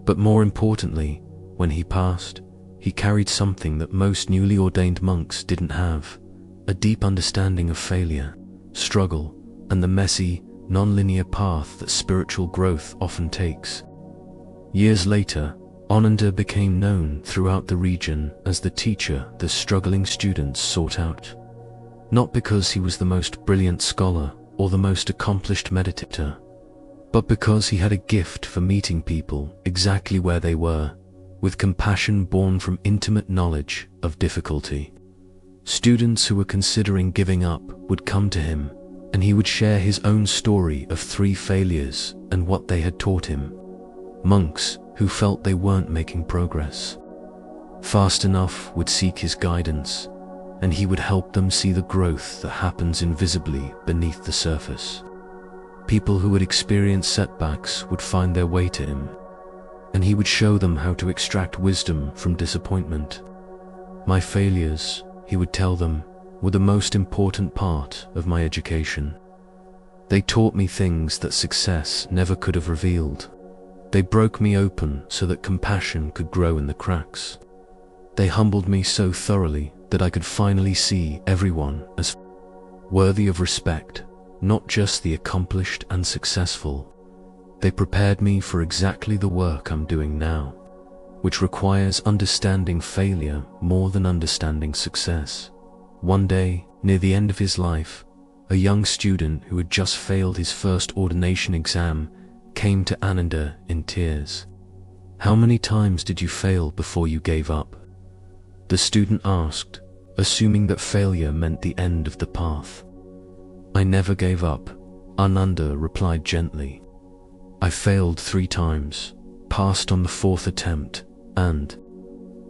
But more importantly, when he passed, he carried something that most newly ordained monks didn't have: a deep understanding of failure, struggle, and the messy, non-linear path that spiritual growth often takes. Years later, Ananda became known throughout the region as the teacher the struggling students sought out. Not because he was the most brilliant scholar or the most accomplished meditator, but because he had a gift for meeting people exactly where they were, with compassion born from intimate knowledge of difficulty. Students who were considering giving up would come to him, and he would share his own story of 3 failures and what they had taught him. Monks who felt they weren't making progress fast enough would seek his guidance, and he would help them see the growth that happens invisibly beneath the surface. People who had experienced setbacks would find their way to him, and he would show them how to extract wisdom from disappointment. My failures, he would tell them, were the most important part of my education. They taught me things that success never could have revealed. They broke me open so that compassion could grow in the cracks. They humbled me so thoroughly that I could finally see everyone as worthy of respect, not just the accomplished and successful. They prepared me for exactly the work I'm doing now, which requires understanding failure more than understanding success. One day, near the end of his life, a young student who had just failed his first ordination exam came to Ananda in tears. "How many times did you fail before you gave up?" The student asked, assuming that failure meant the end of the path. "I never gave up," Ananda replied gently. "I failed 3 times, passed on the 4th attempt, and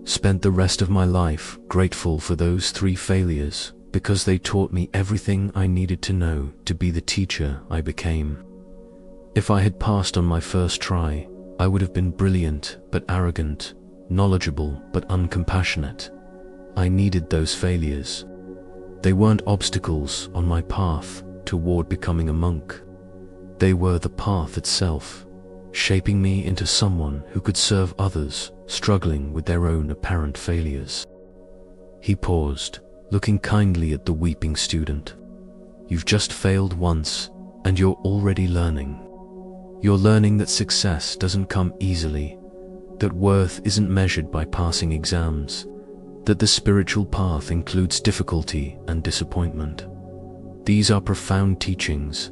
spent the rest of my life grateful for those 3 failures because they taught me everything I needed to know to be the teacher I became. If I had passed on my first try, I would have been brilliant but arrogant, knowledgeable but uncompassionate. I needed those failures. They weren't obstacles on my path toward becoming a monk. They were the path itself, shaping me into someone who could serve others struggling with their own apparent failures." He paused, looking kindly at the weeping student. "You've just failed once, and you're already learning. You're learning that success doesn't come easily, that worth isn't measured by passing exams, that the spiritual path includes difficulty and disappointment. These are profound teachings.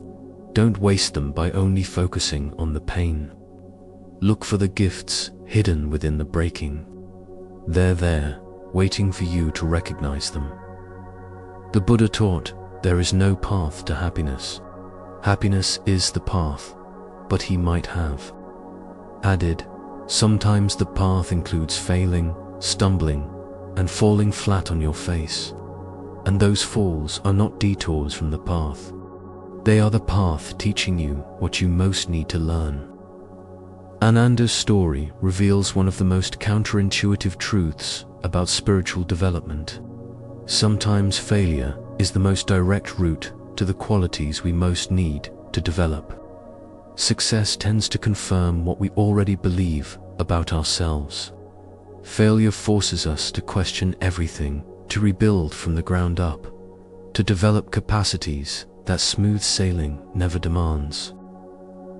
Don't waste them by only focusing on the pain. Look for the gifts hidden within the breaking. They're there, waiting for you to recognize them." The Buddha taught, there is no path to happiness. Happiness is the path, but he might have added, sometimes the path includes failing, stumbling, and falling flat on your face. And those falls are not detours from the path. They are the path teaching you what you most need to learn. Ananda's story reveals one of the most counterintuitive truths about spiritual development. Sometimes failure is the most direct route to the qualities we most need to develop. Success tends to confirm what we already believe about ourselves. Failure forces us to question everything, to rebuild from the ground up, to develop capacities that smooth sailing never demands.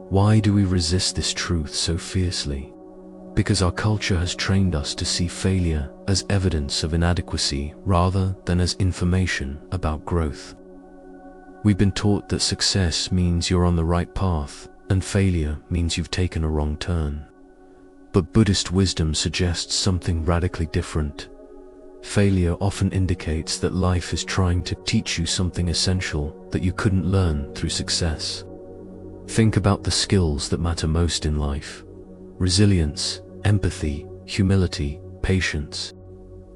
Why do we resist this truth so fiercely? Because our culture has trained us to see failure as evidence of inadequacy rather than as information about growth. We've been taught that success means you're on the right path, and failure means you've taken a wrong turn. But Buddhist wisdom suggests something radically different. Failure often indicates that life is trying to teach you something essential that you couldn't learn through success. Think about the skills that matter most in life: resilience, empathy, humility, patience,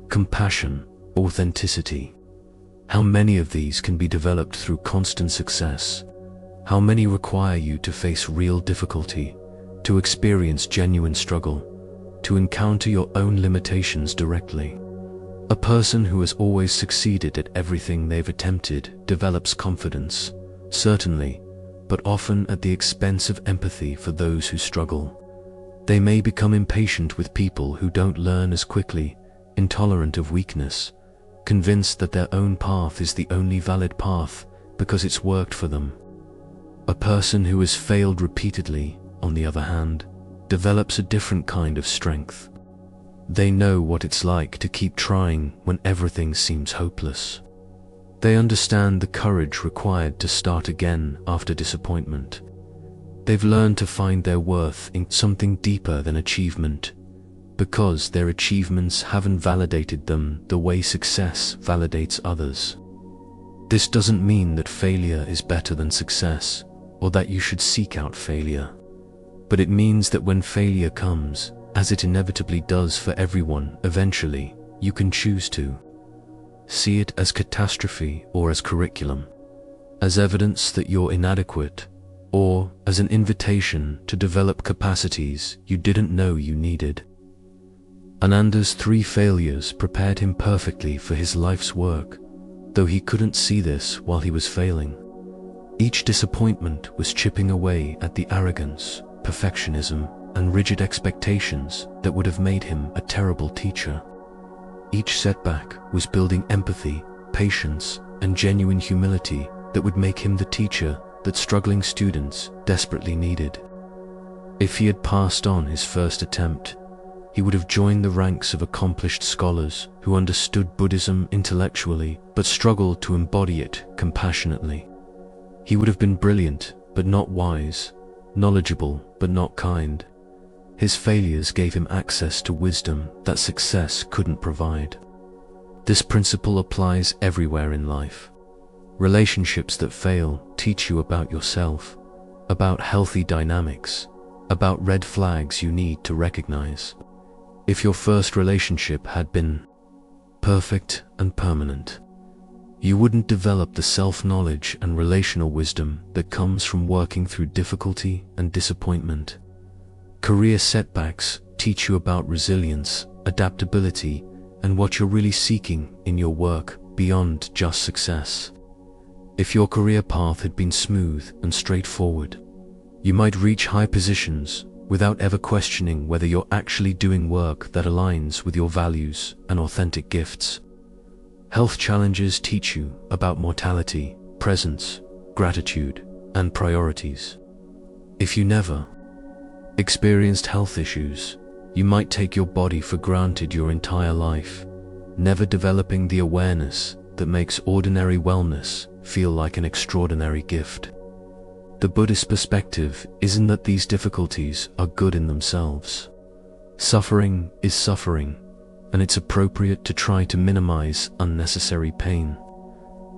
compassion, authenticity. How many of these can be developed through constant success? How many require you to face real difficulty, to experience genuine struggle, to encounter your own limitations directly? A person who has always succeeded at everything they've attempted develops confidence, certainly, but often at the expense of empathy for those who struggle. They may become impatient with people who don't learn as quickly, intolerant of weakness, convinced that their own path is the only valid path because it's worked for them. A person who has failed repeatedly, on the other hand, develops a different kind of strength. They know what it's like to keep trying when everything seems hopeless. They understand the courage required to start again after disappointment. They've learned to find their worth in something deeper than achievement, because their achievements haven't validated them the way success validates others. This doesn't mean that failure is better than success, or that you should seek out failure. But it means that when failure comes, as it inevitably does for everyone eventually, you can choose to see it as catastrophe or as curriculum, as evidence that you're inadequate, or as an invitation to develop capacities you didn't know you needed. Ananda's 3 failures prepared him perfectly for his life's work, though he couldn't see this while he was failing. Each disappointment was chipping away at the arrogance, perfectionism, and rigid expectations that would have made him a terrible teacher. Each setback was building empathy, patience, and genuine humility that would make him the teacher that struggling students desperately needed. If he had passed on his first attempt, he would have joined the ranks of accomplished scholars who understood Buddhism intellectually but struggled to embody it compassionately. He would have been brilliant but not wise, knowledgeable but not kind. His failures gave him access to wisdom that success couldn't provide. This principle applies everywhere in life. Relationships that fail teach you about yourself, about healthy dynamics, about red flags you need to recognize. If your first relationship had been perfect and permanent, you wouldn't develop the self-knowledge and relational wisdom that comes from working through difficulty and disappointment. Career setbacks teach you about resilience, adaptability, and what you're really seeking in your work beyond just success. If your career path had been smooth and straightforward, you might reach high positions without ever questioning whether you're actually doing work that aligns with your values and authentic gifts. Health challenges teach you about mortality, presence, gratitude, and priorities. If you never experienced health issues, you might take your body for granted your entire life, never developing the awareness that makes ordinary wellness feel like an extraordinary gift. The Buddhist perspective isn't that these difficulties are good in themselves. Suffering is suffering, and it's appropriate to try to minimize unnecessary pain.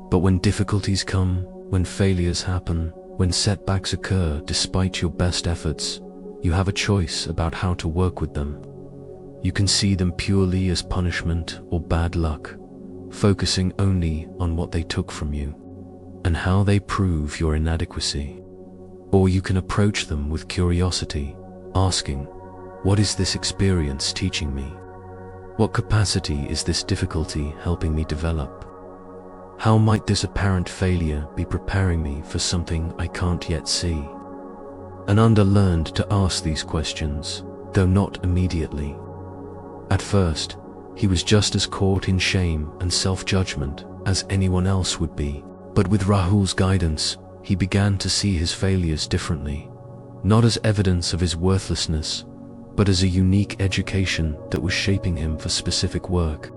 But when difficulties come, when failures happen, when setbacks occur despite your best efforts, you have a choice about how to work with them. You can see them purely as punishment or bad luck, focusing only on what they took from you and how they prove your inadequacy. Or you can approach them with curiosity, asking, what is this experience teaching me? What capacity is this difficulty helping me develop? How might this apparent failure be preparing me for something I can't yet see? Ananda learned to ask these questions, though not immediately. At first, he was just as caught in shame and self-judgment as anyone else would be, but with Rahul's guidance, he began to see his failures differently, not as evidence of his worthlessness, but as a unique education that was shaping him for specific work.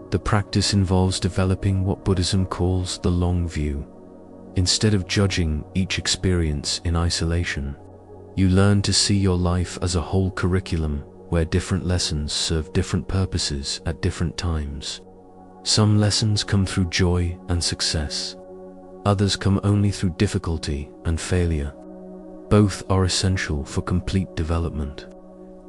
The practice involves developing what Buddhism calls the long view. Instead of judging each experience in isolation, you learn to see your life as a whole curriculum where different lessons serve different purposes at different times. Some lessons come through joy and success. Others come only through difficulty and failure. Both are essential for complete development.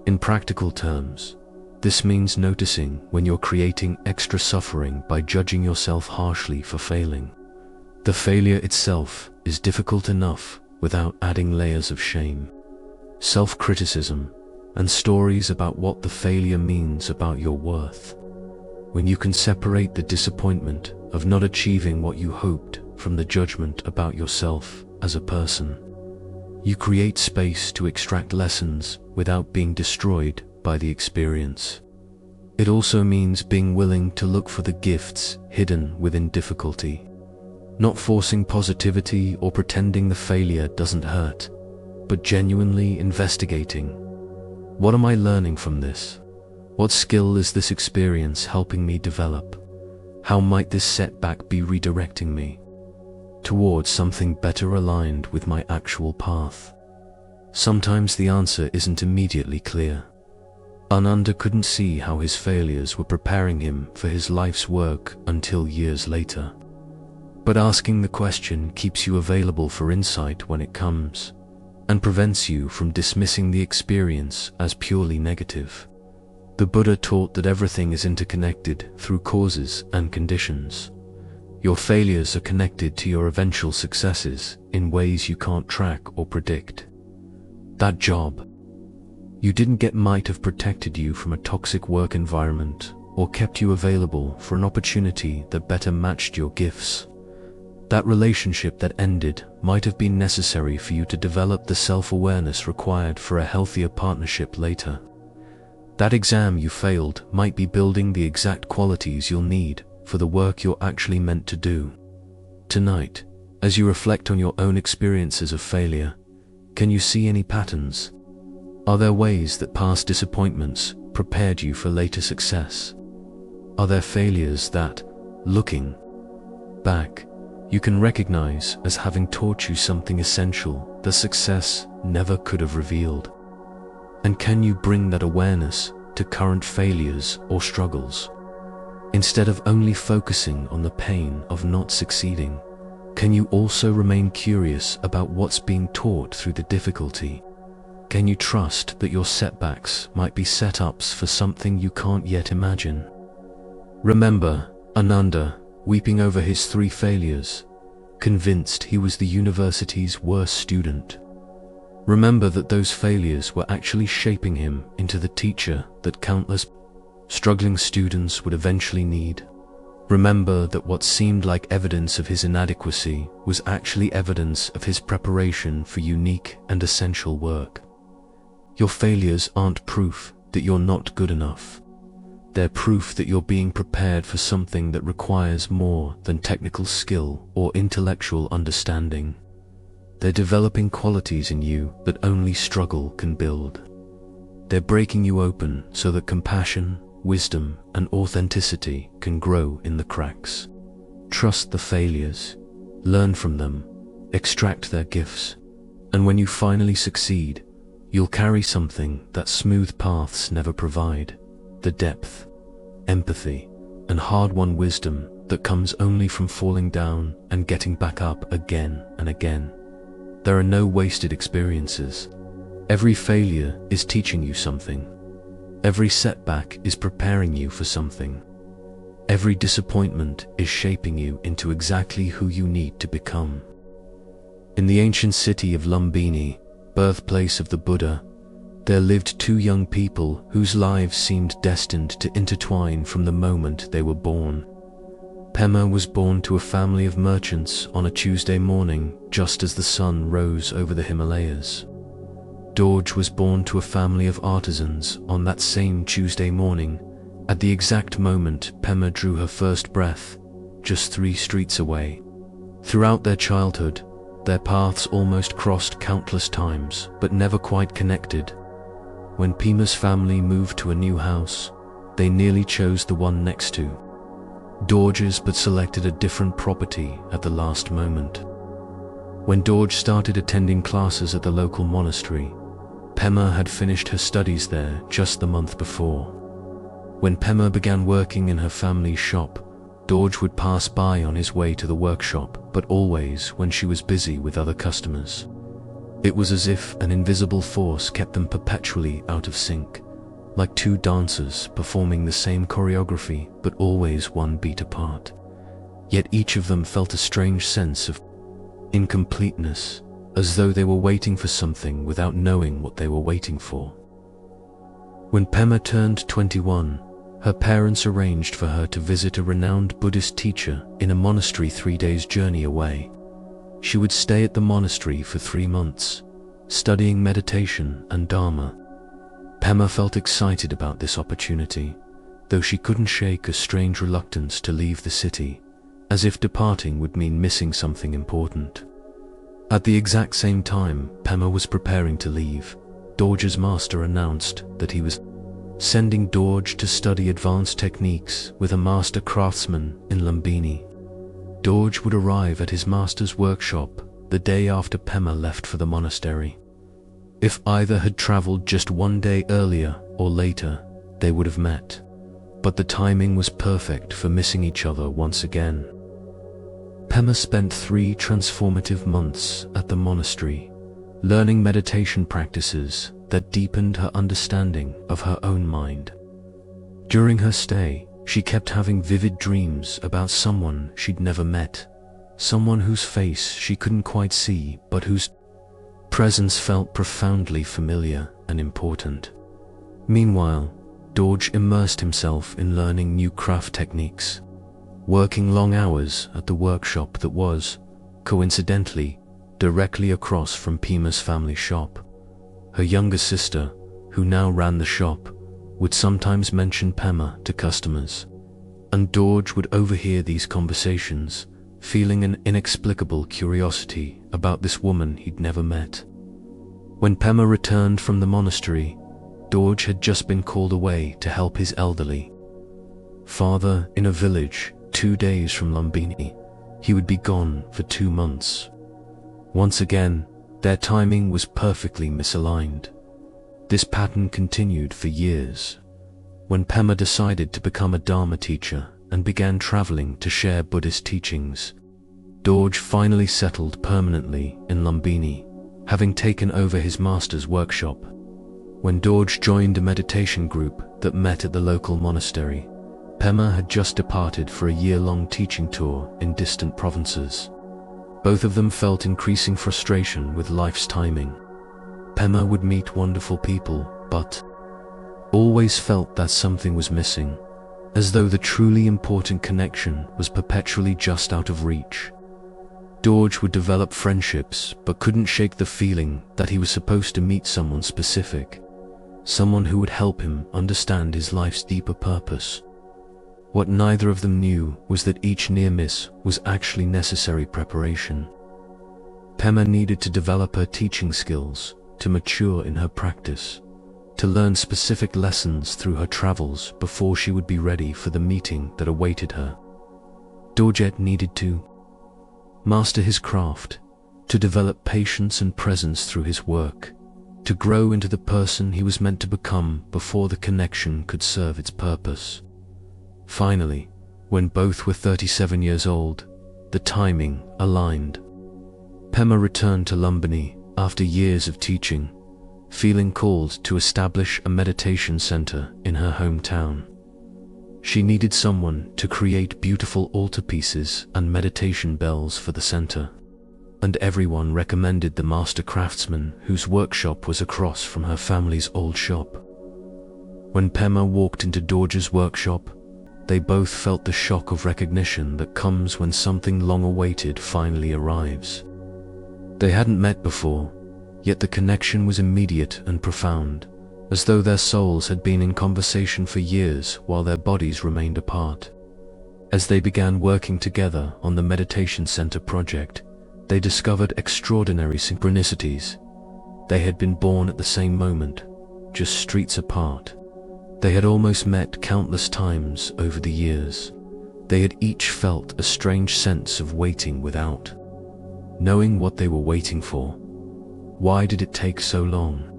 In practical terms, this means noticing when you're creating extra suffering by judging yourself harshly for failing. The failure itself is difficult enough without adding layers of shame, self-criticism, and stories about what the failure means about your worth. When you can separate the disappointment of not achieving what you hoped from the judgment about yourself as a person, you create space to extract lessons without being destroyed by the experience. It also means being willing to look for the gifts hidden within difficulty, not forcing positivity or pretending the failure doesn't hurt, but genuinely investigating. What am I learning from this? What skill is this experience helping me develop? How might this setback be redirecting me towards something better aligned with my actual path? Sometimes the answer isn't immediately clear. Ananda couldn't see how his failures were preparing him for his life's work until years later. But asking the question keeps you available for insight when it comes, and prevents you from dismissing the experience as purely negative. The Buddha taught that everything is interconnected through causes and conditions. Your failures are connected to your eventual successes in ways you can't track or predict. That job you didn't get might have protected you from a toxic work environment or kept you available for an opportunity that better matched your gifts. That relationship that ended might have been necessary for you to develop the self-awareness required for a healthier partnership later. That exam you failed might be building the exact qualities you'll need for the work you're actually meant to do. Tonight, as you reflect on your own experiences of failure, can you see any patterns? Are there ways that past disappointments prepared you for later success? Are there failures that, looking back, you can recognize as having taught you something essential that success never could have revealed? And can you bring that awareness to current failures or struggles? Instead of only focusing on the pain of not succeeding, can you also remain curious about what's being taught through the difficulty? Can you trust that your setbacks might be setups for something you can't yet imagine? Remember Ananda weeping over his 3 failures, convinced he was the university's worst student. Remember that those failures were actually shaping him into the teacher that countless struggling students would eventually need. Remember that what seemed like evidence of his inadequacy was actually evidence of his preparation for unique and essential work. Your failures aren't proof that you're not good enough. They're proof that you're being prepared for something that requires more than technical skill or intellectual understanding. They're developing qualities in you that only struggle can build. They're breaking you open so that compassion, wisdom, and authenticity can grow in the cracks. Trust the failures, learn from them, extract their gifts, and when you finally succeed, you'll carry something that smooth paths never provide: the depth, empathy, and hard-won wisdom that comes only from falling down and getting back up again and again. There are no wasted experiences. Every failure is teaching you something. Every setback is preparing you for something. Every disappointment is shaping you into exactly who you need to become. In the ancient city of Lumbini, birthplace of the Buddha, there lived 2 young people whose lives seemed destined to intertwine from the moment they were born. Pema was born to a family of merchants on a Tuesday morning, just as the sun rose over the Himalayas. Dorje was born to a family of artisans on that same Tuesday morning, at the exact moment Pema drew her first breath, just 3 streets away. Throughout their childhood, their paths almost crossed countless times, but never quite connected. When Pema's family moved to a new house, they nearly chose the one next to Dorje's, but selected a different property at the last moment. When Dorje started attending classes at the local monastery, Pema had finished her studies there just the month before. When Pema began working in her family's shop, Dorje would pass by on his way to the workshop, but always when she was busy with other customers. It was as if an invisible force kept them perpetually out of sync, like 2 dancers performing the same choreography but always 1 beat apart. Yet each of them felt a strange sense of incompleteness, as though they were waiting for something without knowing what they were waiting for. When Pema turned 21, her parents arranged for her to visit a renowned Buddhist teacher in a monastery 3 days' journey away. She would stay at the monastery for 3 months, studying meditation and Dharma. Pema felt excited about this opportunity, though she couldn't shake a strange reluctance to leave the city, as if departing would mean missing something important. At the exact same time Pema was preparing to leave, Dorje's master announced that he was sending Dorje to study advanced techniques with a master craftsman in Lumbini. Dorje would arrive at his master's workshop the day after Pema left for the monastery. If either had traveled just 1 day earlier or later, they would have met, but the timing was perfect for missing each other once again. Pema spent 3 transformative months at the monastery, learning meditation practices that deepened her understanding of her own mind. During her stay, she kept having vivid dreams about someone she'd never met, someone whose face she couldn't quite see but whose presence felt profoundly familiar and important. Meanwhile, Dorje immersed himself in learning new craft techniques, working long hours at the workshop that was, coincidentally, directly across from Pema's family shop. Her younger sister, who now ran the shop, would sometimes mention Pema to customers, and Dorje would overhear these conversations, feeling an inexplicable curiosity about this woman he'd never met. When Pema returned from the monastery, Dorje had just been called away to help his elderly father in a village 2 days from Lumbini. He would be gone for 2 months. Once again, their timing was perfectly misaligned. This pattern continued for years. When Pema decided to become a Dharma teacher and began traveling to share Buddhist teachings, Dorje finally settled permanently in Lumbini, having taken over his master's workshop. When Dorje joined a meditation group that met at the local monastery, Pema had just departed for a year-long teaching tour in distant provinces. Both of them felt increasing frustration with life's timing. Pema would meet wonderful people, but always felt that something was missing, as though the truly important connection was perpetually just out of reach. Dorje would develop friendships, but couldn't shake the feeling that he was supposed to meet someone specific, someone who would help him understand his life's deeper purpose. What neither of them knew was that each near miss was actually necessary preparation. Pema needed to develop her teaching skills, to mature in her practice, to learn specific lessons through her travels before she would be ready for the meeting that awaited her. Dorje needed to master his craft, to develop patience and presence through his work, to grow into the person he was meant to become before the connection could serve its purpose. Finally, when both were 37 years old, the timing aligned. Pema returned to Lumbini after years of teaching, feeling called to establish a meditation center in her hometown. She needed someone to create beautiful altarpieces and meditation bells for the center, and everyone recommended the master craftsman whose workshop was across from her family's old shop. When Pema walked into Dorje's workshop, they both felt the shock of recognition that comes when something long-awaited finally arrives. They hadn't met before, yet the connection was immediate and profound, as though their souls had been in conversation for years while their bodies remained apart. As they began working together on the meditation center project, they discovered extraordinary synchronicities. They had been born at the same moment, just streets apart. They had almost met countless times over the years. They had each felt a strange sense of waiting without knowing what they were waiting for. Why did it take so long?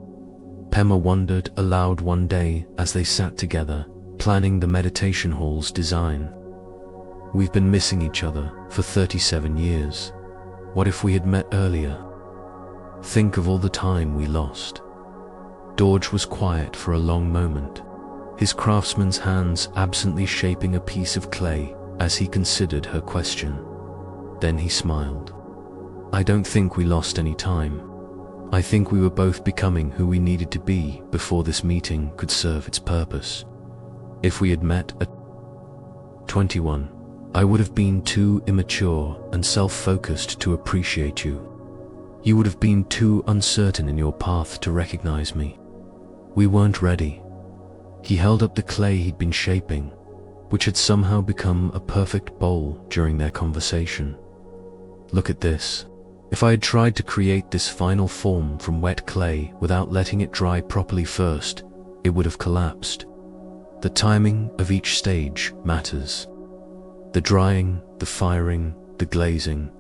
Pema wondered aloud one day as they sat together, planning the meditation hall's design. We've been missing each other for 37 years. What if we had met earlier? Think of all the time we lost. Dorje was quiet for a long moment, his craftsman's hands absently shaping a piece of clay as he considered her question. Then he smiled. I don't think we lost any time. I think we were both becoming who we needed to be before this meeting could serve its purpose. If we had met at 21, I would have been too immature and self-focused to appreciate you. You would have been too uncertain in your path to recognize me. We weren't ready. He held up the clay he'd been shaping, which had somehow become a perfect bowl during their conversation. Look at this. If I had tried to create this final form from wet clay without letting it dry properly first, it would have collapsed. The timing of each stage matters. The drying, the firing, the glazing,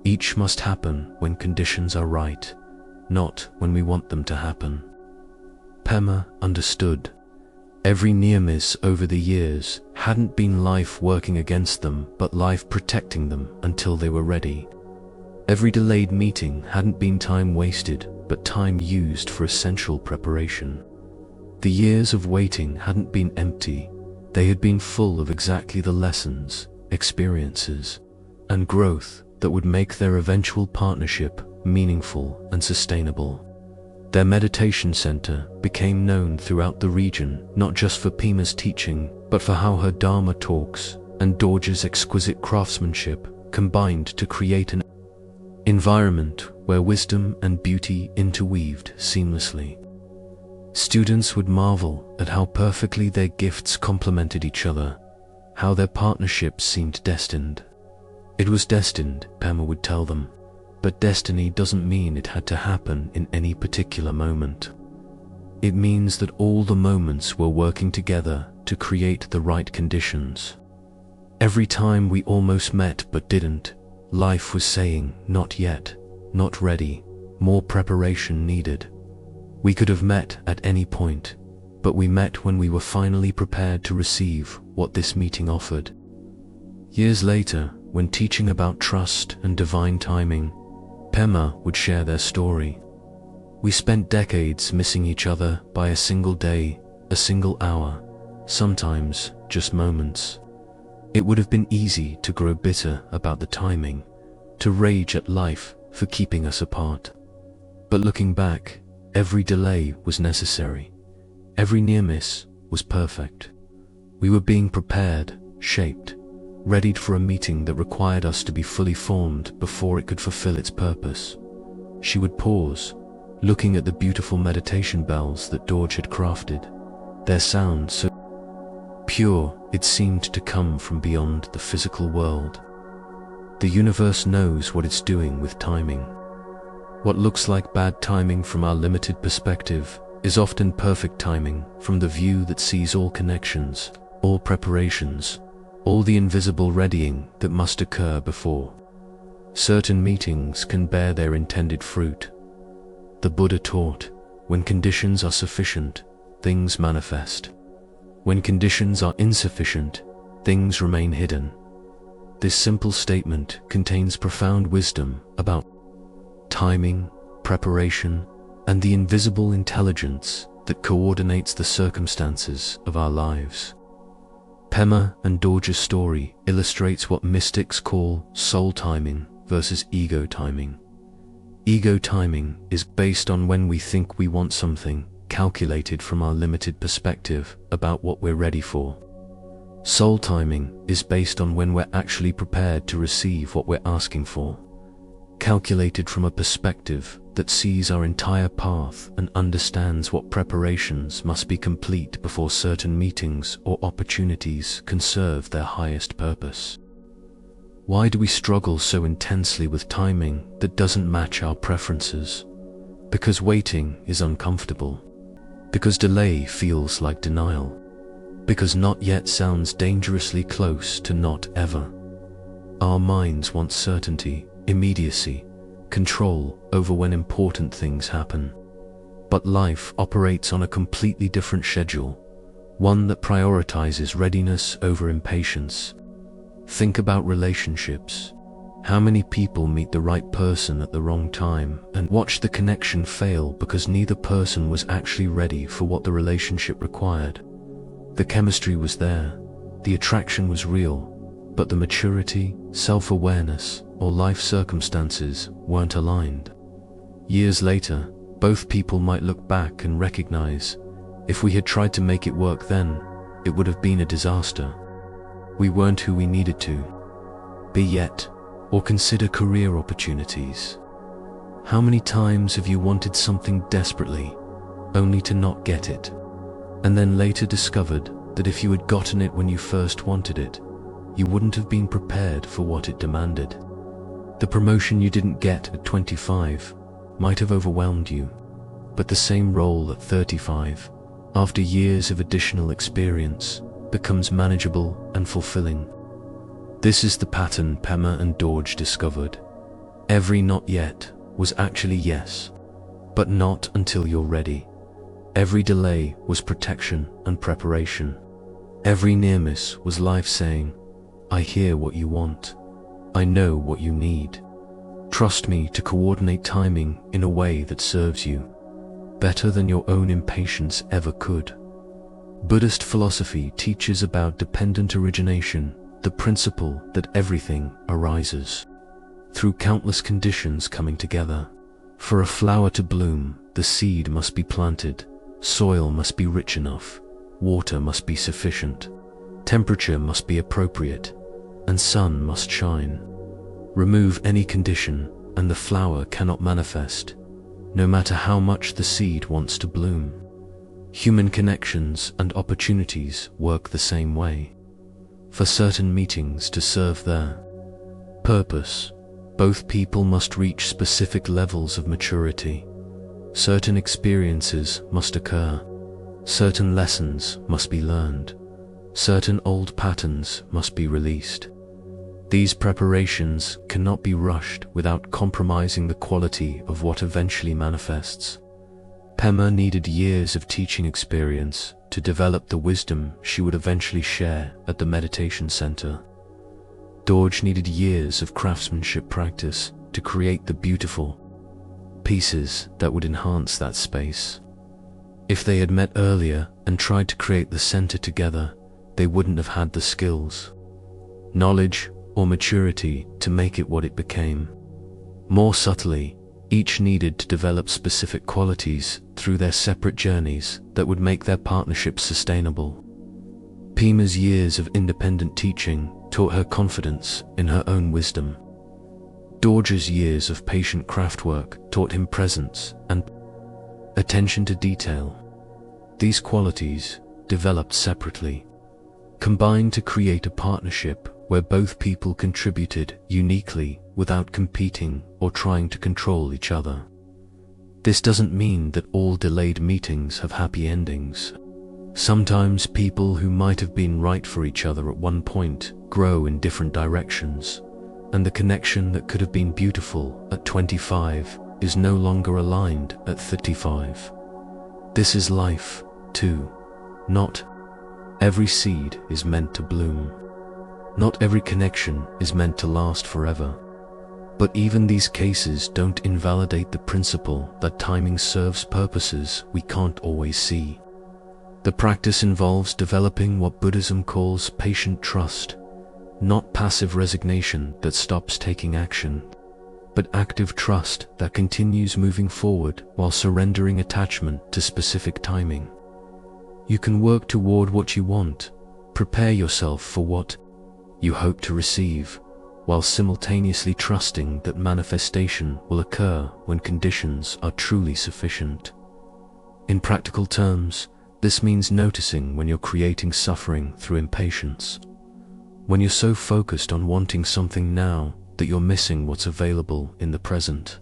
each must happen when conditions are right, not when we want them to happen. Pema understood. Every near miss over the years hadn't been life working against them, but life protecting them until they were ready. Every delayed meeting hadn't been time wasted, but time used for essential preparation. The years of waiting hadn't been empty. They had been full of exactly the lessons, experiences, and growth that would make their eventual partnership meaningful and sustainable. Their meditation center became known throughout the region, not just for Pema's teaching, but for how her Dharma talks and Dorje's exquisite craftsmanship combined to create an environment where wisdom and beauty interweaved seamlessly. Students would marvel at how perfectly their gifts complemented each other, how their partnership seemed destined. It was destined, Pema would tell them. But destiny doesn't mean it had to happen in any particular moment. It means that all the moments were working together to create the right conditions. Every time we almost met but didn't, life was saying, not yet, not ready, more preparation needed. We could have met at any point, but we met when we were finally prepared to receive what this meeting offered. Years later, when teaching about trust and divine timing, Pema would share their story. We spent decades missing each other by a single day, a single hour, sometimes just moments. It would have been easy to grow bitter about the timing, to rage at life for keeping us apart. But looking back, every delay was necessary. Every near miss was perfect. We were being prepared, shaped, readied for a meeting that required us to be fully formed before it could fulfill its purpose. She would pause, looking at the beautiful meditation bells that Dorje had crafted, their sound so pure it seemed to come from beyond the physical world. The universe knows what it's doing with timing. What looks like bad timing from our limited perspective is often perfect timing from the view that sees all connections, all preparations, all the invisible readying that must occur before certain meetings can bear their intended fruit. The Buddha taught, when conditions are sufficient, things manifest. When conditions are insufficient, things remain hidden. This simple statement contains profound wisdom about timing, preparation, and the invisible intelligence that coordinates the circumstances of our lives. Pema and Dorje's story illustrates what mystics call soul timing versus ego timing. Ego timing is based on when we think we want something, calculated from our limited perspective about what we're ready for. Soul timing is based on when we're actually prepared to receive what we're asking for, calculated from a perspective that sees our entire path and understands what preparations must be complete before certain meetings or opportunities can serve their highest purpose. Why do we struggle so intensely with timing that doesn't match our preferences? Because waiting is uncomfortable. Because delay feels like denial. Because not yet sounds dangerously close to not ever. Our minds want certainty, immediacy, control over when important things happen. But life operates on a completely different schedule, one that prioritizes readiness over impatience. Think about relationships. How many people meet the right person at the wrong time and watch the connection fail because neither person was actually ready for what the relationship required? The chemistry was there, the attraction was real, but the maturity, self-awareness, or life circumstances weren't aligned. Years later, both people might look back and recognize, if we had tried to make it work then, it would have been a disaster. We weren't who we needed to be yet, or consider career opportunities. How many times have you wanted something desperately, only to not get it, and then later discovered that if you had gotten it when you first wanted it, you wouldn't have been prepared for what it demanded? The promotion you didn't get at 25 might have overwhelmed you, but the same role at 35, after years of additional experience, becomes manageable and fulfilling. This is the pattern Pema and Dorje discovered. Every not yet was actually yes, but not until you're ready. Every delay was protection and preparation. Every near miss was life saying, I hear what you want. I know what you need. Trust me to coordinate timing in a way that serves you, better than your own impatience ever could. Buddhist philosophy teaches about dependent origination, the principle that everything arises through countless conditions coming together. For a flower to bloom, the seed must be planted, soil must be rich enough, water must be sufficient, temperature must be appropriate, and sun must shine. Remove any condition, and the flower cannot manifest, no matter how much the seed wants to bloom. Human connections and opportunities work the same way. For certain meetings to serve their purpose, Both people must reach specific levels of maturity. Certain experiences must occur. Certain lessons must be learned. Certain old patterns must be released. These preparations cannot be rushed without compromising the quality of what eventually manifests. Pema needed years of teaching experience to develop the wisdom she would eventually share at the meditation center. Dorje needed years of craftsmanship practice to create the beautiful pieces that would enhance that space. If they had met earlier and tried to create the center together, they wouldn't have had the skills, knowledge, or maturity to make it what it became. More subtly, each needed to develop specific qualities through their separate journeys that would make their partnership sustainable. Pema's years of independent teaching taught her confidence in her own wisdom. Dorje's years of patient craftwork taught him presence and attention to detail. These qualities, developed separately, combined to create a partnership where both people contributed uniquely without competing or trying to control each other. This doesn't mean that all delayed meetings have happy endings. Sometimes people who might have been right for each other at one point grow in different directions, and the connection that could have been beautiful at 25 is no longer aligned at 35. This is life, too. Not every seed is meant to bloom. Not every connection is meant to last forever. But even these cases don't invalidate the principle that timing serves purposes we can't always see. The practice involves developing what Buddhism calls patient trust, not passive resignation that stops taking action, but active trust that continues moving forward while surrendering attachment to specific timing. You can work toward what you want, prepare yourself for what you hope to receive, while simultaneously trusting that manifestation will occur when conditions are truly sufficient. In practical terms, this means noticing when you're creating suffering through impatience, when you're so focused on wanting something now that you're missing what's available in the present,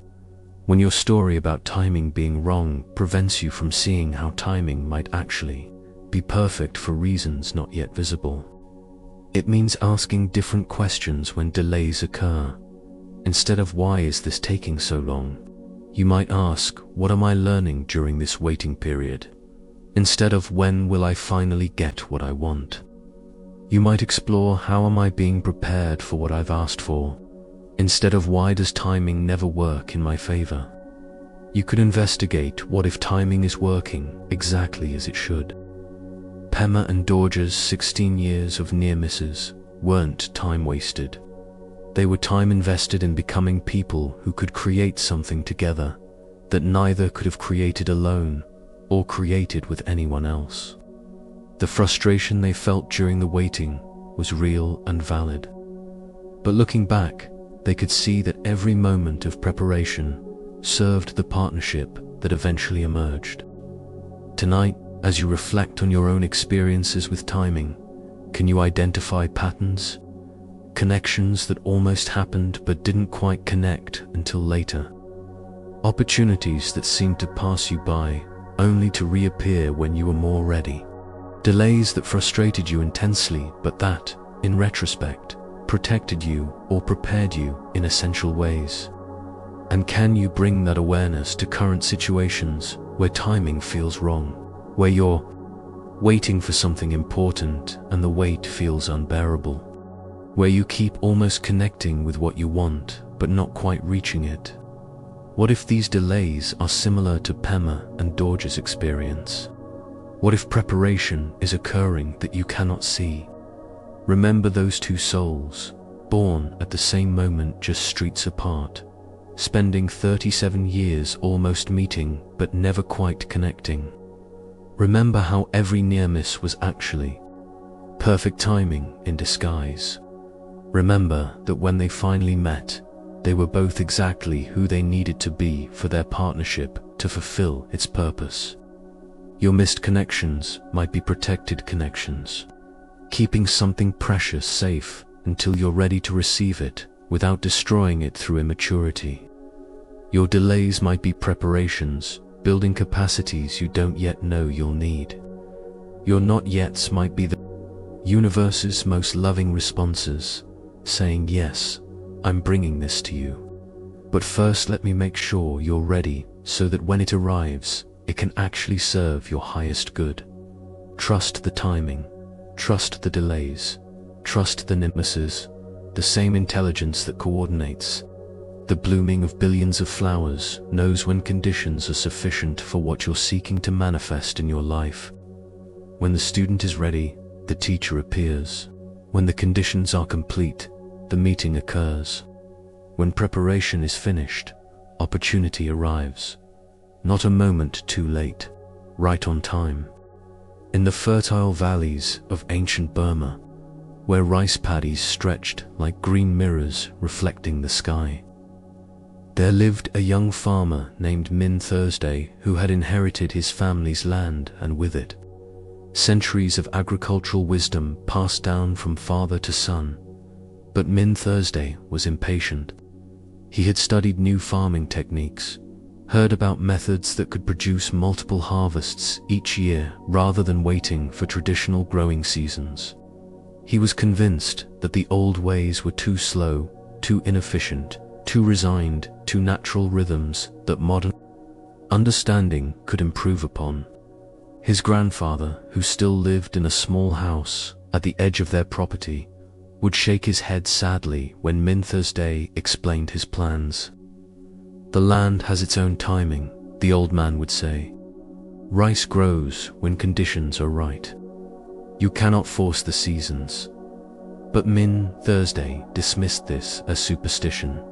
when your story about timing being wrong prevents you from seeing how timing might actually be perfect for reasons not yet visible. It means asking different questions when delays occur. Instead of "why is this taking so long?" you might ask, "what am I learning during this waiting period?" Instead of "when will I finally get what I want?" You might explore, "how am I being prepared for what I've asked for?" Instead of "why does timing never work in my favor?" You could investigate, what if timing is working exactly as it should? Pema and Dorje's 16 years of near misses weren't time wasted. They were time invested in becoming people who could create something together that neither could have created alone or created with anyone else. The frustration they felt during the waiting was real and valid. But looking back, they could see that every moment of preparation served the partnership that eventually emerged. Tonight, as you reflect on your own experiences with timing, can you identify patterns, connections that almost happened but didn't quite connect until later? Opportunities that seemed to pass you by only to reappear when you were more ready? Delays that frustrated you intensely but that, in retrospect, protected you or prepared you in essential ways? And can you bring that awareness to current situations where timing feels wrong? Where you're waiting for something important and the wait feels unbearable? Where you keep almost connecting with what you want but not quite reaching it? What if these delays are similar to Pema and Dorje's experience? What if preparation is occurring that you cannot see? Remember those two souls, born at the same moment just streets apart, spending 37 years almost meeting but never quite connecting. Remember how every near miss was actually perfect timing in disguise. Remember that when they finally met, they were both exactly who they needed to be for their partnership to fulfill its purpose. Your missed connections might be protected connections. Keeping something precious safe until you're ready to receive it without destroying it through immaturity. Your delays might be preparations, building capacities you don't yet know you'll need. Your not yets might be the universe's most loving responses, saying, yes, I'm bringing this to you. But first let me make sure you're ready so that when it arrives, it can actually serve your highest good. Trust the timing, trust the delays, trust the nimbus's, the same intelligence that coordinates. The blooming of billions of flowers knows when conditions are sufficient for what you're seeking to manifest in your life. When the student is ready, the teacher appears. When the conditions are complete, the meeting occurs. When preparation is finished, opportunity arrives. Not a moment too late, right on time. In the fertile valleys of ancient Burma, where rice paddies stretched like green mirrors reflecting the sky, there lived a young farmer named Min Thursday who had inherited his family's land and with it centuries of agricultural wisdom passed down from father to son. But Min Thursday was impatient. He had studied new farming techniques, heard about methods that could produce multiple harvests each year rather than waiting for traditional growing seasons. He was convinced that the old ways were too slow, too inefficient, too resigned to natural rhythms that modern understanding could improve upon. His grandfather, who still lived in a small house at the edge of their property, would shake his head sadly when Min Thursday explained his plans. The land has its own timing, the old man would say. Rice grows when conditions are right. You cannot force the seasons. But Min Thursday dismissed this as superstition,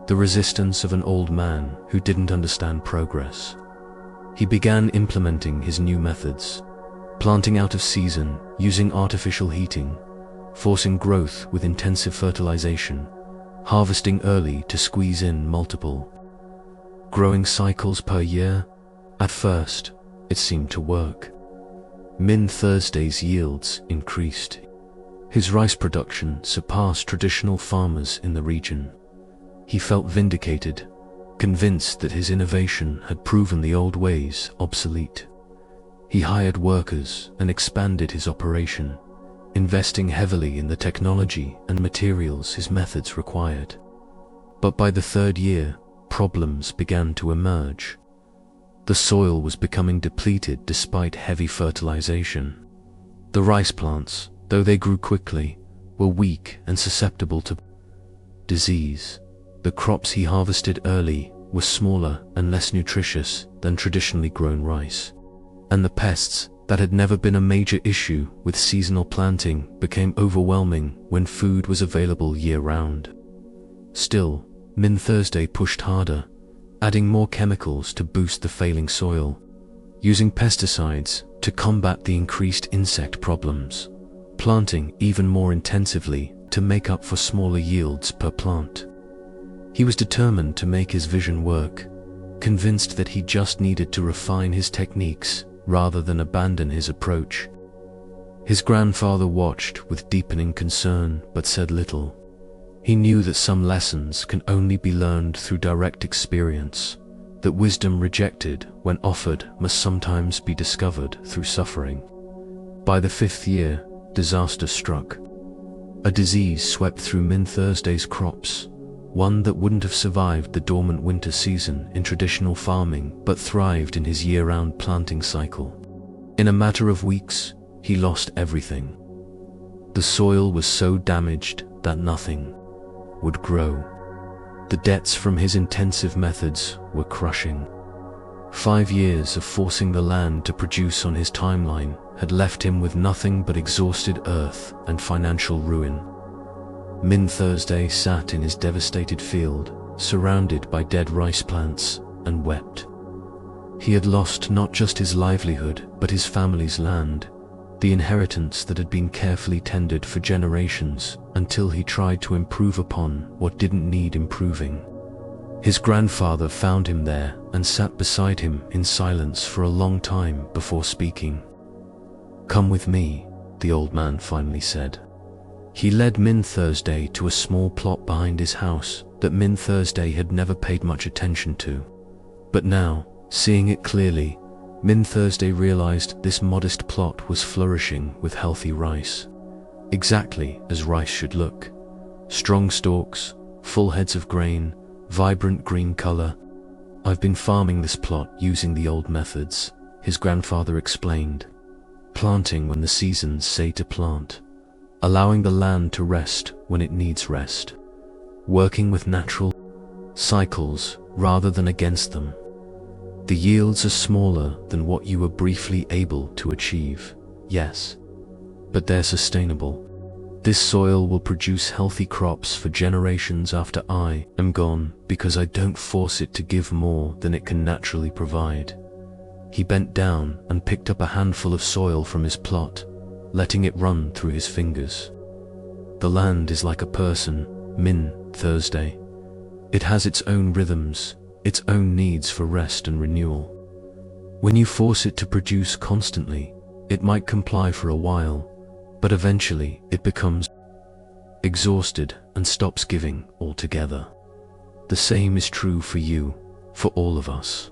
the resistance of an old man who didn't understand progress. He began implementing his new methods, planting out of season, using artificial heating, forcing growth with intensive fertilization, harvesting early to squeeze in multiple growing cycles per year. At first, it seemed to work. Min Thursday's yields increased. His rice production surpassed traditional farmers in the region. He felt vindicated, convinced that his innovation had proven the old ways obsolete. He hired workers and expanded his operation, investing heavily in the technology and materials his methods required. But by the third year, problems began to emerge. The soil was becoming depleted despite heavy fertilization. The rice plants, though they grew quickly, were weak and susceptible to disease. The crops he harvested early were smaller and less nutritious than traditionally grown rice. And the pests that had never been a major issue with seasonal planting became overwhelming when food was available year-round. Still, Min Thursday pushed harder, adding more chemicals to boost the failing soil, using pesticides to combat the increased insect problems, planting even more intensively to make up for smaller yields per plant. He was determined to make his vision work, convinced that he just needed to refine his techniques rather than abandon his approach. His grandfather watched with deepening concern but said little. He knew that some lessons can only be learned through direct experience, that wisdom rejected when offered must sometimes be discovered through suffering. By the 5th year, disaster struck. A disease swept through Min Thursday's crops, one that wouldn't have survived the dormant winter season in traditional farming but thrived in his year-round planting cycle. In a matter of weeks, he lost everything. The soil was so damaged that nothing would grow. The debts from his intensive methods were crushing. 5 years of forcing the land to produce on his timeline had left him with nothing but exhausted earth and financial ruin. Min Thursday sat in his devastated field, surrounded by dead rice plants, and wept. He had lost not just his livelihood, but his family's land, the inheritance that had been carefully tended for generations until he tried to improve upon what didn't need improving. His grandfather found him there and sat beside him in silence for a long time before speaking. "Come with me," the old man finally said. He led Min Thursday to a small plot behind his house that Min Thursday had never paid much attention to. But now, seeing it clearly, Min Thursday realized this modest plot was flourishing with healthy rice. Exactly as rice should look. Strong stalks, full heads of grain, vibrant green color. "I've been farming this plot using the old methods," his grandfather explained. "Planting when the seasons say to plant. Allowing the land to rest when it needs rest. Working with natural cycles rather than against them. The yields are smaller than what you were briefly able to achieve, yes, but they're sustainable. This soil will produce healthy crops for generations after I am gone because I don't force it to give more than it can naturally provide." He bent down and picked up a handful of soil from his plot, letting it run through his fingers. "The land is like a person, Min Thursday. It has its own rhythms, its own needs for rest and renewal. When you force it to produce constantly, it might comply for a while, but eventually it becomes exhausted and stops giving altogether. The same is true for you, for all of us.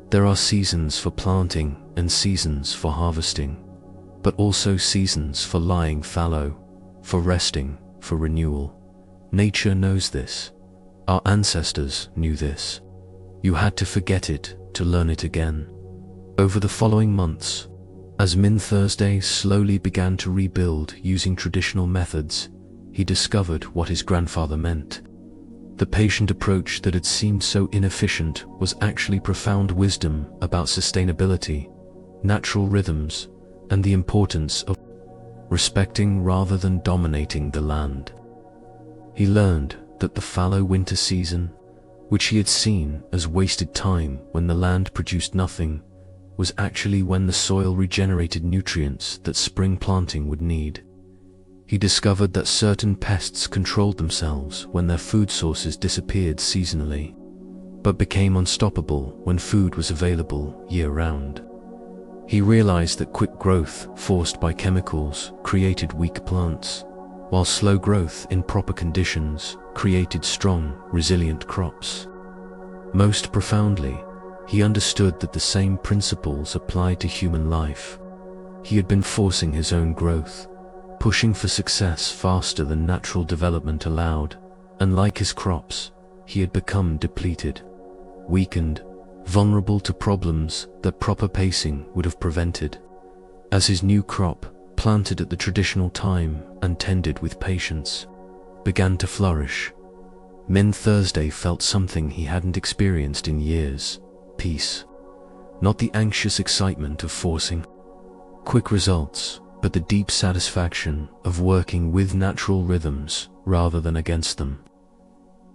There are seasons for planting and seasons for harvesting, but also seasons for lying fallow, for resting, for renewal. Nature knows this. Our ancestors knew this. You had to forget it to learn it again." Over the following months, as Min Thursday slowly began to rebuild using traditional methods, he discovered what his grandfather meant. The patient approach that had seemed so inefficient was actually profound wisdom about sustainability, natural rhythms, and the importance of respecting rather than dominating the land. He learned that the fallow winter season, which he had seen as wasted time when the land produced nothing, was actually when the soil regenerated nutrients that spring planting would need. He discovered that certain pests controlled themselves when their food sources disappeared seasonally, but became unstoppable when food was available year-round. He realized that quick growth forced by chemicals created weak plants, while slow growth in proper conditions created strong, resilient crops. Most profoundly, he understood that the same principles applied to human life. He had been forcing his own growth, pushing for success faster than natural development allowed, and like his crops, he had become depleted, weakened, vulnerable to problems that proper pacing would have prevented. As his new crop, planted at the traditional time and tended with patience, began to flourish, Min Thursday felt something he hadn't experienced in years: peace. Not the anxious excitement of forcing quick results, but the deep satisfaction of working with natural rhythms rather than against them.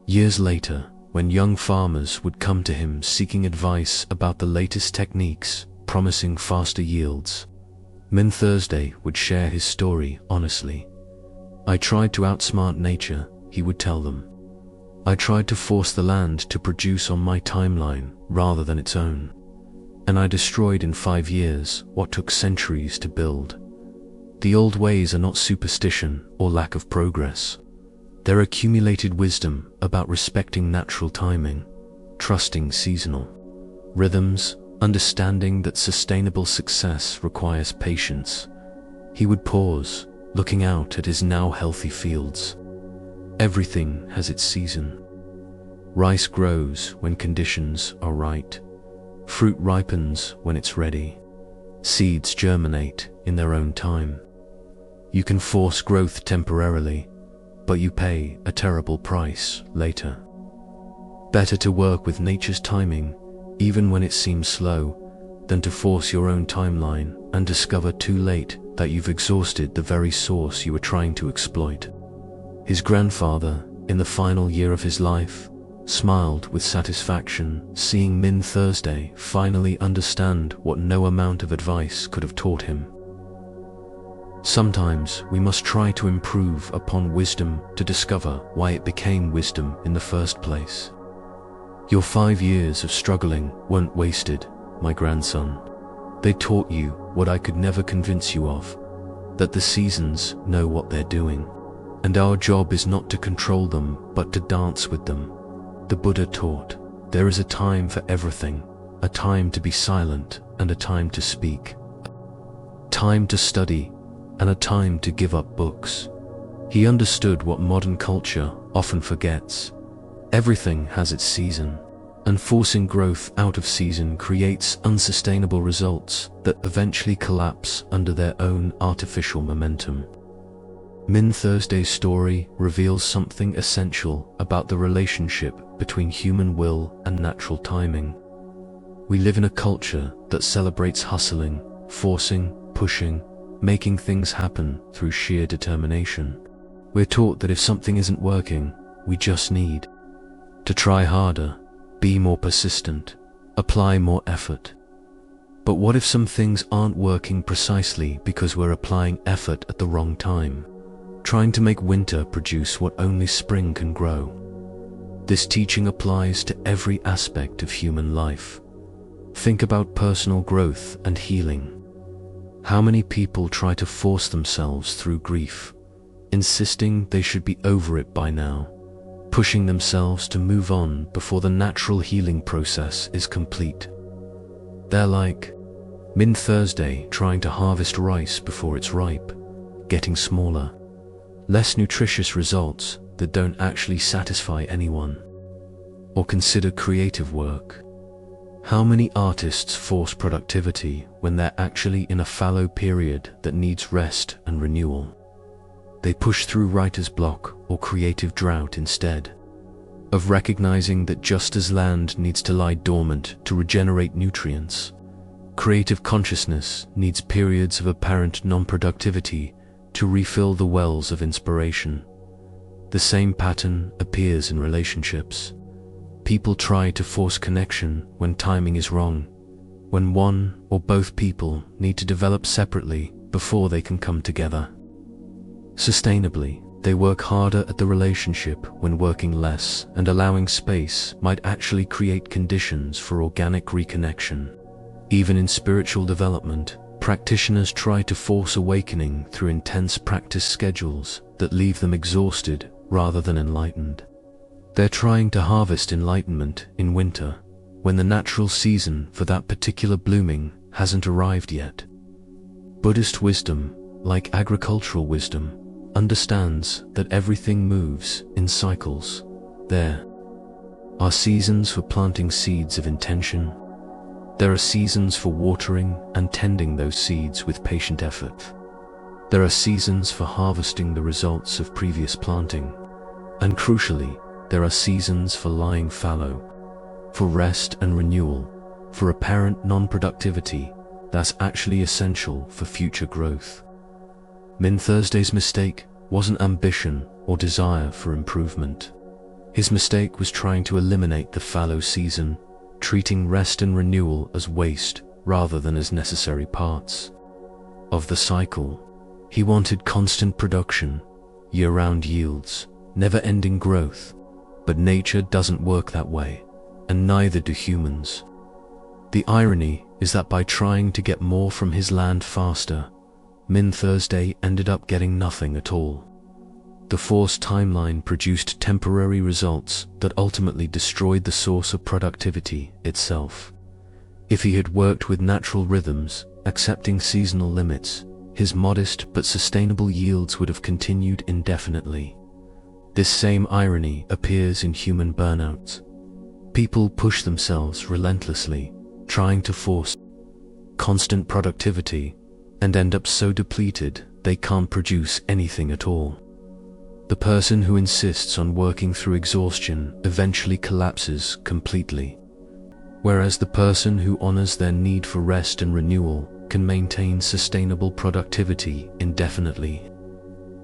Years later, when young farmers would come to him seeking advice about the latest techniques promising faster yields, Min Thursday would share his story honestly. "I tried to outsmart nature," he would tell them. "I tried to force the land to produce on my timeline rather than its own. And I destroyed in 5 years what took centuries to build." The old ways are not superstition or lack of progress. They're accumulated wisdom about respecting natural timing, trusting seasonal rhythms, understanding that sustainable success requires patience. He would pause, looking out at his now healthy fields. Everything has its season. Rice grows when conditions are right. Fruit ripens when it's ready. Seeds germinate in their own time. You can force growth temporarily, but you pay a terrible price later. Better to work with nature's timing, even when it seems slow, than to force your own timeline and discover too late that you've exhausted the very source you were trying to exploit. His grandfather, in the final year of his life, smiled with satisfaction seeing Min Thursday finally understand what no amount of advice could have taught him. Sometimes we must try to improve upon wisdom to discover why it became wisdom in the first place. Your 5 years of struggling weren't wasted, my grandson. They taught you what I could never convince you of, that the seasons know what they're doing. and our job is not to control them, but to dance with them. The Buddha taught, there is a time for everything, a time to be silent and a time to speak, time to study and a time to give up books. He understood what modern culture often forgets. Everything has its season, and forcing growth out of season creates unsustainable results that eventually collapse under their own artificial momentum. Min Thursday's story reveals something essential about the relationship between human will and natural timing. We live in a culture that celebrates hustling, forcing, pushing, making things happen through sheer determination. We're taught that if something isn't working, we just need to try harder, be more persistent, apply more effort. But what if some things aren't working precisely because we're applying effort at the wrong time, trying to make winter produce what only spring can grow? This teaching applies to every aspect of human life. Think about personal growth and healing. How many people try to force themselves through grief, insisting they should be over it by now, pushing themselves to move on before the natural healing process is complete? They're like Min Thursday trying to harvest rice before it's ripe, getting smaller, less nutritious results that don't actually satisfy anyone. Or consider creative work. How many artists force productivity when they're actually in a fallow period that needs rest and renewal? They push through writer's block or creative drought instead of recognizing that just as land needs to lie dormant to regenerate nutrients, creative consciousness needs periods of apparent non-productivity to refill the wells of inspiration. The same pattern appears in relationships. People try to force connection when timing is wrong, when one or both people need to develop separately before they can come together. Sustainably, they work harder at the relationship when working less and allowing space might actually create conditions for organic reconnection. Even in spiritual development, practitioners try to force awakening through intense practice schedules that leave them exhausted rather than enlightened. They're trying to harvest enlightenment in winter, when the natural season for that particular blooming hasn't arrived yet. Buddhist wisdom, like agricultural wisdom, understands that everything moves in cycles. There are seasons for planting seeds of intention. There are seasons for watering and tending those seeds with patient effort. There are seasons for harvesting the results of previous planting. And crucially, there are seasons for lying fallow, for rest and renewal, for apparent non-productivity that's actually essential for future growth. Min Thursday's mistake wasn't ambition or desire for improvement. His mistake was trying to eliminate the fallow season, treating rest and renewal as waste rather than as necessary parts of the cycle. He wanted constant production, year-round yields, never-ending growth. But nature doesn't work that way, and neither do humans. The irony is that by trying to get more from his land faster, Min Thursday ended up getting nothing at all. The forced timeline produced temporary results that ultimately destroyed the source of productivity itself. If he had worked with natural rhythms, accepting seasonal limits, his modest but sustainable yields would have continued indefinitely. This same irony appears in human burnout. People push themselves relentlessly, trying to force constant productivity, and end up so depleted they can't produce anything at all. The person who insists on working through exhaustion eventually collapses completely, whereas the person who honors their need for rest and renewal can maintain sustainable productivity indefinitely.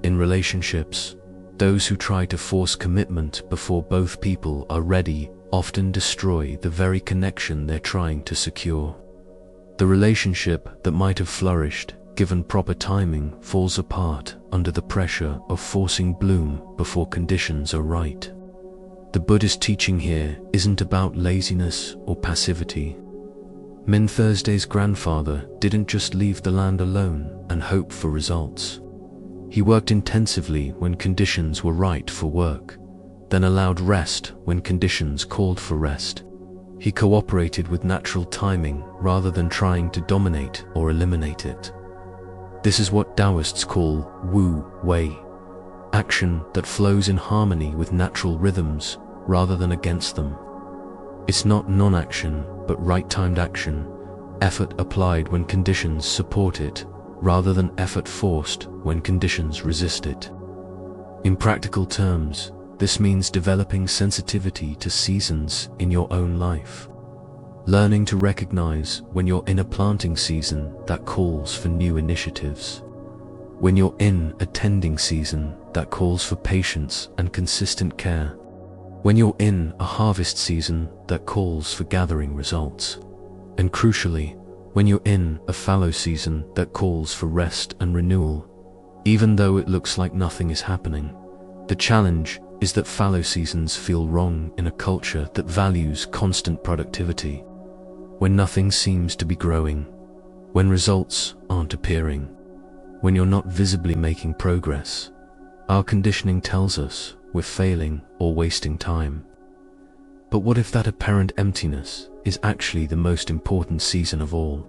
In relationships, those who try to force commitment before both people are ready often destroy the very connection they're trying to secure. The relationship that might have flourished given proper timing falls apart under the pressure of forcing bloom before conditions are right. The Buddhist teaching here isn't about laziness or passivity. Min Thursday's grandfather didn't just leave the land alone and hope for results. He worked intensively when conditions were right for work, then allowed rest when conditions called for rest. He cooperated with natural timing rather than trying to dominate or eliminate it. This is what Taoists call Wu Wei, action that flows in harmony with natural rhythms rather than against them. It's not non-action, but right-timed action, effort applied when conditions support it, rather than effort forced when conditions resist it. In practical terms, this means developing sensitivity to seasons in your own life. Learning to recognize when you're in a planting season that calls for new initiatives. When you're in a tending season that calls for patience and consistent care. When you're in a harvest season that calls for gathering results. And crucially, when you're in a fallow season that calls for rest and renewal, even though it looks like nothing is happening. The challenge is that fallow seasons feel wrong in a culture that values constant productivity. When nothing seems to be growing, when results aren't appearing, when you're not visibly making progress, our conditioning tells us we're failing or wasting time. But what if that apparent emptiness is actually the most important season of all?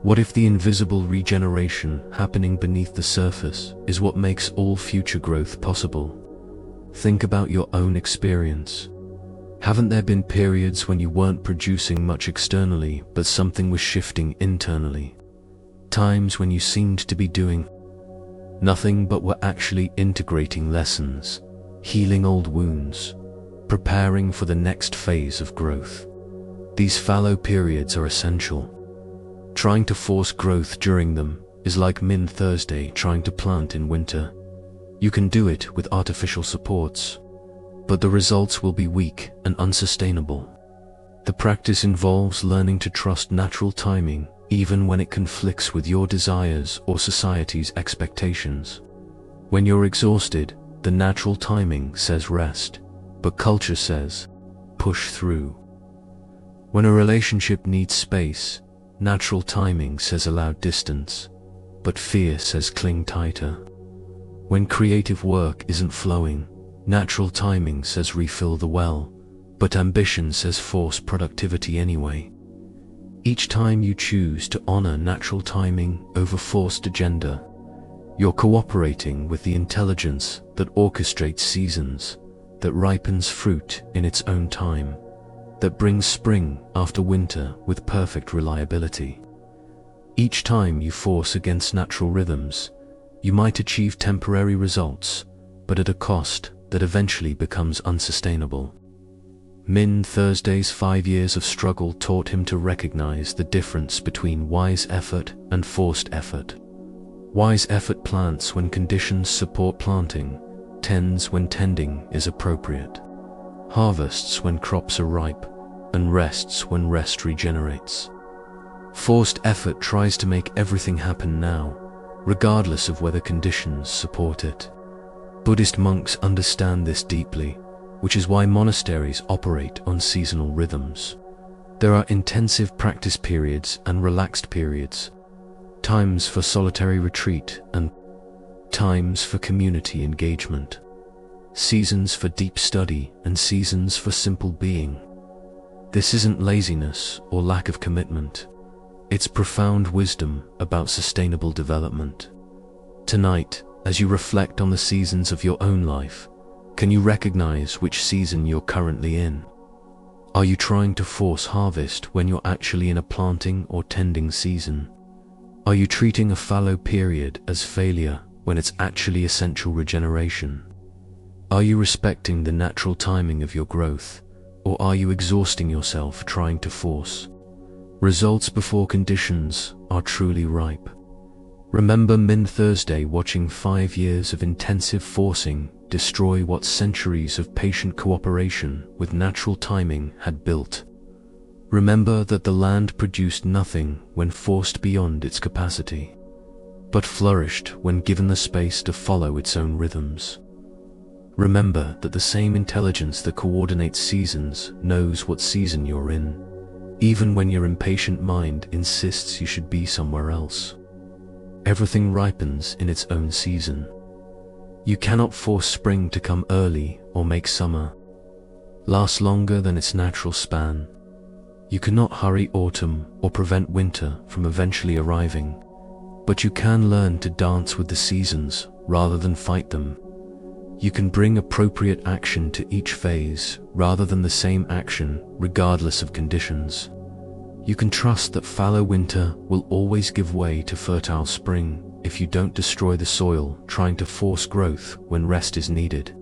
What if the invisible regeneration happening beneath the surface is what makes all future growth possible? Think about your own experience. Haven't there been periods when you weren't producing much externally, but something was shifting internally? Times when you seemed to be doing nothing but were actually integrating lessons, healing old wounds, preparing for the next phase of growth. These fallow periods are essential. Trying to force growth during them is like Min Thursday trying to plant in winter. You can do it with artificial supports, but the results will be weak and unsustainable. The practice involves learning to trust natural timing even when it conflicts with your desires or society's expectations. When you're exhausted, the natural timing says rest, but culture says push through. When a relationship needs space, natural timing says allow distance, but fear says cling tighter. When creative work isn't flowing, natural timing says refill the well, but ambition says force productivity anyway. Each time you choose to honor natural timing over forced agenda, you're cooperating with the intelligence that orchestrates seasons, that ripens fruit in its own time, that brings spring after winter with perfect reliability. Each time you force against natural rhythms, you might achieve temporary results, but at a cost that eventually becomes unsustainable. Min Thursday's 5 years of struggle taught him to recognize the difference between wise effort and forced effort. Wise effort plants when conditions support planting, tends when tending is appropriate, harvests when crops are ripe, and rests when rest regenerates. Forced effort tries to make everything happen now, regardless of whether conditions support it. Buddhist monks understand this deeply, which is why monasteries operate on seasonal rhythms. There are intensive practice periods and relaxed periods, times for solitary retreat and times for community engagement, seasons for deep study and seasons for simple being. This isn't laziness or lack of commitment. It's profound wisdom about sustainable development. Tonight, as you reflect on the seasons of your own life, can you recognize which season you're currently in? Are you trying to force harvest when you're actually in a planting or tending season? Are you treating a fallow period as failure when it's actually essential regeneration? Are you respecting the natural timing of your growth, or are you exhausting yourself trying to force results before conditions are truly ripe? Remember Min Thursday watching 5 years of intensive forcing destroy what centuries of patient cooperation with natural timing had built. Remember that the land produced nothing when forced beyond its capacity, but flourished when given the space to follow its own rhythms. Remember that the same intelligence that coordinates seasons knows what season you're in, even when your impatient mind insists you should be somewhere else. Everything ripens in its own season. You cannot force spring to come early or make summer last longer than its natural span. You cannot hurry autumn or prevent winter from eventually arriving, but you can learn to dance with the seasons rather than fight them. You can bring appropriate action to each phase rather than the same action regardless of conditions. You can trust that fallow winter will always give way to fertile spring if you don't destroy the soil trying to force growth when rest is needed.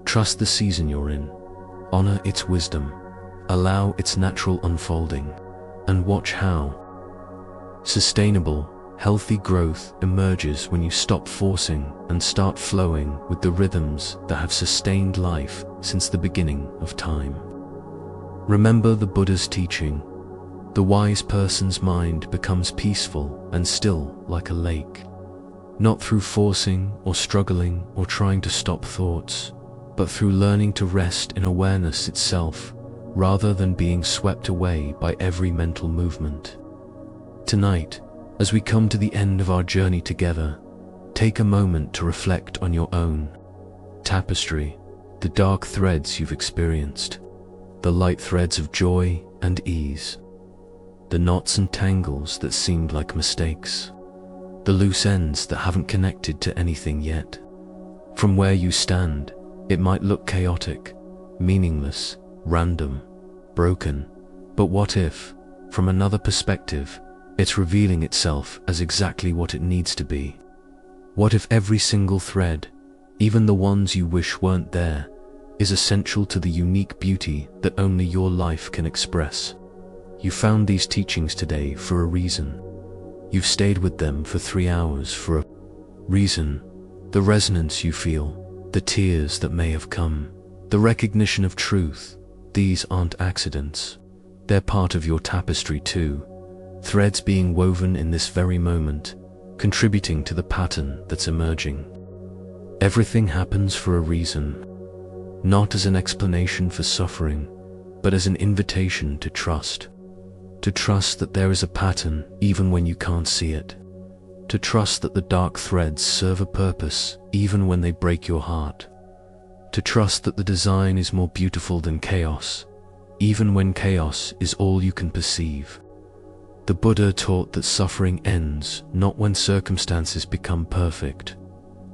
Trust the season you're in. Honor its wisdom. Allow its natural unfolding, and watch how sustainable, healthy growth emerges when you stop forcing and start flowing with the rhythms that have sustained life since the beginning of time. Remember the Buddha's teaching. The wise person's mind becomes peaceful and still like a lake, not through forcing or struggling or trying to stop thoughts, but through learning to rest in awareness itself rather than being swept away by every mental movement. Tonight, as we come to the end of our journey together, take a moment to reflect on your own tapestry, the dark threads you've experienced, the light threads of joy and ease, the knots and tangles that seemed like mistakes, the loose ends that haven't connected to anything yet. From where you stand, it might look chaotic, meaningless, random, broken, but what if, from another perspective, it's revealing itself as exactly what it needs to be? What if every single thread, even the ones you wish weren't there, is essential to the unique beauty that only your life can express? You found these teachings today for a reason. You've stayed with them for 3 hours for a reason. The resonance you feel, the tears that may have come, the recognition of truth, these aren't accidents. They're part of your tapestry too, threads being woven in this very moment, contributing to the pattern that's emerging. Everything happens for a reason, not as an explanation for suffering, but as an invitation to trust. To trust that there is a pattern even when you can't see it. To trust that the dark threads serve a purpose even when they break your heart. To trust that the design is more beautiful than chaos, even when chaos is all you can perceive. The Buddha taught that suffering ends not when circumstances become perfect,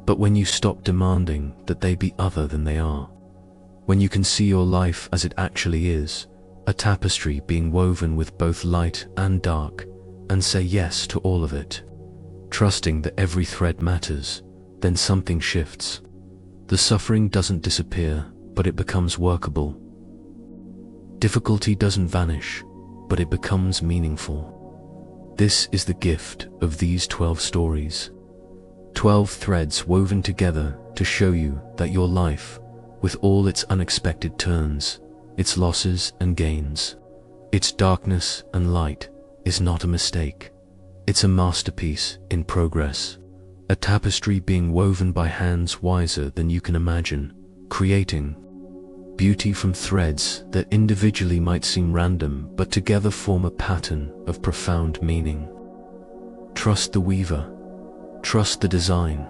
but when you stop demanding that they be other than they are. When you can see your life as it actually is, a tapestry being woven with both light and dark, and say yes to all of it. Trusting that every thread matters, then something shifts. The suffering doesn't disappear, but it becomes workable. Difficulty doesn't vanish, but it becomes meaningful. This is the gift of these 12 stories. 12 threads woven together to show you that your life, with all its unexpected turns, its losses and gains, its darkness and light, is not a mistake. It's a masterpiece in progress, a tapestry being woven by hands wiser than you can imagine, creating beauty from threads that individually might seem random but together form a pattern of profound meaning. Trust the weaver, trust the design,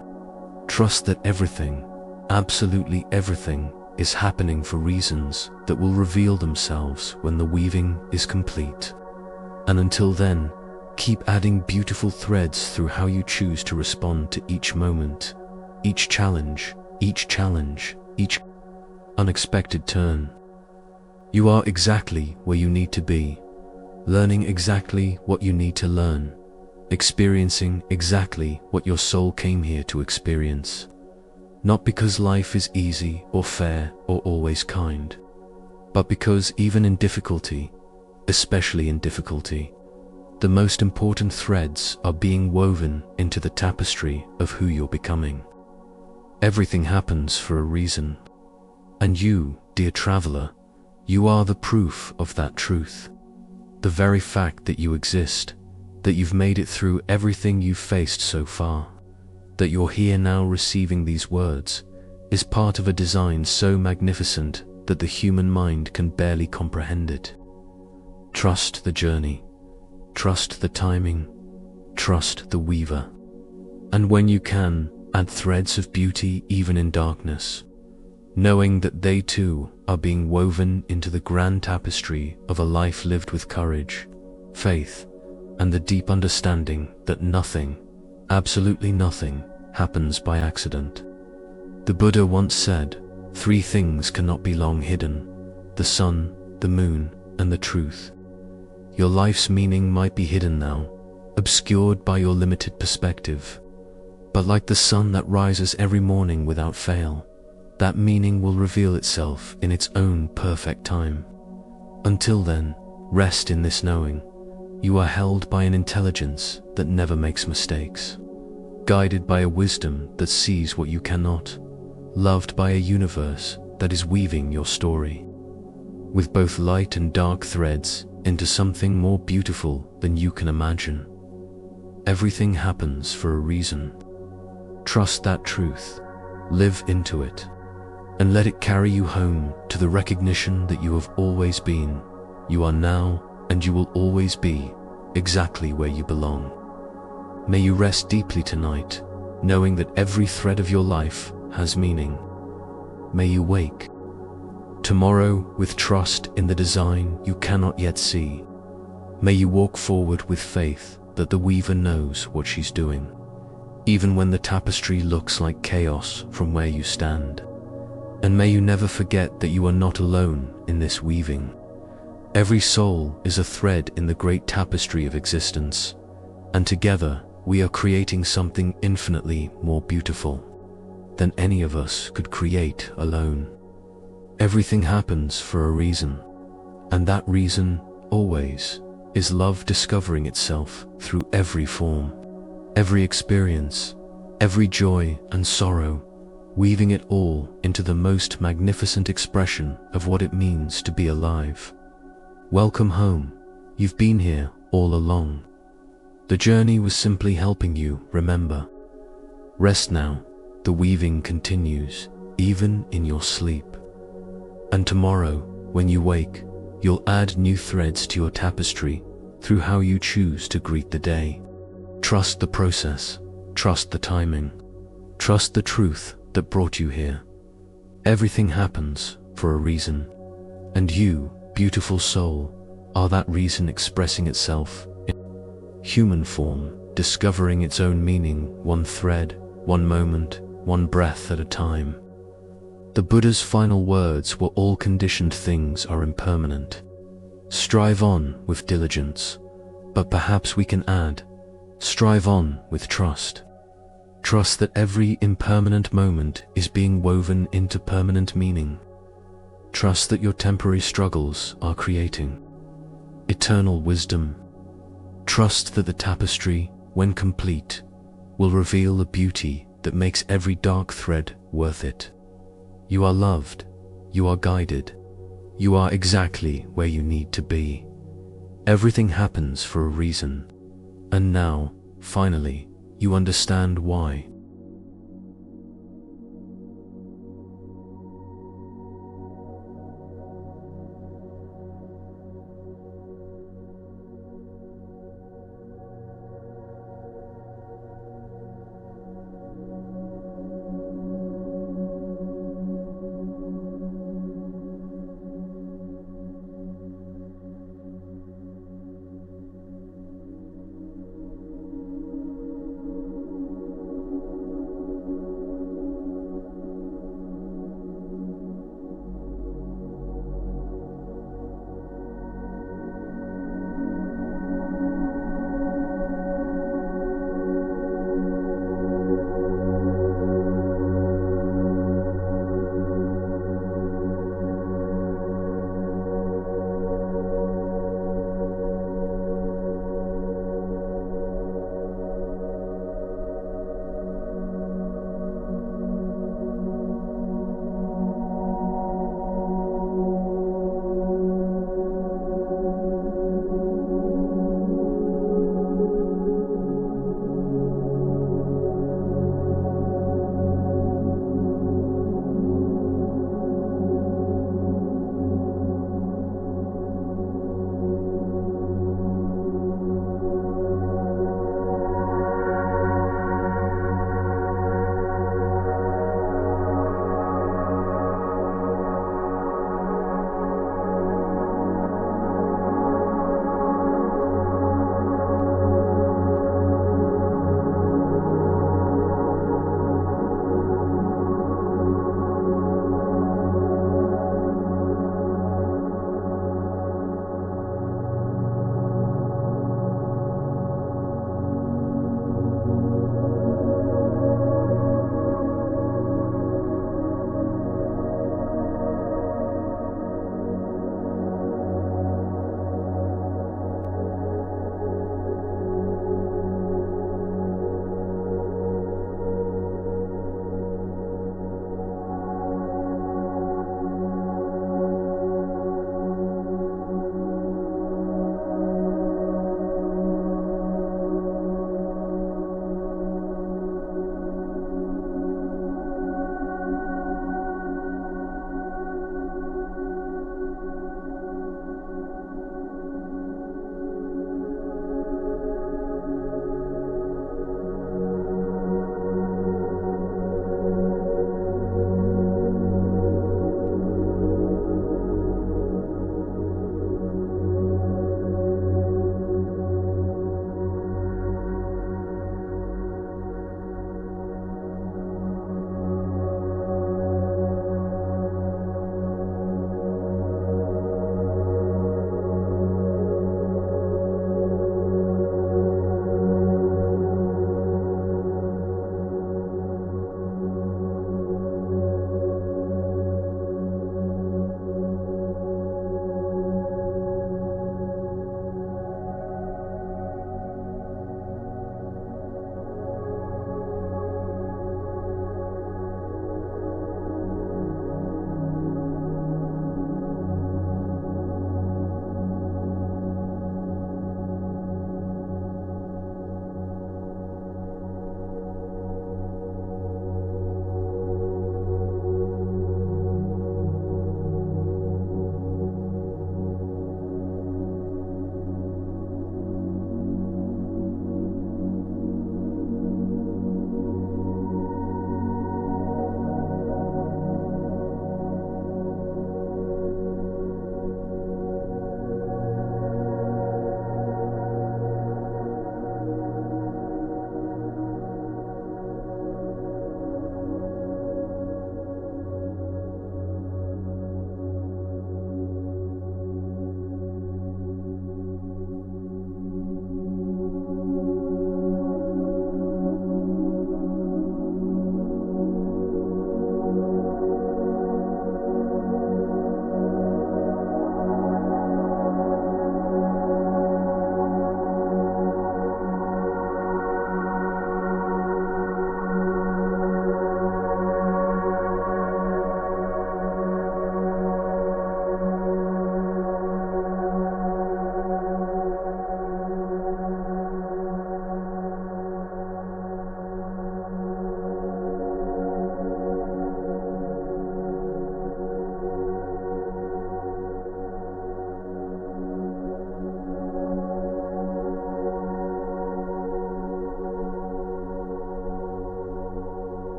trust that everything, absolutely everything, is happening for reasons that will reveal themselves when the weaving is complete. And until then, keep adding beautiful threads through how you choose to respond to each moment, each challenge, each unexpected turn. You are exactly where you need to be, learning exactly what you need to learn, experiencing exactly what your soul came here to experience. Not because life is easy or fair or always kind, but because even in difficulty, especially in difficulty, the most important threads are being woven into the tapestry of who you're becoming. Everything happens for a reason. And you, dear traveler, you are the proof of that truth. The very fact that you exist, that you've made it through everything you've faced so far, that you're here now receiving these words, is part of a design so magnificent that the human mind can barely comprehend it. Trust the journey, trust the timing, trust the weaver. And when you can, add threads of beauty even in darkness, knowing that they too are being woven into the grand tapestry of a life lived with courage, faith, and the deep understanding that nothing, absolutely nothing, happens by accident. The Buddha once said, "Three things cannot be long hidden: the sun, the moon, and the truth." Your life's meaning might be hidden now, obscured by your limited perspective. But like the sun that rises every morning without fail, that meaning will reveal itself in its own perfect time. Until then, rest in this knowing. You are held by an intelligence that never makes mistakes, guided by a wisdom that sees what you cannot, loved by a universe that is weaving your story, with both light and dark threads, into something more beautiful than you can imagine. Everything happens for a reason. Trust that truth, live into it, and let it carry you home to the recognition that you have always been, you are now, and you will always be exactly where you belong. May you rest deeply tonight, knowing that every thread of your life has meaning. May you wake tomorrow with trust in the design you cannot yet see. May you walk forward with faith that the weaver knows what she's doing, even when the tapestry looks like chaos from where you stand. And may you never forget that you are not alone in this weaving. Every soul is a thread in the great tapestry of existence, and together we are creating something infinitely more beautiful than any of us could create alone. Everything happens for a reason, and that reason, always, is love discovering itself through every form, every experience, every joy and sorrow, weaving it all into the most magnificent expression of what it means to be alive. Welcome home. You've been here all along. The journey was simply helping you remember. Rest now. The weaving continues, even in your sleep. And tomorrow, when you wake, you'll add new threads to your tapestry through how you choose to greet the day. Trust the process, trust the timing, trust the truth that brought you here. Everything happens for a reason, and you, beautiful soul, are that reason expressing itself in human form, discovering its own meaning, one thread, one moment, one breath at a time. The Buddha's final words were, "All conditioned things are impermanent. Strive on with diligence," but perhaps we can add, strive on with trust. Trust that every impermanent moment is being woven into permanent meaning. Trust that your temporary struggles are creating eternal wisdom. Trust that the tapestry, when complete, will reveal a beauty that makes every dark thread worth it. You are loved, you are guided, you are exactly where you need to be. Everything happens for a reason, and now, finally, you understand why.